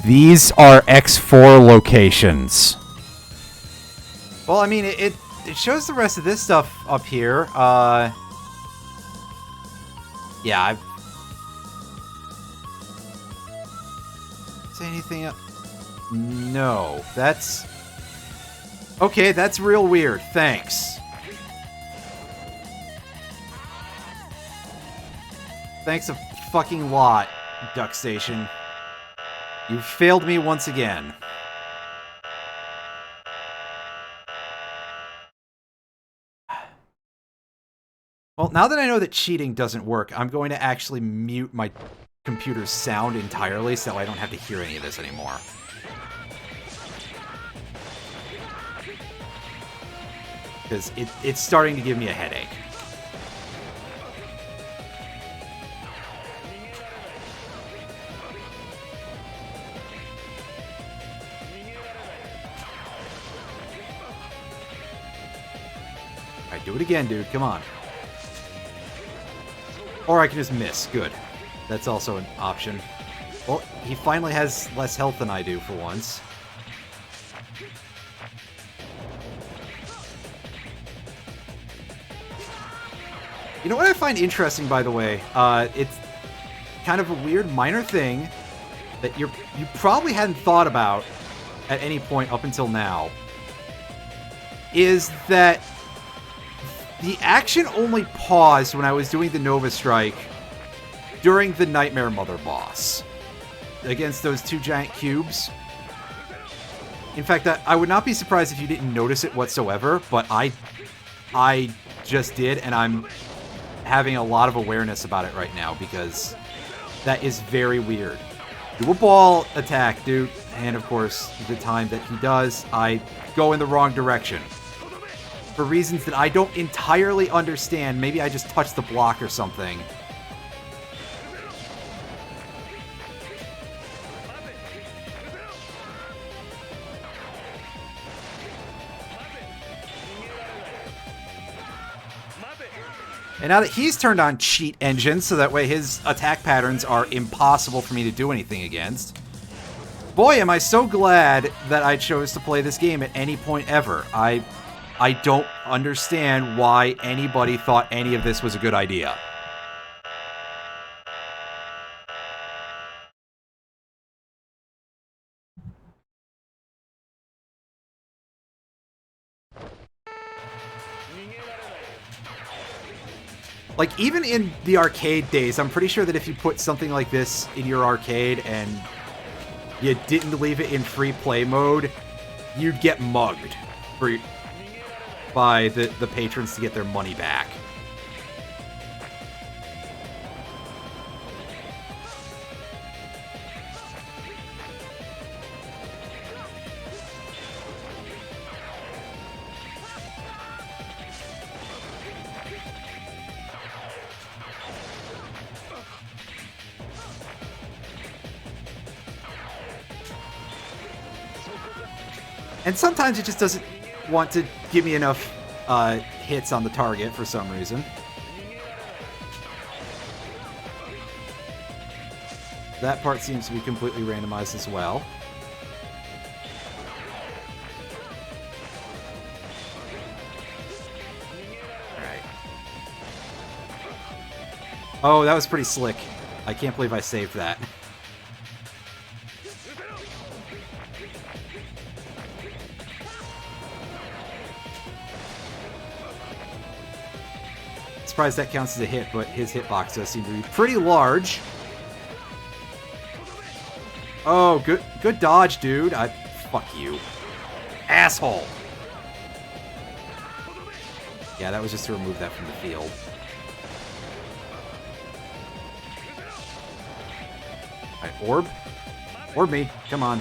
These are X4 locations. Well, I mean, it shows the rest of this stuff up here. Yeah, say anything else? No, that's... Okay, that's real weird. Thanks. Thanks a fucking lot, Duck Station. You failed me once again. Well, now that I know that cheating doesn't work, I'm going to actually mute my computer's sound entirely so I don't have to hear any of this anymore. Because it's starting to give me a headache. Alright, do it again, dude. Come on. Or I can just miss. Good. That's also an option. Well, he finally has less health than I do for once. You know what I find interesting, by the way? It's kind of a weird minor thing that you probably hadn't thought about at any point up until now. Is that the action only paused when I was doing the Nova Strike during the Nightmare Mother boss against those two giant cubes. In fact, I would not be surprised if you didn't notice it whatsoever, but I just did, and I'm having a lot of awareness about it right now because that is very weird. Do a ball attack, dude, and of course, the time that he does, I go in the wrong direction. For reasons that I don't entirely understand. Maybe I just touched the block or something. And now that he's turned on cheat engine, so that way his attack patterns are impossible for me to do anything against. Boy, am I so glad that I chose to play this game at any point ever. I don't understand why anybody thought any of this was a good idea. Like, even in the arcade days, I'm pretty sure that if you put something like this in your arcade and you didn't leave it in free play mode, you'd get mugged by the patrons to get their money back. And sometimes it just doesn't want to give me enough hits on the target for some reason. That part seems to be completely randomized as well. Alright. Oh, that was pretty slick. I can't believe I saved that. Surprised that counts as a hit, but his hitbox does seem to be pretty large. Oh, good dodge, dude. Fuck you. Asshole. Yeah, that was just to remove that from the field. Alright, orb. Orb me. Come on.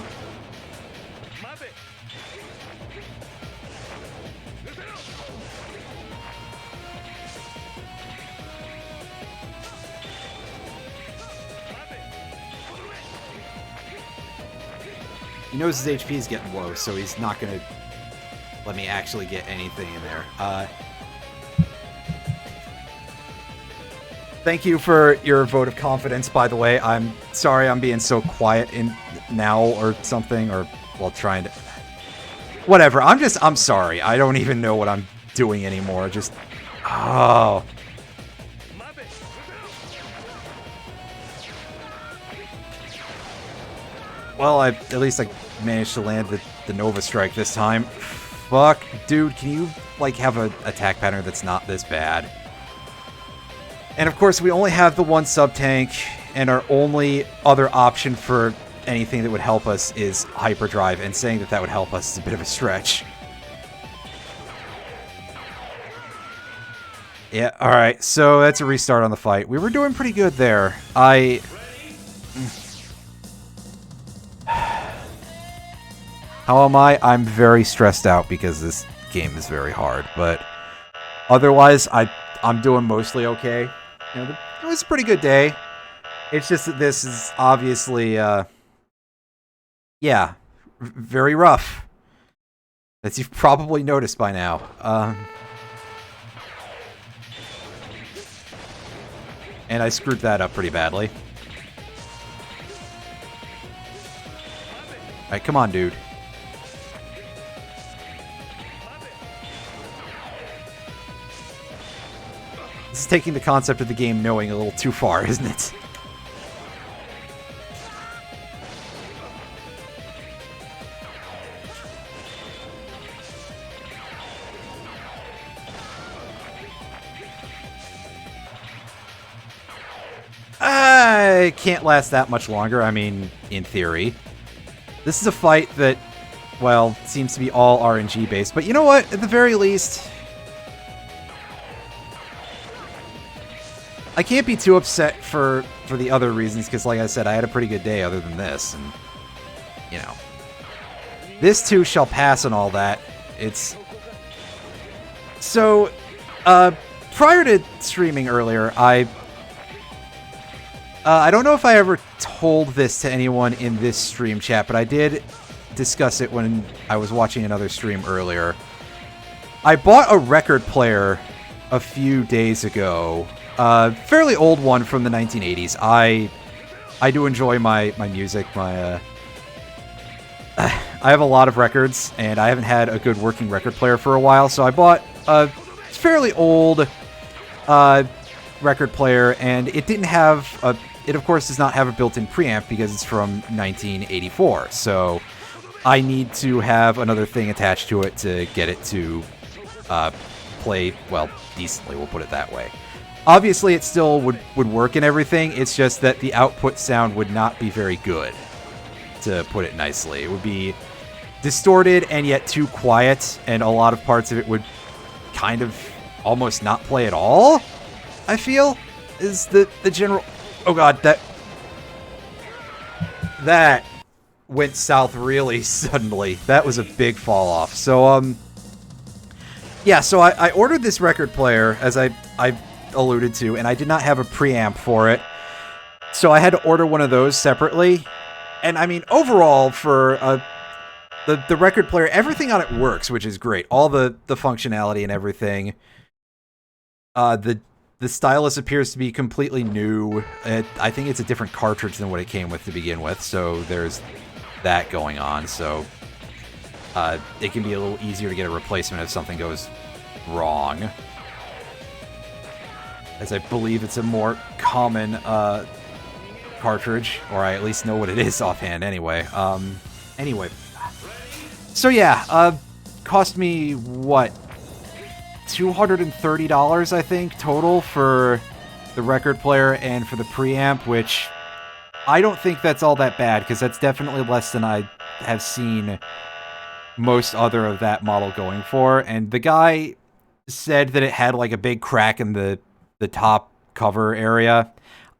He knows his HP is getting low, so he's not going to let me actually get anything in there. Thank you for your vote of confidence, by the way. I'm sorry I'm being so quiet now or something, or while trying to... Whatever, I'm sorry. I don't even know what I'm doing anymore. Just... Oh... Well, at least I managed to land the Nova Strike this time. Fuck. Dude, can you, like, have an attack pattern that's not this bad? And, of course, we only have the one sub-tank, and our only other option for anything that would help us is Hyperdrive, and saying that would help us is a bit of a stretch. Yeah, alright, so that's a restart on the fight. We were doing pretty good there. How am I? I'm very stressed out because this game is very hard, but otherwise, I'm doing mostly okay. You know, it was a pretty good day. It's just that this is obviously, yeah, very rough. As you've probably noticed by now. And I screwed that up pretty badly. Alright, come on, dude. This is taking the concept of the game knowing a little too far, isn't it? I can't last that much longer, I mean, in theory. This is a fight that, well, seems to be all RNG based, but you know what? At the very least... I can't be too upset for the other reasons, because like I said, I had a pretty good day other than this, and, you know. This too shall pass and all that. It's... So, prior to streaming earlier, I don't know if I ever told this to anyone in this stream chat, but I did discuss it when I was watching another stream earlier. I bought a record player a few days ago. Fairly old one from the 1980s. I do enjoy my music. I have a lot of records, and I haven't had a good working record player for a while, so I bought a fairly old record player, and it didn't have a... It, of course, does not have a built-in preamp because it's from 1984, so I need to have another thing attached to it to get it to play, well, decently, we'll put it that way. Obviously, it still would work and everything, it's just that the output sound would not be very good, to put it nicely. It would be distorted and yet too quiet, and a lot of parts of it would kind of almost not play at all, I feel, is the general... Oh god, that went south really suddenly. That was a big fall off. So, yeah, so I ordered this record player, as I alluded to, and I did not have a preamp for it. So I had to order one of those separately. And, I mean, overall, for the record player, everything on it works, which is great. All the functionality and everything. The stylus appears to be completely new. I think it's a different cartridge than what it came with to begin with, so there's that going on. So it can be a little easier to get a replacement if something goes wrong. As I believe it's a more common cartridge, or I at least know what it is offhand anyway. Anyway. So yeah, cost me, what? $230, I think, total for the record player and for the preamp, which I don't think that's all that bad, because that's definitely less than I have seen most other of that model going for. And the guy said that it had like a big crack in the top cover area.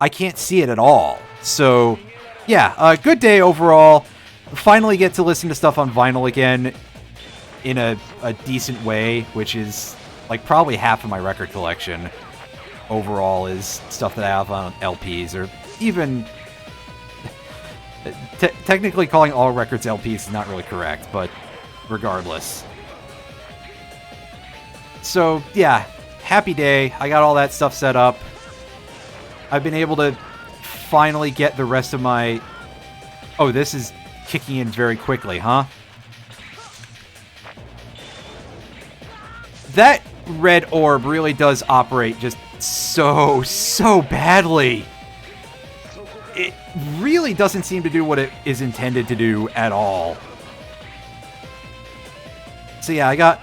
I can't see it at all. So, yeah, good day overall. Finally get to listen to stuff on vinyl again in a decent way, which is... like, probably half of my record collection overall is stuff that I have on LPs, or even... Technically calling all records LPs is not really correct, but regardless. So, yeah, happy day. I got all that stuff set up. I've been able to finally get the rest of my... Oh, this is kicking in very quickly, huh? That Red Orb really does operate just so badly. It really doesn't seem to do what it is intended to do at all. So yeah, I got...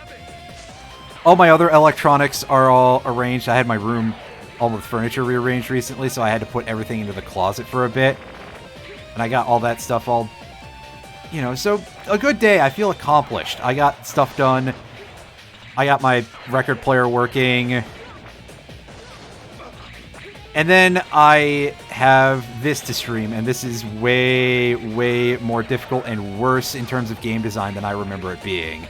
All my other electronics are all arranged. I had my room, all the furniture rearranged recently, so I had to put everything into the closet for a bit. And I got all that stuff all... You know, so a good day. I feel accomplished. I got stuff done. I got my record player working. And then I have this to stream, and this is way more difficult and worse in terms of game design than I remember it being.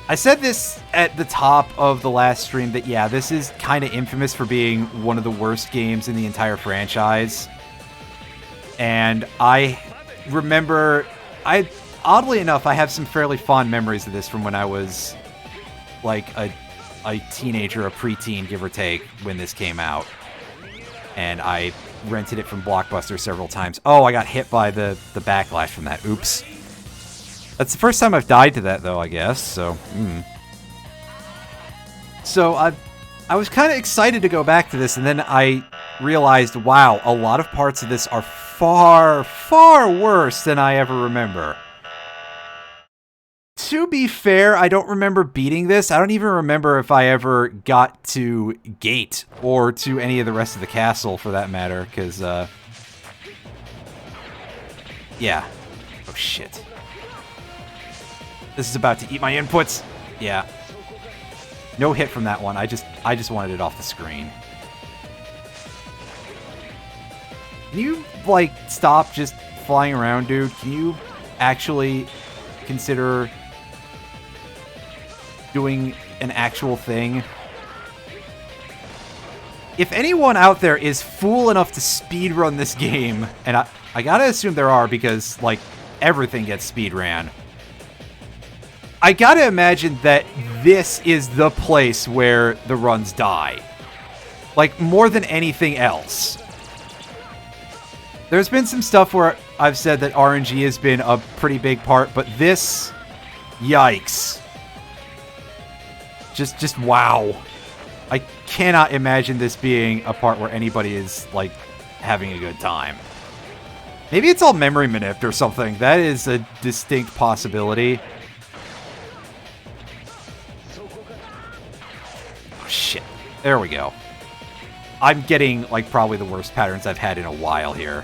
I said this at the top of the last stream that, yeah, this is kind of infamous for being one of the worst games in the entire franchise. And I remember, oddly enough, I have some fairly fond memories of this from when I was like a teenager, a preteen, give or take, when this came out. And I rented it from Blockbuster several times. Oh, I got hit by the backlash from that. Oops. That's the first time I've died to that, though, I guess. So, So, I was kind of excited to go back to this, and then I realized, wow, a lot of parts of this are far worse than I ever remember. To be fair, I don't remember beating this. I don't even remember if I ever got to Gate or to any of the rest of the castle, for that matter, because, yeah. Oh, shit. This is about to eat my inputs. Yeah. No hit from that one. I just wanted it off the screen. Can you, like, stop just flying around, dude? Can you actually consider doing an actual thing? If anyone out there is fool enough to speedrun this game, and I gotta assume there are because, like, everything gets speedran, I gotta imagine that this is the place where the runs die. Like, more than anything else. There's been some stuff where I've said that RNG has been a pretty big part, but this... Yikes. Just wow. I cannot imagine this being a part where anybody is, like, having a good time. Maybe it's all memory maniped or something. That is a distinct possibility. Oh, shit. There we go. I'm getting, like, probably the worst patterns I've had in a while here.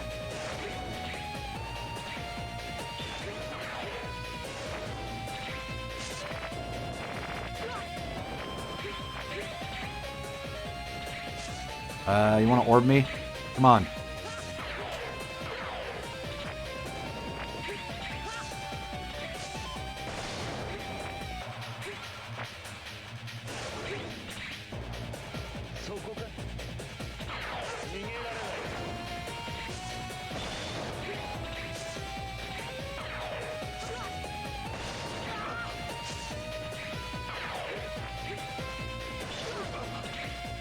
You want to orb me? Come on.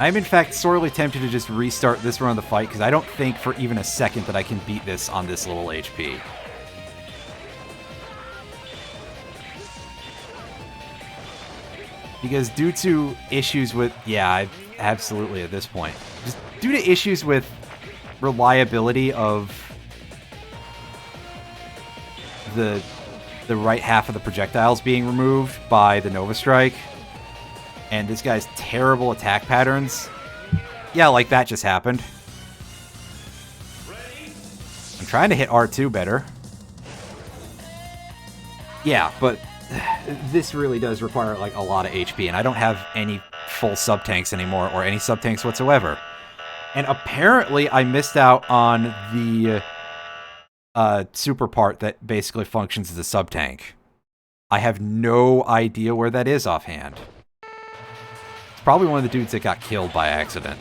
I'm in fact sorely tempted to just restart this run of the fight, because I don't think for even a second that I can beat this on this little HP. Because due to issues with... Yeah, absolutely at this point. Just due to issues with reliability of the right half of the projectiles being removed by the Nova Strike, and this guy's terrible attack patterns. Yeah, like that just happened. I'm trying to hit R2 better. Yeah, but this really does require, like, a lot of HP, and I don't have any full sub-tanks anymore, or any sub-tanks whatsoever. And apparently I missed out on the super part that basically functions as a sub-tank. I have no idea where that is offhand. It's probably one of the dudes that got killed by accident.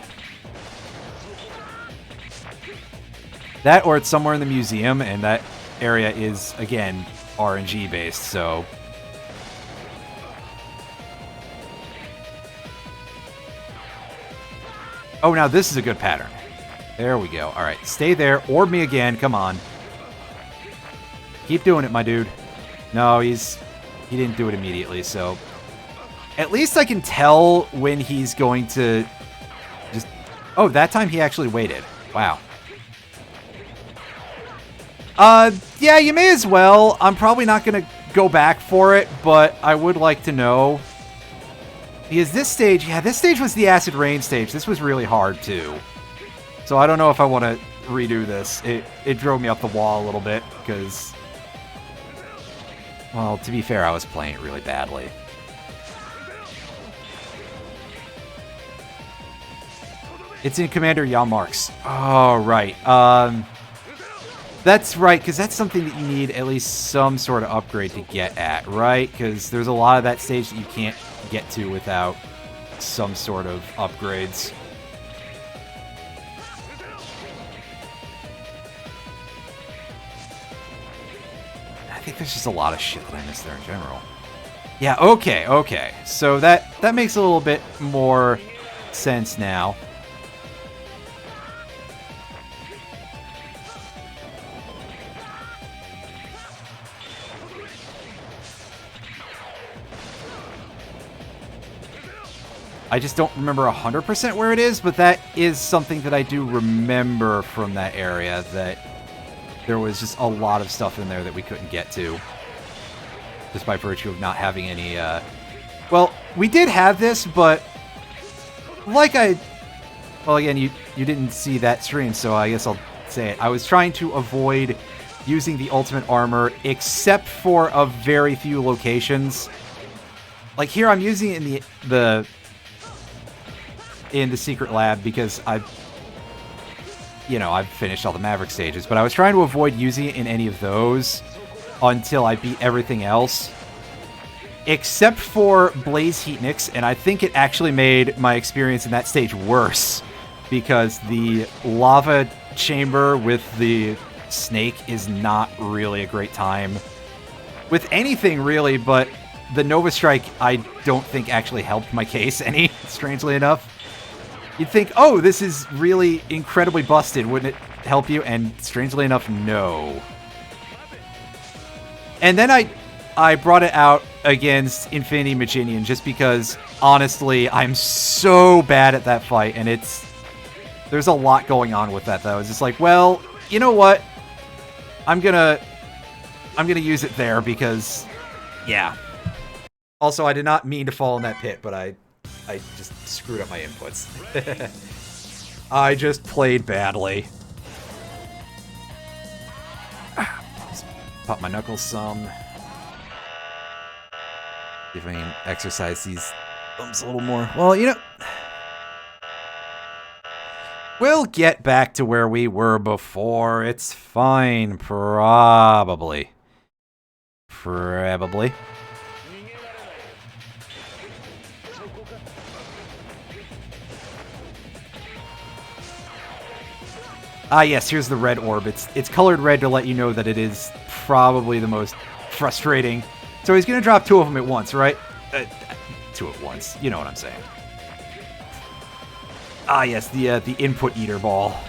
That or it's somewhere in the museum, and that area is, again, RNG based, so... Oh, now this is a good pattern. There we go. All right, stay there. Orb me again. Come on. Keep doing it, my dude. No, he didn't do it immediately, so... At least I can tell when he's going to just... Oh, that time he actually waited. Wow. Yeah, you may as well. I'm probably not going to go back for it, but I would like to know. Because this stage, yeah, this stage was the Acid Rain stage. This was really hard, too. So I don't know if I want to redo this. It drove me up the wall a little bit, because... Well, to be fair, I was playing it really badly. It's in Commander Yamark's. Oh, right. That's right, because that's something that you need at least some sort of upgrade to get at, right? Because there's a lot of that stage that you can't get to without some sort of upgrades. I think there's just a lot of shit that I missed there in general. Yeah, okay. So that makes a little bit more sense now. I just don't remember 100% where it is, but that is something that I do remember from that area, that there was just a lot of stuff in there that we couldn't get to. Just by virtue of not having any, Well, we did have this, but... Well, again, you didn't see that stream, so I guess I'll say it. I was trying to avoid using the ultimate armor, except for a very few locations. Like here, I'm using it in the secret lab because I've finished all the Maverick stages, but I was trying to avoid using it in any of those until I beat everything else, except for Blaze Heatniks, and I think it actually made my experience in that stage worse, because the lava chamber with the snake is not really a great time with anything, really, but the Nova Strike I don't think actually helped my case any, strangely enough. You'd think, oh, this is really incredibly busted. Wouldn't it help you? And strangely enough, no. And then I brought it out against Infinity Maginian just because, honestly, I'm so bad at that fight. And there's a lot going on with that, though. It's just like, well, you know what? I'm gonna use it there because, yeah. Also, I did not mean to fall in that pit, but I just screwed up my inputs. I just played badly. Pop my knuckles some. See if I can exercise these thumbs a little more. Well, we'll get back to where we were before. It's fine, probably. Ah, yes, here's the Red Orb. It's colored red to let you know that it is probably the most frustrating. So he's going to drop two of them at once, right? Two at once. You know what I'm saying. Ah, yes, the Input Eater Ball.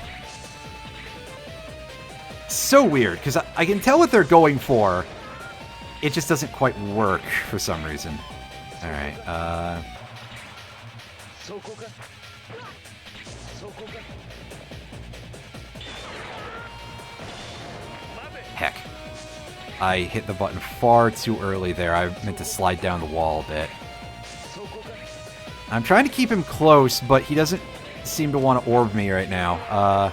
So weird, because I can tell what they're going for. It just doesn't quite work for some reason. All right, Heck. I hit the button far too early there. I meant to slide down the wall a bit. I'm trying to keep him close, but he doesn't seem to want to orb me right now.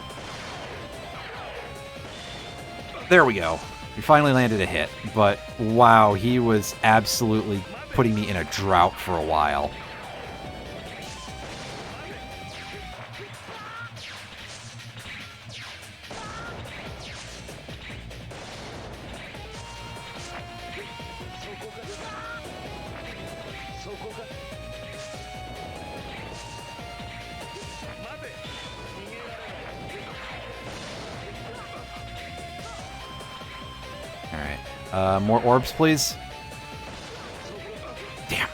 There we go. We finally landed a hit, but wow, he was absolutely putting me in a drought for a while. Alright. More orbs, please. Damn.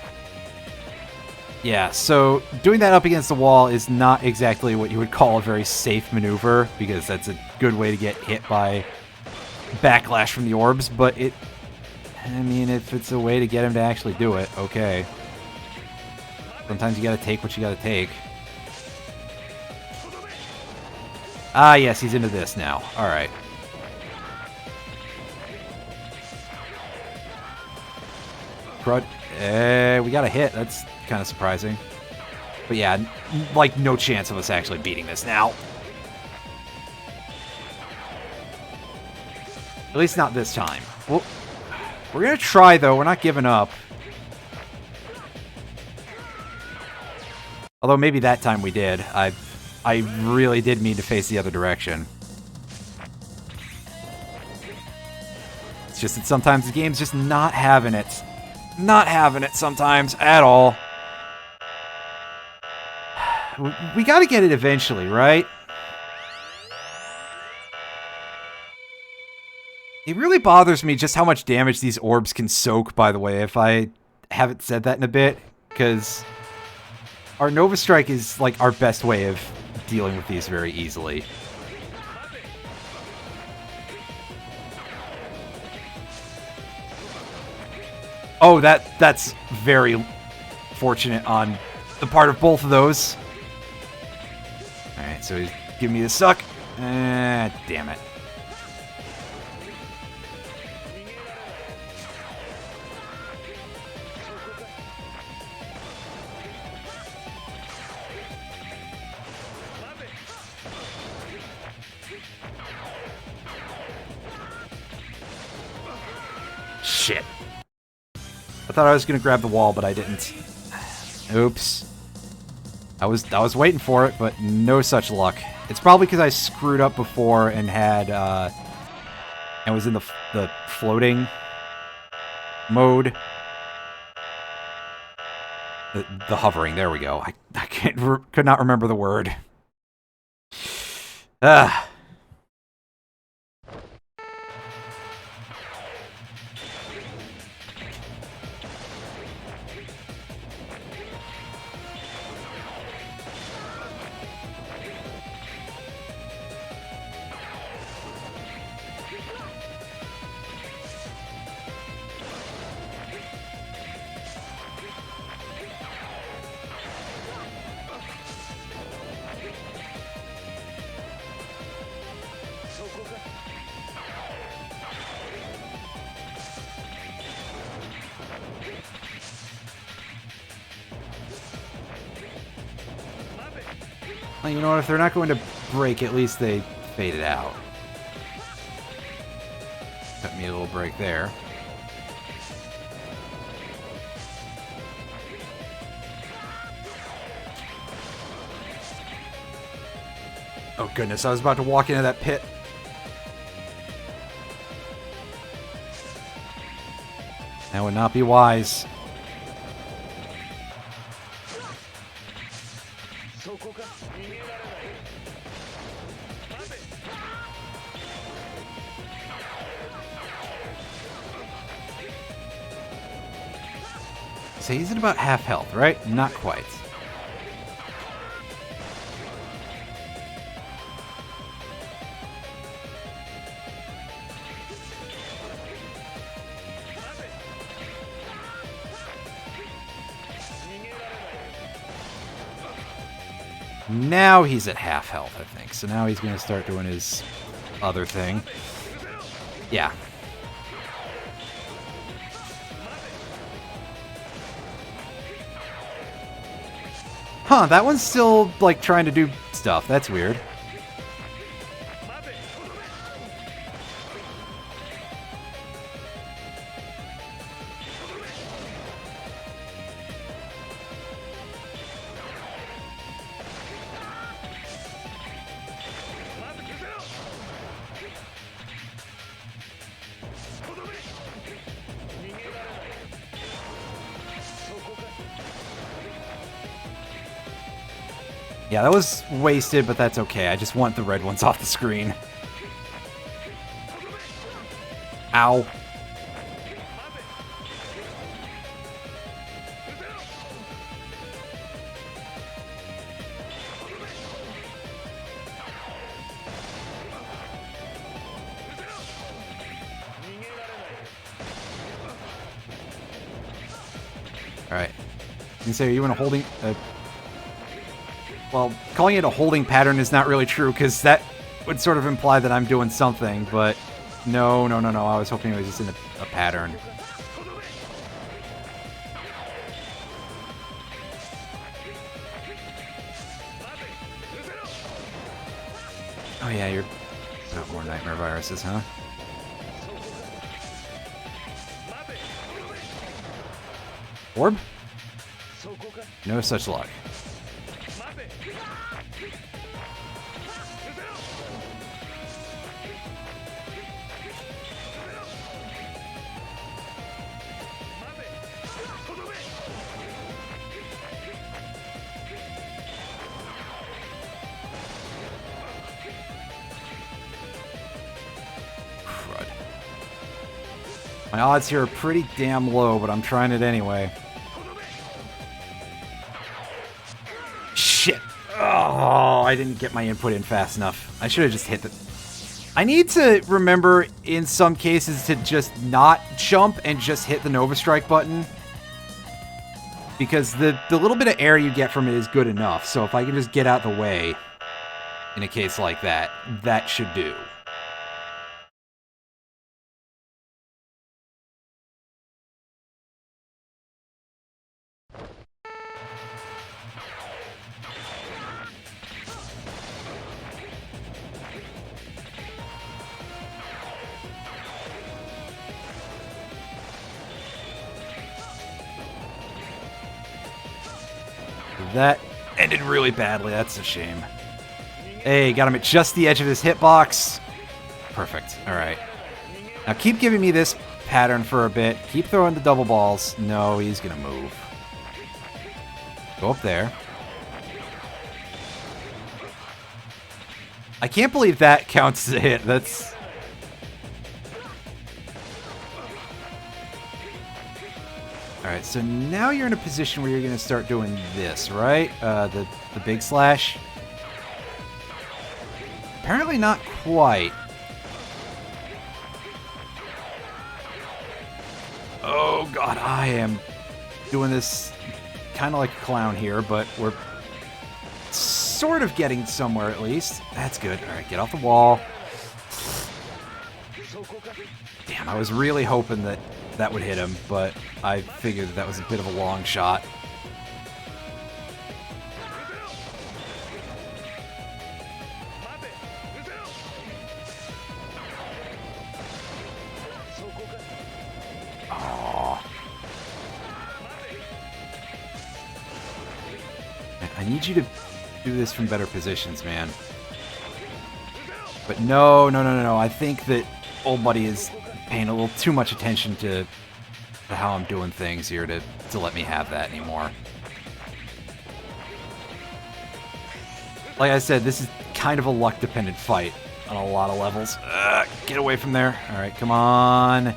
Yeah, so doing that up against the wall is not exactly what you would call a very safe maneuver, because that's a good way to get hit by backlash from the orbs, but it... I mean, if it's a way to get him to actually do it, okay. Sometimes you gotta take what you gotta take. Ah, yes, he's into this now. Alright. Crud. We got a hit. That's kind of surprising. But yeah, like, no chance of us actually beating this now. At least not this time. Well, we're gonna try, though. We're not giving up. Although maybe that time we did. I really did mean to face the other direction. It's just that sometimes the game's just not having it. Not having it sometimes at all. We gotta get it eventually, right? It really bothers me just how much damage these orbs can soak, by the way, if I haven't said that in a bit, because our Nova Strike is, like, our best way of dealing with these very easily. Oh, that's very fortunate on the part of both of those. Alright, so he's giving me the suck. Damn it. Shit. I thought I was gonna grab the wall, but I didn't. Oops. I was waiting for it, but no such luck. It's probably because I screwed up before and had and was in the floating mode. The hovering. There we go. I could not remember the word. Ah. Well, you know what? If they're not going to break, at least they fade it out. Cut me a little break there. Oh goodness, I was about to walk into that pit. That would not be wise. So he's at about half health, right? Not quite. Now he's at half health, I think. So now he's going to start doing his other thing. Yeah. Huh, that one's still, like, trying to do stuff. That's weird. Yeah, that was wasted, but that's okay. I just want the red ones off the screen. Ow. Alright. And so you in a holding... well, calling it a holding pattern is not really true, because that would sort of imply that I'm doing something, but... No. I was hoping it was just in a pattern. Oh yeah, you're... Oh, more nightmare viruses, huh? Orb? No such luck. Crud. My odds here are pretty damn low, but I'm trying it anyway. Shit. Oh, I didn't get my input in fast enough. I should have just hit the... I need to remember, in some cases, to just not jump and just hit the Nova Strike button. Because the little bit of air you get from it is good enough. So if I can just get out the way, in a case like that, that should do. That ended really badly. That's a shame. Hey, got him at just the edge of his hitbox. Perfect. All right. Now keep giving me this pattern for a bit. Keep throwing the double balls. No, he's going to move. Go up there. I can't believe that counts as a hit. That's... Alright, so now you're in a position where you're going to start doing this, right? The big slash. Apparently not quite. Oh god, I am doing this kind of like a clown here, but we're sort of getting somewhere at least. That's good. Alright, get off the wall. Damn, I was really hoping that that would hit him, but I figured that was a bit of a long shot. Oh. I need you to do this from better positions, man. But no. I think that old buddy is paying a little too much attention to how I'm doing things here to let me have that anymore. Like I said, this is kind of a luck-dependent fight on a lot of levels. Get away from there. All right, come on.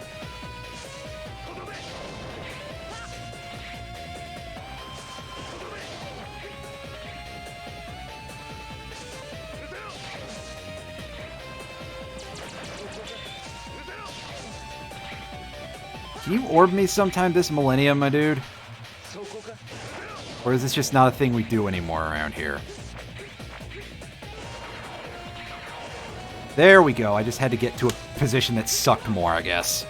Can you orb me sometime this millennium, my dude? Or is this just not a thing we do anymore around here? There we go. I just had to get to a position that sucked more, I guess.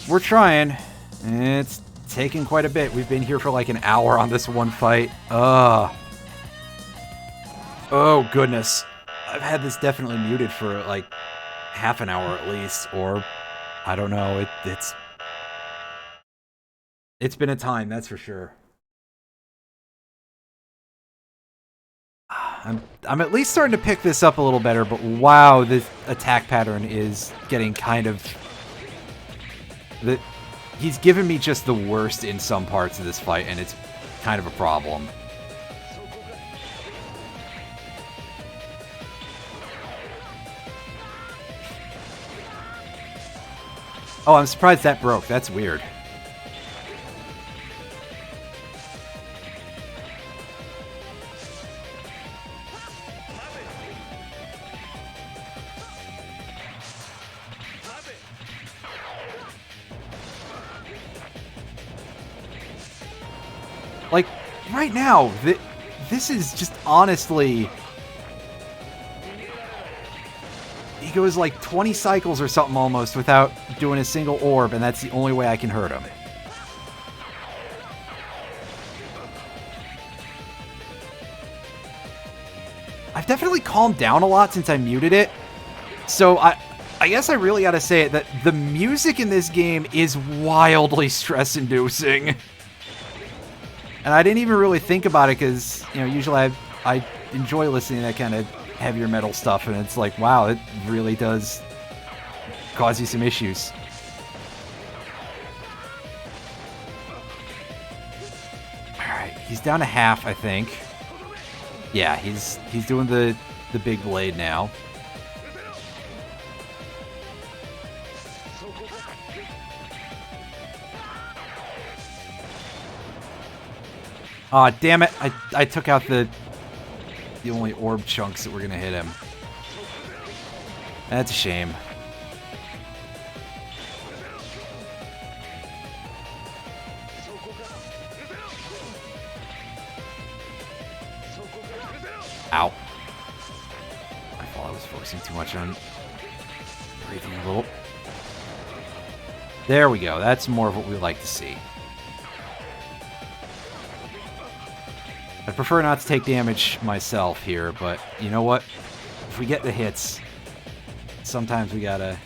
We're trying. It's taken quite a bit. We've been here for like an hour on this one fight. Oh, goodness. I've had this definitely muted for like half an hour at least, or I don't know. It's been a time, that's for sure. I'm at least starting to pick this up a little better, but wow, this attack pattern is getting kind of... He's given me just the worst in some parts of this fight, and it's kind of a problem. Oh, I'm surprised that broke. That's weird. Like, right now, this is just honestly... He goes like 20 cycles or something almost without doing a single orb, and that's the only way I can hurt him. I've definitely calmed down a lot since I muted it, so I guess I really gotta say it, that the music in this game is wildly stress-inducing. And I didn't even really think about it because, you know, usually I enjoy listening to that kind of heavier metal stuff, and it's like, wow, it really does cause you some issues. Alright, he's down to half, I think. Yeah, he's doing the big blade now. Aw, oh, damn it. I took out the only orb chunks that were gonna hit him. That's a shame. Ow. I thought I was focusing too much on breathing a little. There we go. That's more of what we like to see. I prefer not to take damage myself here, but you know what? If we get the hits, sometimes we gotta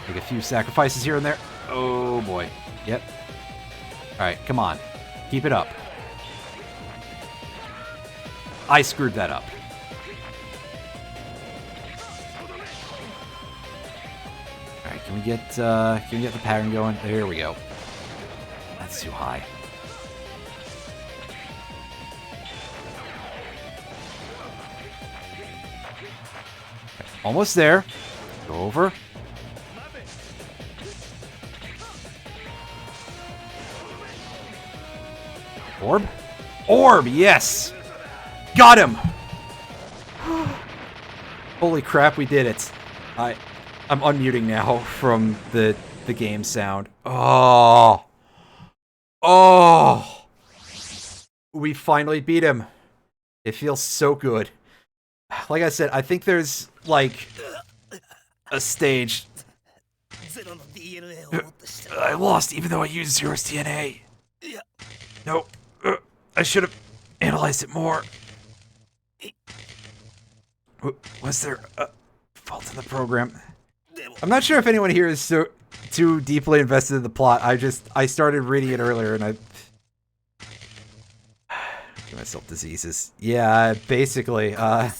make a few sacrifices here and there. Oh boy. Yep. Alright, come on. Keep it up. I screwed that up. Alright, can we get the pattern going? There we go. That's too high. Almost there. Go over. Orb? Orb, yes! Got him! Holy crap, we did it. I'm unmuting now from the game sound. Oh. Oh. We finally beat him. It feels so good. Like I said, I think there's, like, a stage. I lost even though I used Zero's DNA. No, I should have analyzed it more. Was there a fault in the program? I'm not sure if anyone here is too deeply invested in the plot. I started reading it earlier and I... Give myself diseases. Yeah, basically, I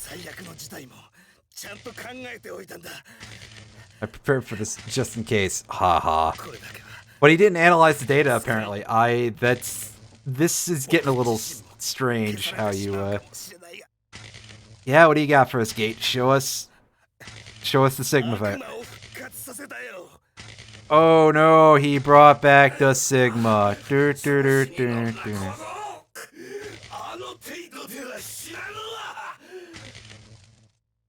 prepared for this just in case. Haha. But he didn't analyze the data, apparently. This is getting a little strange, how you, Yeah, what do you got for us, Gate? Show us the Sigma fight. Oh no, he brought back the Sigma.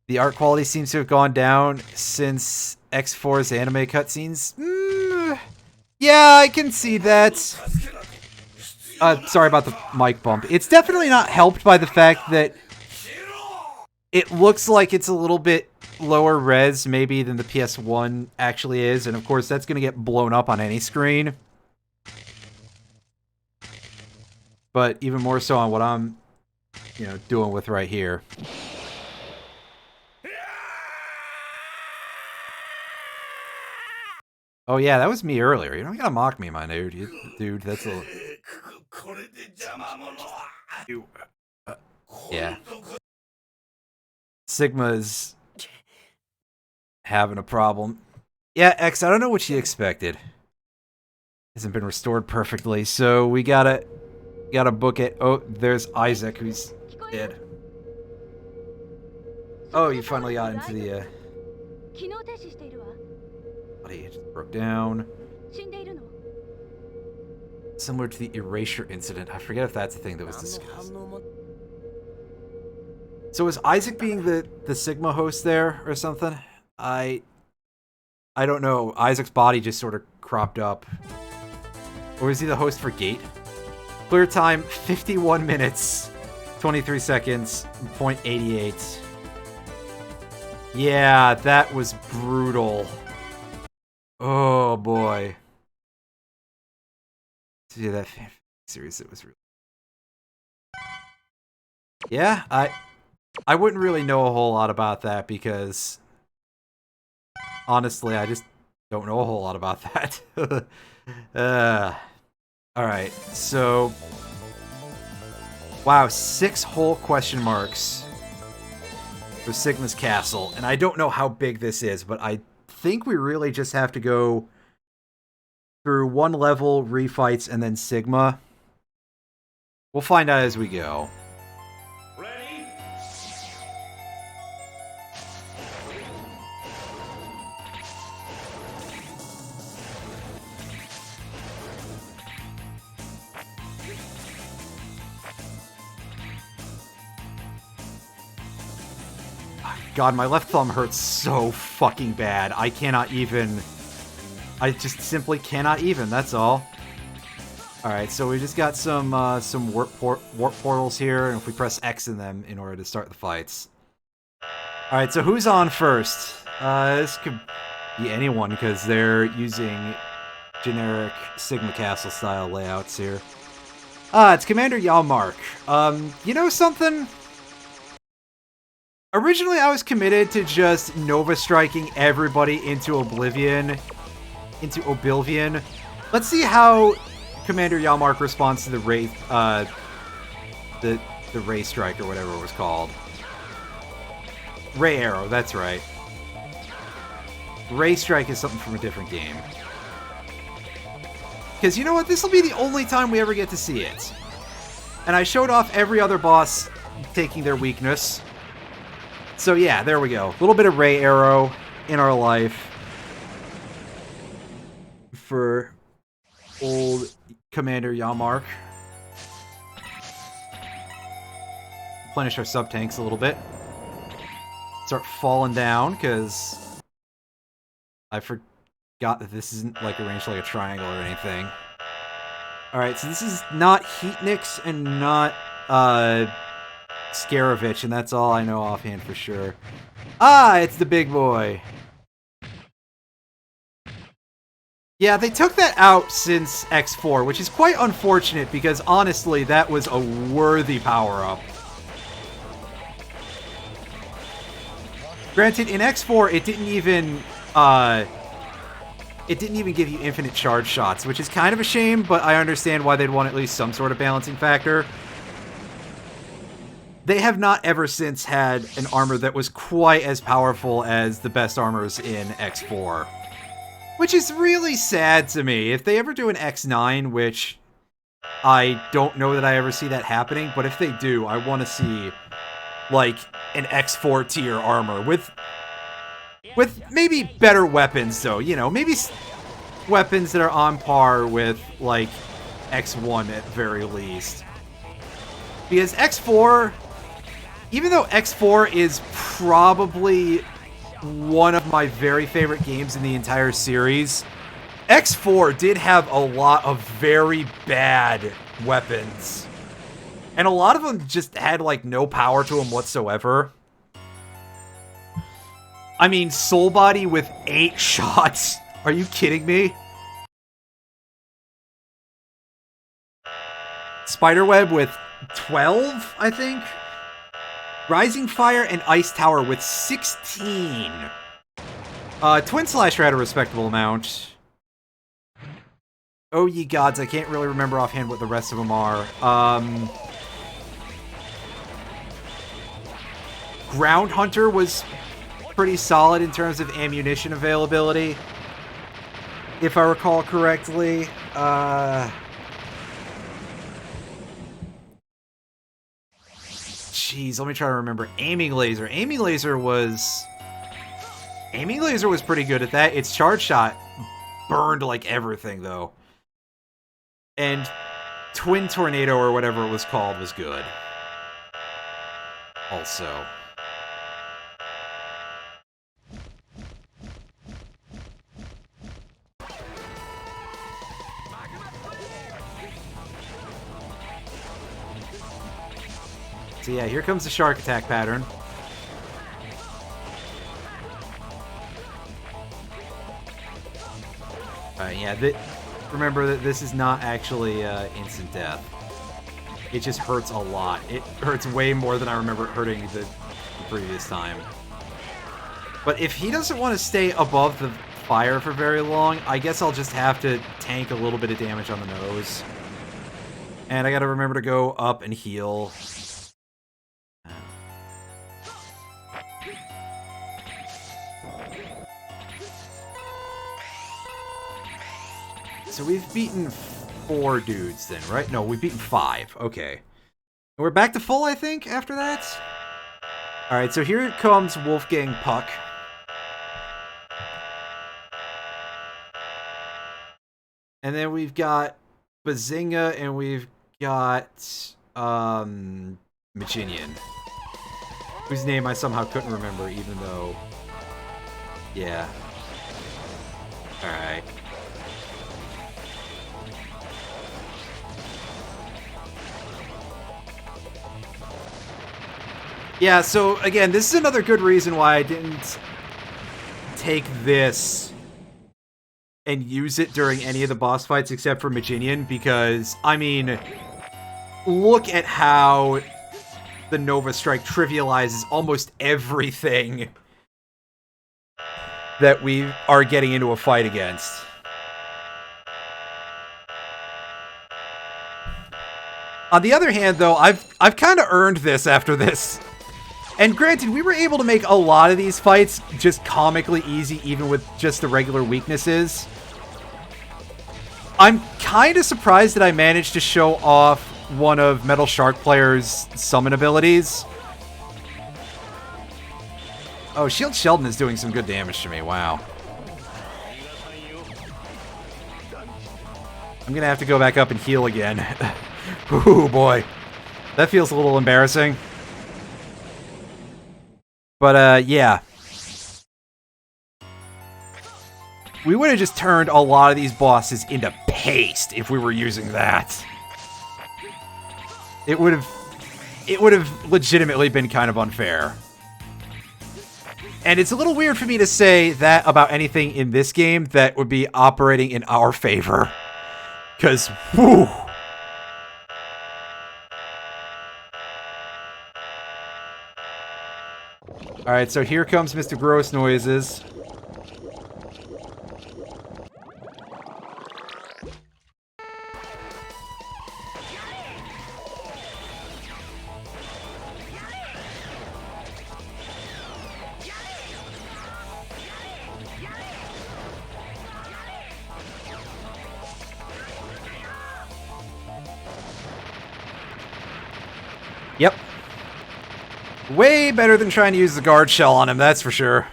The art quality seems to have gone down since X4's anime cutscenes. Yeah, I can see that. Sorry about the mic bump. It's definitely not helped by the fact that it looks like it's a little bit lower res maybe than the PS1 actually is, and of course that's going to get blown up on any screen. But even more so on what I'm, doing with right here. Oh yeah, that was me earlier. You don't gotta mock me, my dude. Dude, that's a... Yeah. Sigma's having a problem. Yeah, X, I don't know what you expected. Hasn't been restored perfectly, so we gotta book it. Oh, there's Isaac, who's dead. Oh, you finally got into the, body just broke down. Similar to the erasure incident. I forget if that's the thing that was discussed. So is Isaac being the Sigma host there or something? I don't know. Isaac's body just sort of cropped up. Or is he the host for Gate? Clear time, 51 minutes, 23 seconds, 0.88. Yeah, that was brutal. Oh, boy. Yeah, that series, it was really... Yeah, I wouldn't really know a whole lot about that because... Honestly, I just don't know a whole lot about that. Alright, so... Wow, 6 whole question marks for Sigma's Castle. And I don't know how big this is, but I think we really just have to go through one level, refights, and then Sigma. We'll find out as we go. God, my left thumb hurts so fucking bad. I cannot even... I just simply cannot even, that's all. Alright, so we just got some warp portals here, and if we press X in them in order to start the fights. Alright, so who's on first? This could be anyone, because they're using generic Sigma Castle style layouts here. It's Commander Yalmark. You know something? Originally, I was committed to just Nova Striking everybody into Oblivion. Let's see how Commander Yalmark responds to the Ray, the Ray Strike or whatever it was called. Ray Arrow, that's right. Ray Strike is something from a different game. Because you know what? This will be the only time we ever get to see it. And I showed off every other boss taking their weakness. So yeah, there we go. A little bit of Ray Arrow in our life for old Commander Yalmark. Replenish our sub-tanks a little bit. Start falling down, because I forgot that this isn't like arranged like a triangle or anything. Alright, so this is not Heatnix and not Scaravich, and that's all I know offhand for sure. Ah, it's the big boy. Yeah, they took that out since X4, which is quite unfortunate because honestly, that was a worthy power-up. Granted, in X4, it didn't even give you infinite charge shots, which is kind of a shame, but I understand why they'd want at least some sort of balancing factor. They have not ever since had an armor that was quite as powerful as the best armors in X4. Which is really sad to me. If they ever do an X9, which I don't know that I ever see that happening, but if they do, I want to see, like, an X4 tier armor with maybe better weapons, though. You know, maybe weapons that are on par with, like, X1 at very least. Because X4... Even though X4 is probably one of my very favorite games in the entire series, X4 did have a lot of very bad weapons. And a lot of them just had, like, no power to them whatsoever. I mean, Soul Body with 8 shots? Are you kidding me? Spiderweb with 12, I think? Rising Fire and Ice Tower with 16. Twin Slasher had a respectable amount. Oh ye gods, I can't really remember offhand what the rest of them are. Ground Hunter was pretty solid in terms of ammunition availability, if I recall correctly. Jeez, let me try to remember. Aiming Laser. Aiming Laser was pretty good at that. Its charge shot burned like everything, though. And Twin Tornado, or whatever it was called, was good. Also. So yeah, here comes the shark attack pattern. Yeah, remember that this is not actually instant death. It just hurts a lot. It hurts way more than I remember it hurting the previous time. But if he doesn't want to stay above the fire for very long, I guess I'll just have to tank a little bit of damage on the nose. And I gotta remember to go up and heal. So we've beaten 4 dudes then, right? No, we've beaten 5. Okay. We're back to full, I think, after that? Alright, so here comes Wolfgang Puck. And then we've got Bazinga, and we've got Maginian, whose name I somehow couldn't remember, even though... Yeah. Alright. Yeah, so again, this is another good reason why I didn't take this and use it during any of the boss fights except for Maginian, because, I mean, look at how the Nova Strike trivializes almost everything that we are getting into a fight against. On the other hand, though, I've kind of earned this after this. And granted, we were able to make a lot of these fights just comically easy, even with just the regular weaknesses. I'm kind of surprised that I managed to show off one of Metal Shark Player's summon abilities. Oh, Shield Sheldon is doing some good damage to me, wow. I'm gonna have to go back up and heal again. Ooh, boy. That feels a little embarrassing. But, yeah. We would have just turned a lot of these bosses into paste if we were using that. It would have legitimately been kind of unfair. And it's a little weird for me to say that about anything in this game that would be operating in our favor. Because, whew. Alright, so here comes Mr. Gross Noises. Yep. Way better than trying to use the guard shell on him, that's for sure.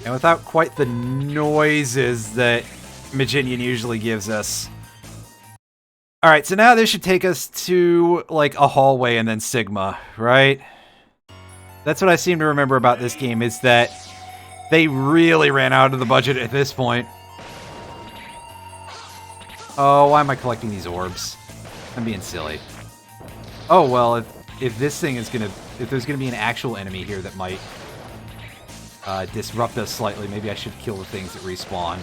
And without quite the noises that Maginian usually gives us. Alright, so now this should take us to, like, a hallway and then Sigma, right? That's what I seem to remember about this game, is that they really ran out of the budget at this point. Oh, why am I collecting these orbs? I'm being silly. Oh, well, if this thing is gonna... If there's gonna be an actual enemy here that might disrupt us slightly, maybe I should kill the things that respawn.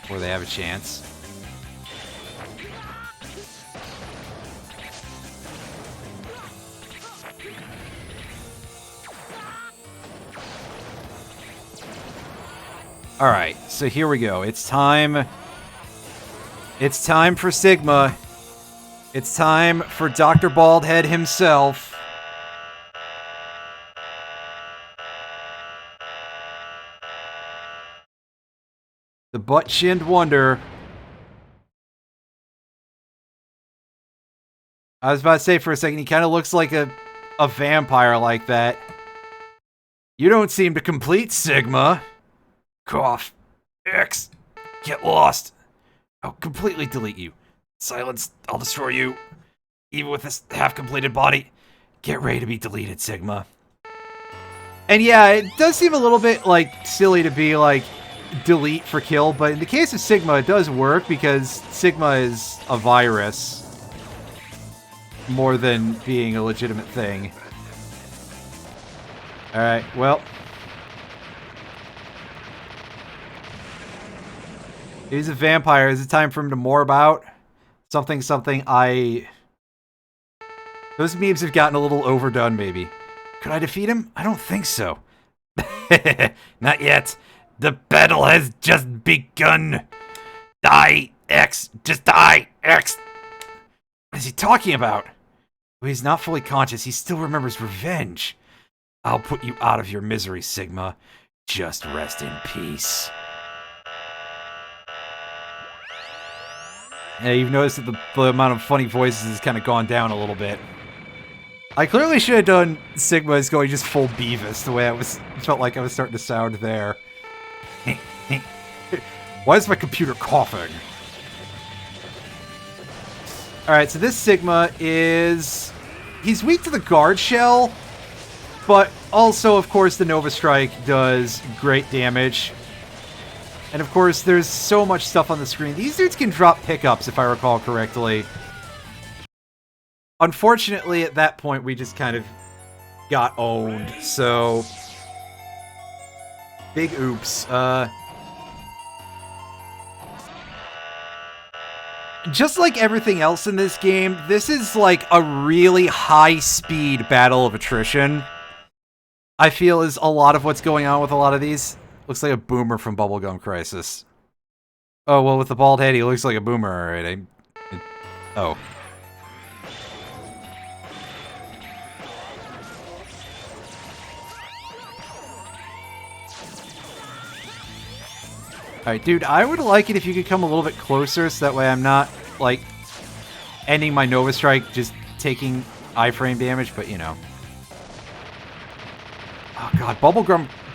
Or they have a chance. Alright, so here we go. It's time. It's time for Sigma. It's time for Dr. Baldhead himself. The butt-chinned wonder. I was about to say for a second, he kind of looks like a vampire like that. You don't seem to complete, Sigma. Cough. X. Get lost. I'll completely delete you. Silence. I'll destroy you. Even with this half-completed body. Get ready to be deleted, Sigma. And yeah, it does seem a little bit, like, silly to be, like, delete for kill, but in the case of Sigma, it does work because Sigma is a virus more than being a legitimate thing. Alright, well. He's a vampire. Is it time for him to morb out? Something. Those memes have gotten a little overdone, maybe. Could I defeat him? I don't think so. Not yet. The battle has just begun. Die, X. Just die, X. What is he talking about? Well, he's not fully conscious. He still remembers revenge. I'll put you out of your misery, Sigma. Just rest in peace. Yeah, you've noticed that the amount of funny voices has kind of gone down a little bit. I clearly should have done Sigma as going just full Beavis, the way I felt like I was starting to sound there. Why is my computer coughing? Alright, so this Sigma is... He's weak to the guard shell, but also, of course, the Nova Strike does great damage. And of course, there's so much stuff on the screen. These dudes can drop pickups, if I recall correctly. Unfortunately, at that point, we just kind of got owned, so... Big oops. Just like everything else in this game, this is like a really high-speed battle of attrition. I feel is a lot of what's going on with a lot of these. Looks like a boomer from Bubblegum Crisis. Oh, well, with the bald head, he looks like a boomer, alright. Oh. Alright, dude, I would like it if you could come a little bit closer, so that way I'm not, like, ending my Nova Strike just taking iframe damage, but, you know. Oh, God,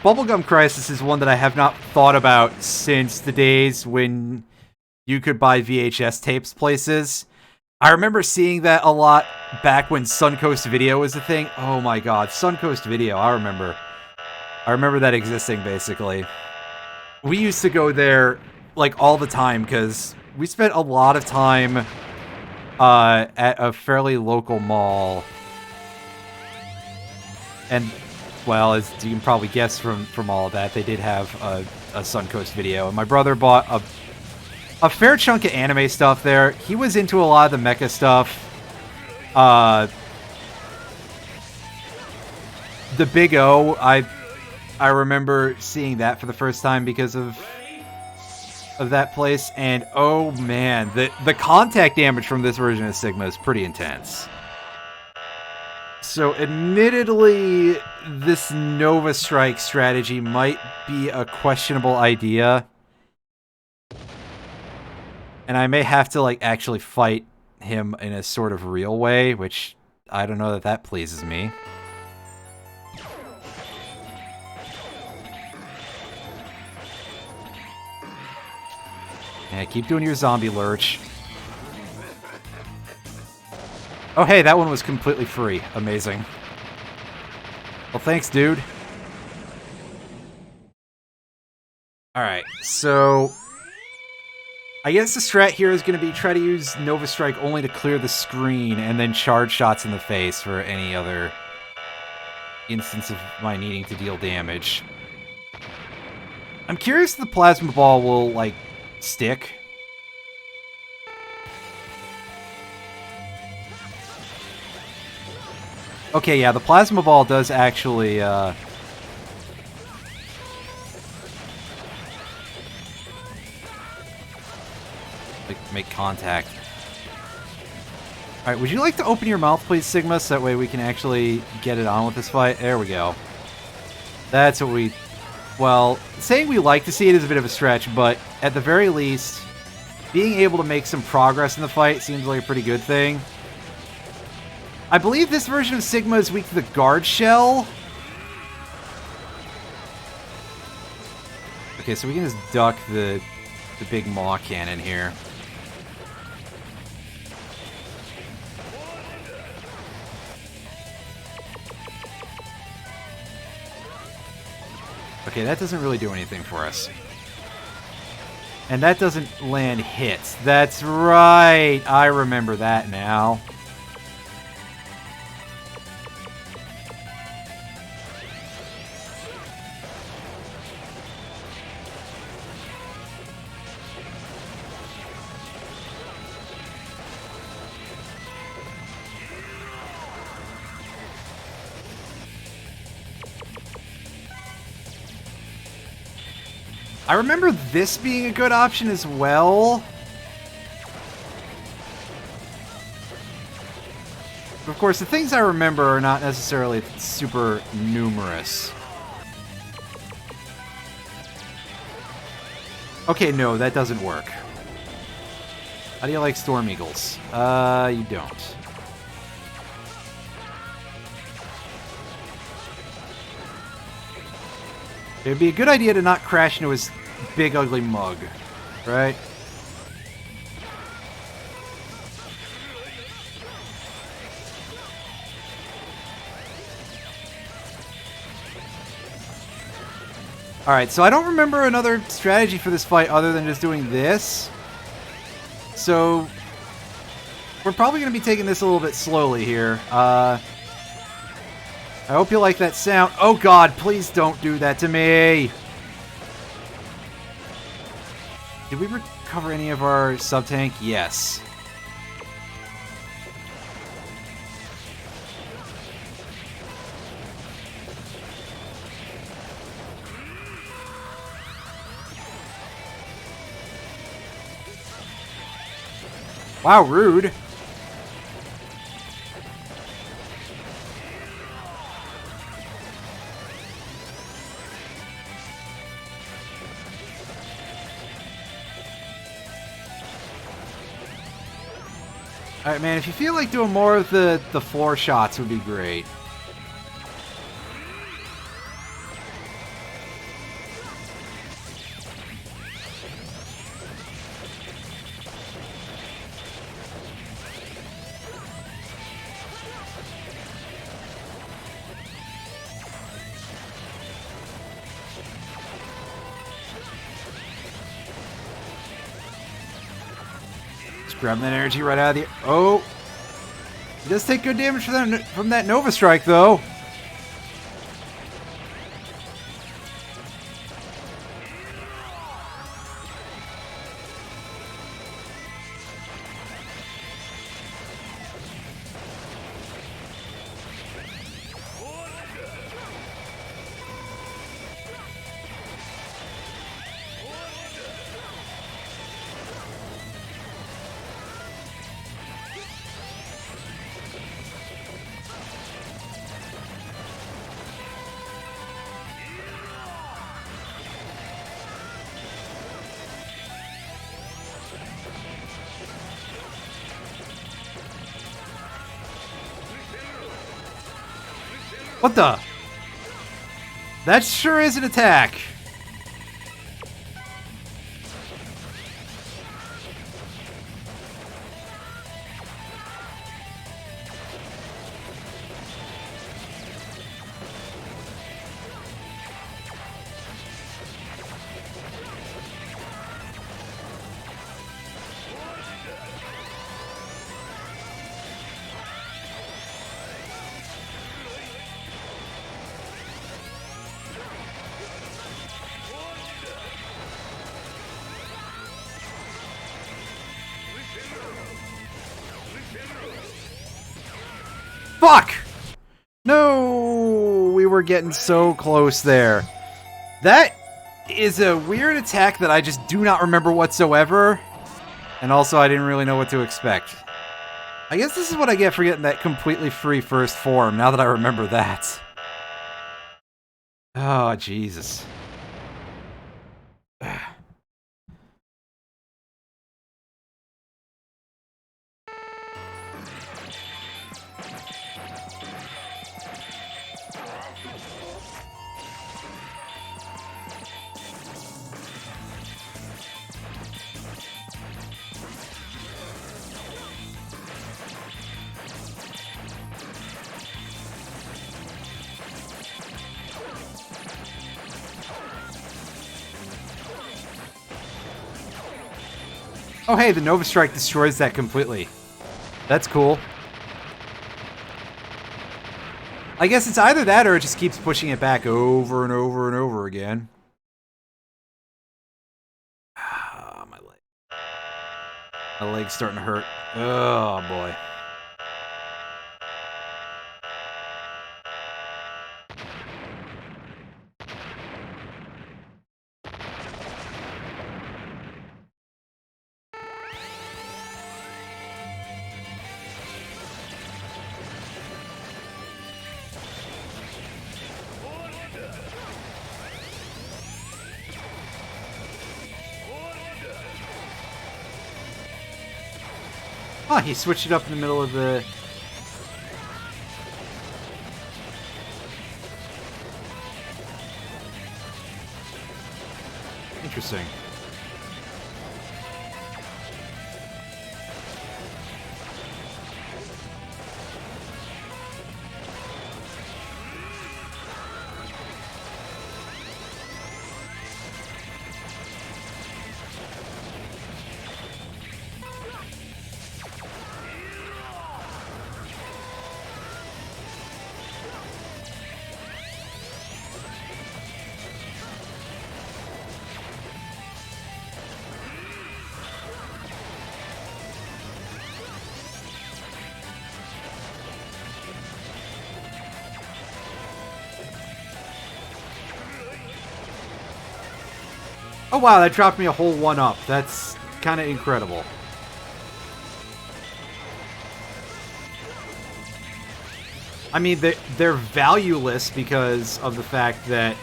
Bubblegum Crisis is one that I have not thought about since the days when you could buy VHS tapes places. I remember seeing that a lot back when Suncoast Video was a thing. Oh my god, Suncoast Video, I remember that existing, basically. We used to go there, like, all the time, because we spent a lot of time at a fairly local mall. And, well, as you can probably guess from all of that, they did have a Suncoast Video. And my brother bought a fair chunk of anime stuff there. He was into a lot of the mecha stuff. The Big O, I remember seeing that for the first time because of that place, and oh man, the contact damage from this version of Sigma is pretty intense. So admittedly, this Nova Strike strategy might be a questionable idea. And I may have to, like, actually fight him in a sort of real way, which I don't know that pleases me. Yeah, keep doing your zombie lurch. Oh, hey, that one was completely free. Amazing. Well, thanks, dude. Alright, so... I guess the strat here is going to be try to use Nova Strike only to clear the screen, and then charge shots in the face for any other instance of my needing to deal damage. I'm curious if the Plasma Ball will, like, stick. Okay, yeah, the Plasma Ball does actually, make contact. Alright, would you like to open your mouth, please, Sigma, so that way we can actually get it on with this fight? There we go. That's what we... Well, saying we like to see it is a bit of a stretch, but at the very least, being able to make some progress in the fight seems like a pretty good thing. I believe this version of Sigma is weak to the guard shell. Okay, so we can just duck the big maw cannon here. Okay, that doesn't really do anything for us. And that doesn't land hits. That's right! I remember that now. I remember this being a good option as well. But of course, the things I remember are not necessarily super numerous. Okay, no, that doesn't work. How do you like Storm Eagles? You don't. It would be a good idea to not crash into his big ugly mug, right? Alright, so I don't remember another strategy for this fight other than just doing this. So, we're probably going to be taking this a little bit slowly here. I hope you like that sound. Oh god, please don't do that to me! Did we recover any of our sub-tank? Yes. Wow, rude. Alright, man, if you feel like doing more of the floor shots would be great. Grab that energy right out of the... Oh! He does take good damage from that Nova Strike, though. What the? That sure is an attack. Fuck! No! We were getting so close there. That is a weird attack that I just do not remember whatsoever. And And also, I didn't really know what to expect. I guess this is what I get for getting that completely free first form, now that I remember that. Oh, Jesus. Oh hey, the Nova Strike destroys that completely. That's cool. I guess it's either that or it just keeps pushing it back over and over and over again. Ah, my leg. My leg's starting to hurt. Oh boy. Oh, he switched it up in the middle of the... Interesting. Oh wow, that dropped me a whole 1-up. That's kind of incredible. I mean, they're valueless because of the fact that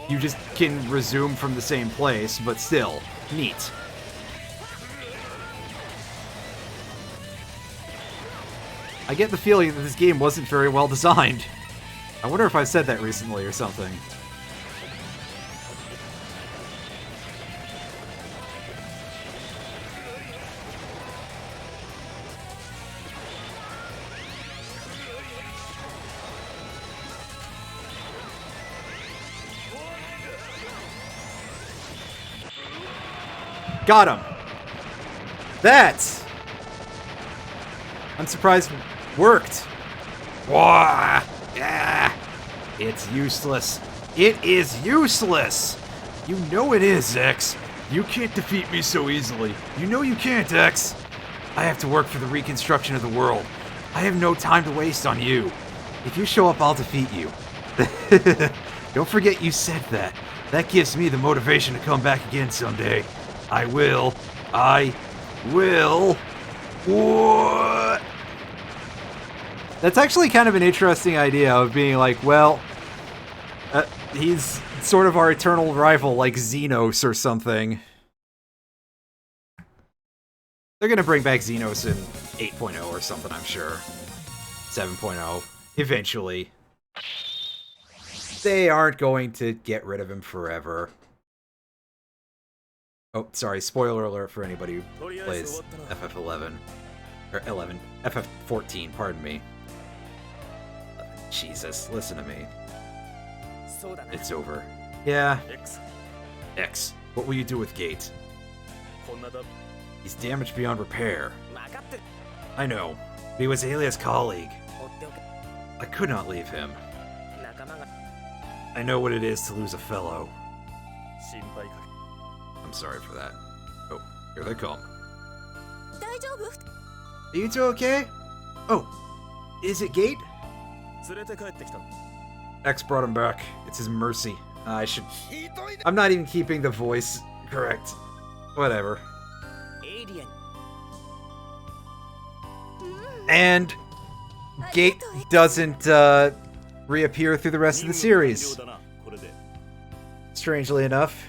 you just can resume from the same place, but still, neat. I get the feeling that this game wasn't very well designed. I wonder if I said that recently or something. Got him. That, I'm surprised, worked. Wah! Yeah. It's useless. It is useless. You know it is, X. You can't defeat me so easily. You know you can't, X. I have to work for the reconstruction of the world. I have no time to waste on you. If you show up, I'll defeat you. Don't forget you said that. That gives me the motivation to come back again someday. I will. I will. What? That's actually kind of an interesting idea of being like, well, he's sort of our eternal rival, like Xenos or something. They're gonna bring back Xenos in 8.0 or something, I'm sure. 7.0. Eventually. They aren't going to get rid of him forever. Oh, sorry, spoiler alert for anybody who plays FF11. Or 11. FF14, pardon me. Jesus, listen to me. It's over. Yeah. X. What will you do with Gate? He's damaged beyond repair. I know. But he was Alia's colleague. I could not leave him. I know what it is to lose a fellow. I'm sorry for that. Oh, here they come. Are you two okay? Oh, is it Gate? X brought him back. It's his mercy. I'm not even keeping the voice correct. Whatever. And Gate doesn't reappear through the rest of the series. Strangely enough.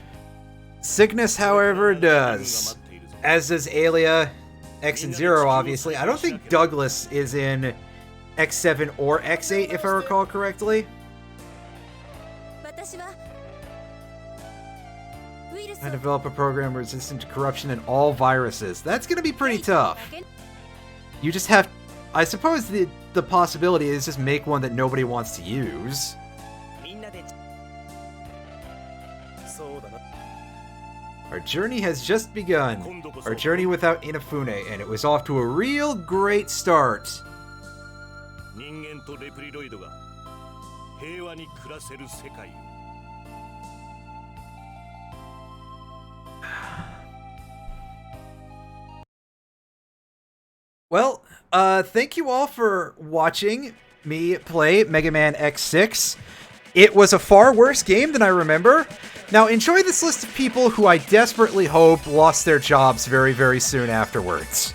Cygnus, however, does. As does Aelia, X and Zero, obviously. I don't think Douglas is in X7 or X8, if I recall correctly. I develop a program resistant to corruption and all viruses. That's going to be pretty tough. You just have... I suppose the possibility is just make one that nobody wants to use. Our journey has just begun. Our journey without Inafune, and it was off to a real great start. Well, thank you all for watching me play Mega Man X6. It was a far worse game than I remember. Now, enjoy this list of people who I desperately hope lost their jobs very, very soon afterwards.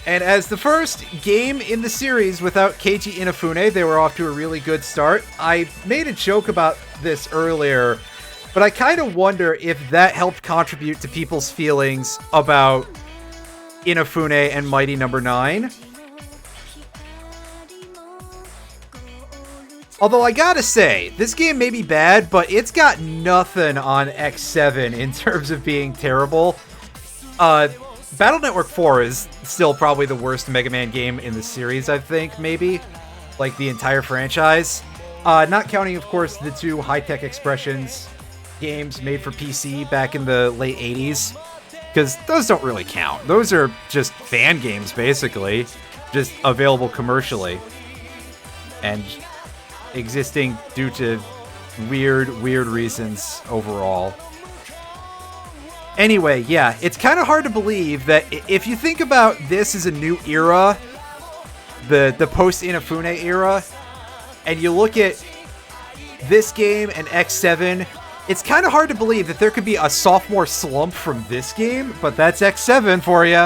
And as the first game in the series without Keiji Inafune, they were off to a really good start. I made a joke about this earlier, but I kind of wonder if that helped contribute to people's feelings about Inafune and Mighty Number 9. Although I gotta say, this game may be bad, but it's got nothing on X7 in terms of being terrible. Battle Network 4 is still probably the worst Mega Man game in the series, I think, maybe. Like, the entire franchise. Not counting, of course, the two High-Tech Expressions games made for PC back in the late 80s. Because those don't really count. Those are just fan games, basically. Just available commercially. And existing due to weird reasons overall. Anyway, yeah, it's kind of hard to believe that if you think about this as a new era, the post-Inafune era, and you look at this game and X7, it's kind of hard to believe that there could be a sophomore slump from this game, but that's X7 for you,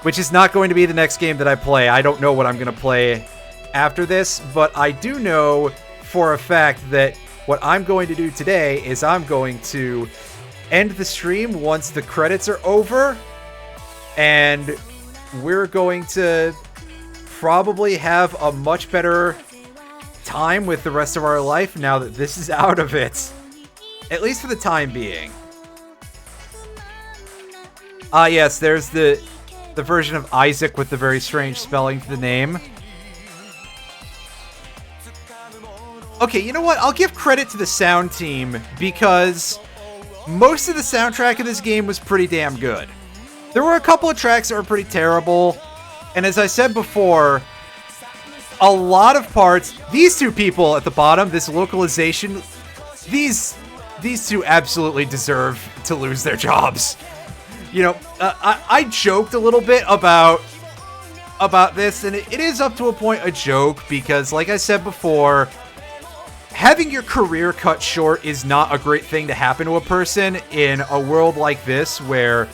which is not going to be the next game that I play. I don't know what I'm going to play after this, but I do know for a fact that what I'm going to do today is I'm going to end the stream once the credits are over, and we're going to probably have a much better time with the rest of our life now that this is out of it. At least for the time being. Yes, there's the version of Isaac with the very strange spelling to the name. Okay, you know what? I'll give credit to the sound team, because most of the soundtrack of this game was pretty damn good. There were a couple of tracks that were pretty terrible, and as I said before, a lot of parts... These two people at the bottom, this localization... These two absolutely deserve to lose their jobs. You know, I joked a little bit about this, and it is up to a point a joke, because like I said before, having your career cut short is not a great thing to happen to a person in a world like this, where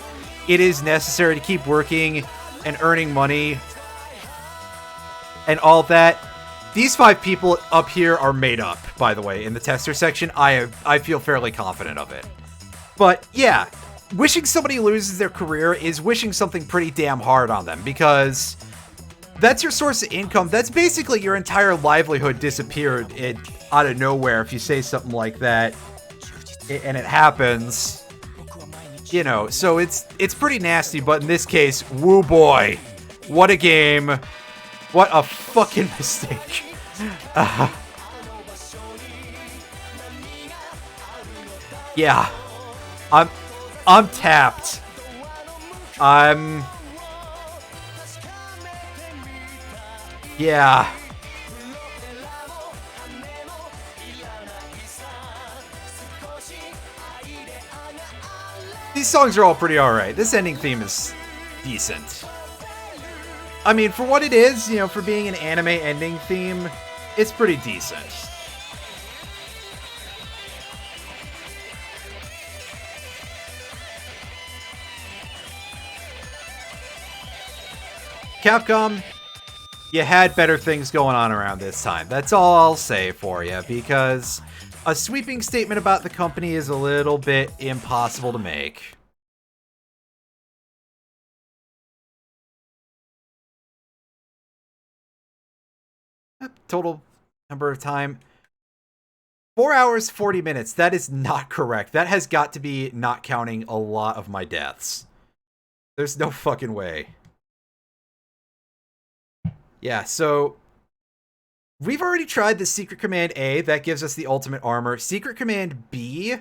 it is necessary to keep working and earning money and all that. These 5 people up here are made up, by the way, in the tester section. I feel fairly confident of it. But yeah, wishing somebody loses their career is wishing something pretty damn hard on them, because that's your source of income. That's basically your entire livelihood disappeared out of nowhere if you say something like that, and it happens. You know, so it's pretty nasty, but in this case, woo boy, what a game. What a fucking mistake. Yeah. I'm tapped. Yeah. These songs are all pretty alright. This ending theme is decent. I mean, for what it is, you know, for being an anime ending theme, it's pretty decent. Capcom, you had better things going on around this time. That's all I'll say for you, because a sweeping statement about the company is a little bit impossible to make. Total number of time. 4 hours, 40 minutes. That is not correct. That has got to be not counting a lot of my deaths. There's no fucking way. Yeah, so we've already tried the Secret Command A. That gives us the ultimate armor. Secret Command B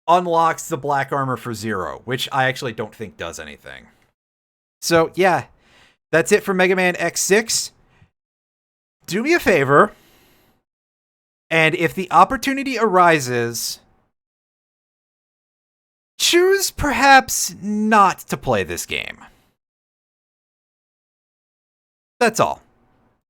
unlocks the black armor for 0, which I actually don't think does anything. So, yeah, that's it for Mega Man X6. Do me a favor, and if the opportunity arises, choose perhaps not to play this game. That's all.